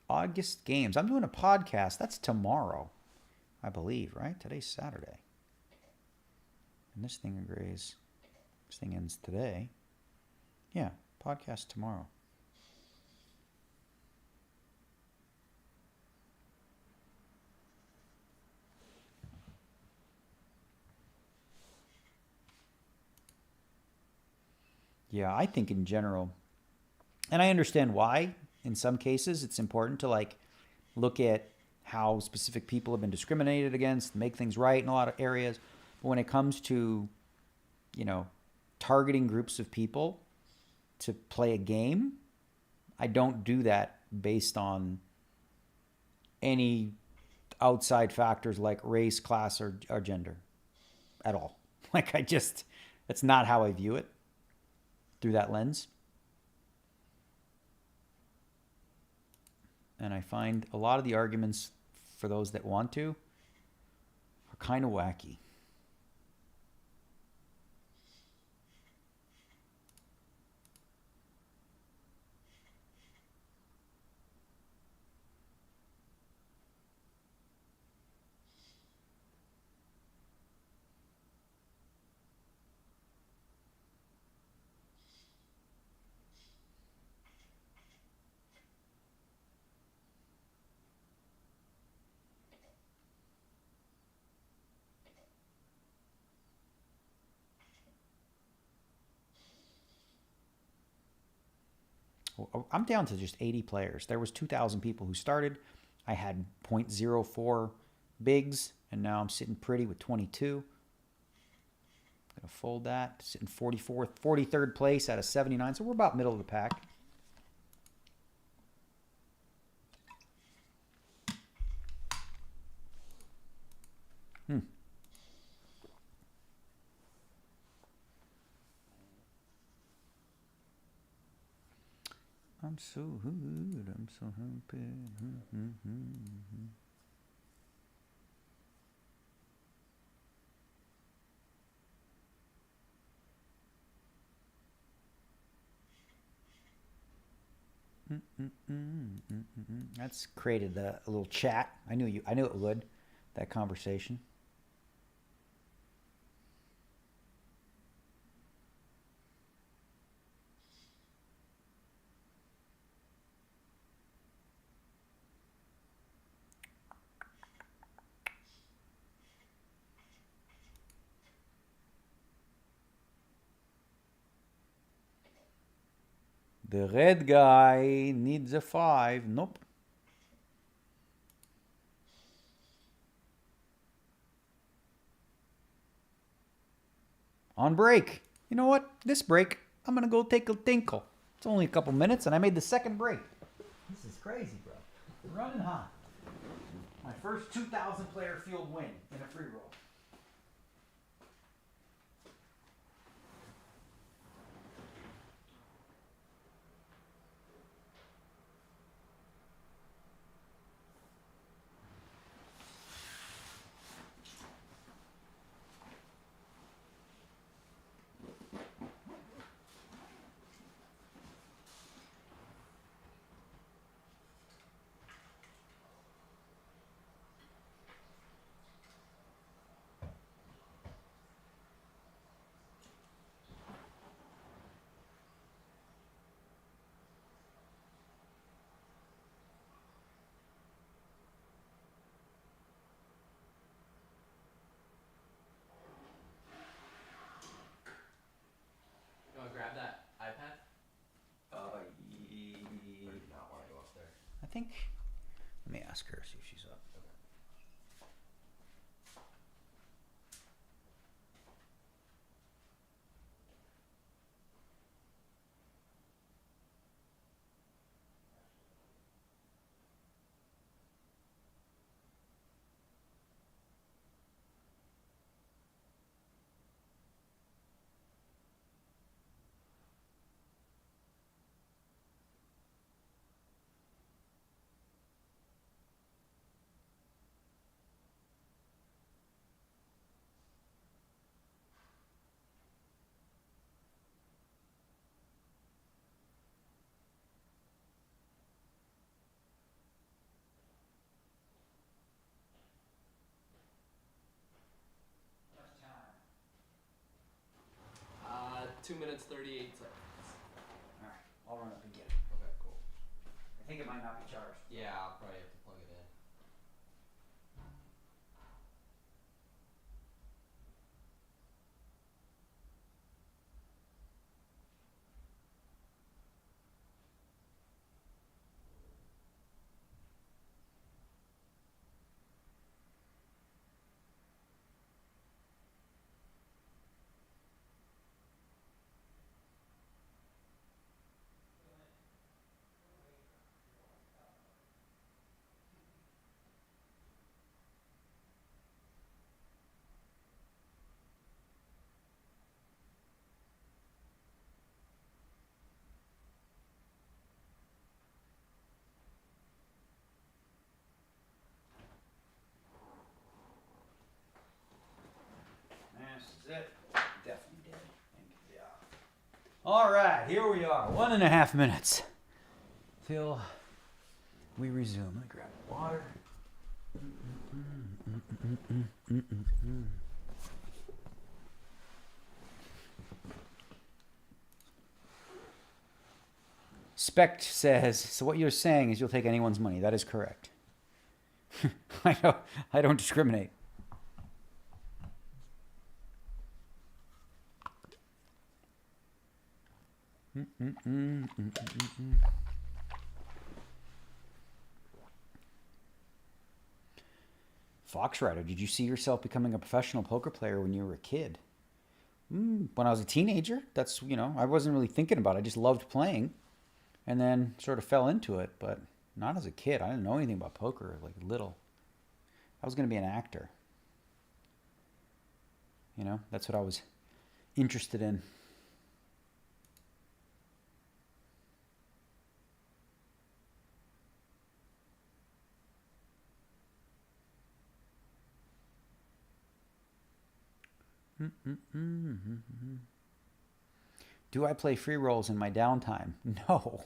August games. I'm doing a podcast. That's tomorrow, I believe, right? Today's Saturday. And this thing agrees. This thing ends today. Yeah, podcast tomorrow. Yeah, I think in general, and I understand why, in some cases, it's important to look at how specific people have been discriminated against, make things right in a lot of areas. But when it comes to, targeting groups of people to play a game, I don't do that based on any outside factors like race, class, or gender at all. That's not how I view it through that lens. And I find a lot of the arguments for those that want to are kind of wacky. I'm down to just 80 players. There was 2,000 people who started. I had 0.04 bigs, and now I'm sitting pretty with 22. Gonna fold that. Sitting 44th, 43rd place out of 79. So we're about middle of the pack. I'm so good. I'm so happy. That's created a little chat. I knew it would. That conversation. The red guy needs a 5. Nope. On break. You know what? This break, I'm going to go take a tinkle. It's only a couple minutes, and I made the second break. This is crazy, bro. Running hot. My first 2,000 player field win in a free roll. Grab that iPad? I Or do you not want to go up there? think. Let me ask her, see if she's up. Okay. Much time. 2 minutes 38 seconds. All right, I'll run up and get it. Okay, cool. I think it might not be charged. Yeah, I'll probably have to plug it in. That's it. Definitely did. Yeah. All right, here we are. 1.5 minutes till we resume. Let me grab water. Spect says, so what you're saying is you'll take anyone's money. That is correct. I don't discriminate. Fox Rider, did you see yourself becoming a professional poker player when you were a kid? When I was a teenager, that's, I wasn't really thinking about it. I just loved playing and then sort of fell into it, but not as a kid. I didn't know anything about poker, like little. I was going to be an actor. That's what I was interested in. Do I play free rolls in my downtime? No.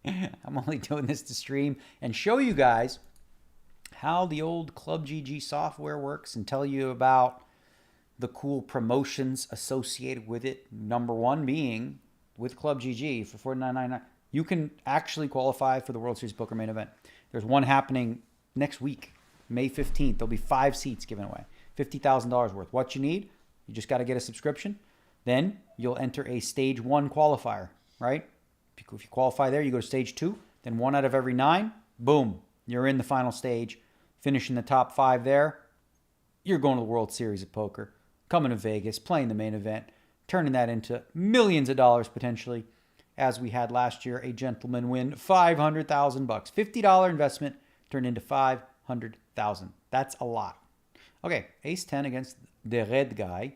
I'm only doing this to stream and show you guys how the old ClubGG software works and tell you about the cool promotions associated with it. Number one being with ClubGG for $49.99, you can actually qualify for the World Series Poker main event. There's one happening next week, May 15th. There'll be 5 seats given away, $50,000 worth. What you need, you just got to get a subscription. Then you'll enter a stage 1 qualifier, right? If you qualify there, you go to stage 2. Then 1 out of every 9, boom, you're in the final stage. Finishing the top 5 there, you're going to the World Series of Poker, coming to Vegas, playing the main event, turning that into millions of dollars potentially, as we had last year. A gentleman win $500,000. $50 investment turned into $500,000. That's a lot. Okay, ace 10 against the red guy.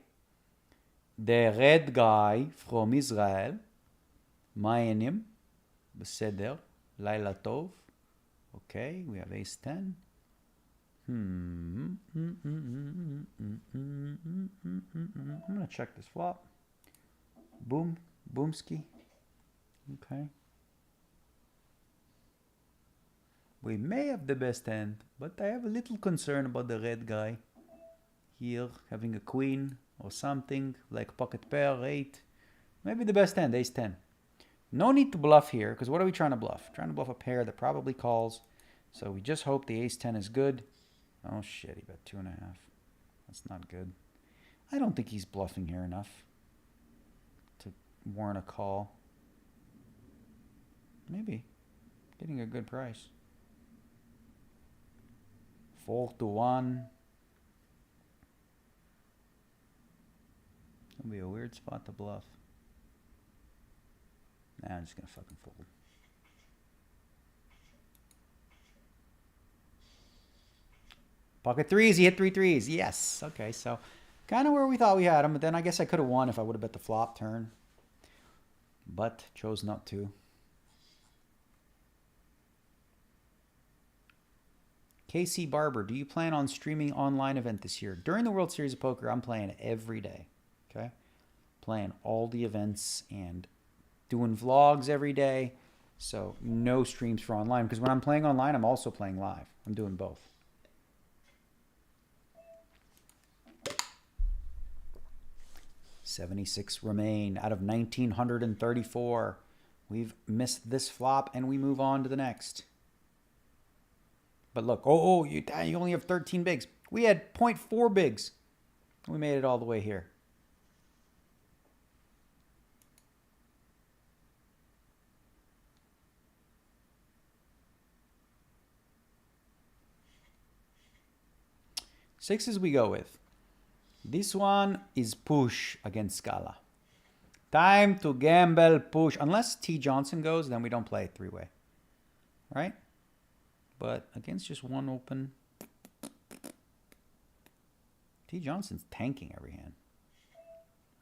The red guy from Israel. Ma'anim. Beseder. Laila Tov. Okay, we have ace 10. I'm going to check this flop. Boom. Boomski. Okay. We may have the best hand, but I have a little concern about the red guy. Here, having a queen or something, like pocket pair, 8. Maybe the best hand, ace 10. No need to bluff here, because what are we trying to bluff? Trying to bluff a pair that probably calls. So we just hope the ace 10 is good. Oh shit, he bet 2.5. That's not good. I don't think he's bluffing here enough to warrant a call. Maybe. Getting a good price. 4-1. That'll be a weird spot to bluff. Nah, I'm just gonna fucking fold. Pocket threes, he hit 3 threes. Yes. Okay, so kind of where we thought we had him, but then I guess I could have won if I would have bet the flop turn. But chose not to. KC Barber, do you plan on streaming online event this year? During the World Series of Poker, I'm playing every day. Okay? Playing all the events and doing vlogs every day. So no streams for online, because when I'm playing online, I'm also playing live. I'm doing both. $76 remain out of 1,934. We've missed this flop, and we move on to the next. But look, you only have 13 bigs. We had 0.4 bigs. We made it all the way here. Sixes we go with. This one is push against Scala. Time to gamble, push. Unless T. Johnson goes, then we don't play it 3-way. Right? But against just one open, T. Johnson's tanking every hand.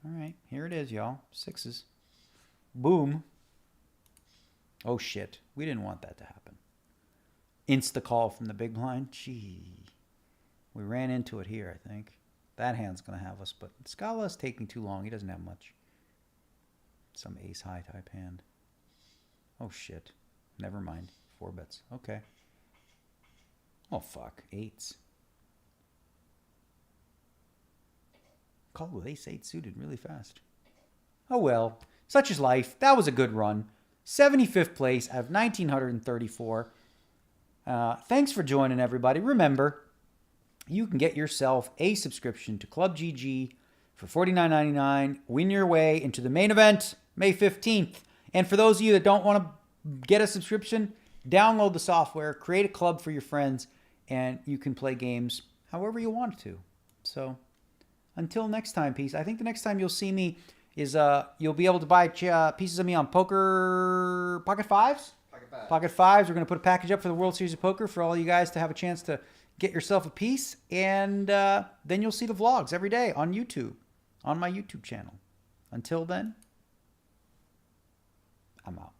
All right, here it is, y'all. Sixes. Boom. Oh, shit. We didn't want that to happen. Insta call from the big blind. Gee. We ran into it here, I think. That hand's going to have us, but Scala's taking too long. He doesn't have much. Some ace-high type hand. Oh, shit. Never mind. 4 bets. Okay. Oh, fuck. 8s. Call with ace-8 suited really fast. Oh, well. Such is life. That was a good run. 75th place out of 1,934. Thanks for joining, everybody. Remember, you can get yourself a subscription to ClubGG for $49.99. Win your way into the main event May 15th And for those of you that don't want to get a subscription, download the software, create a club for your friends, and you can play games however you want to. So until next time, peace. I think the next time you'll see me is you'll be able to buy pieces of me on Pocket Fives. Pocket Fives. We're going to put a package up for the World Series of Poker for all you guys to have a chance to get yourself a piece. And then you'll see the vlogs every day on YouTube, on my YouTube channel. Until then, I'm out.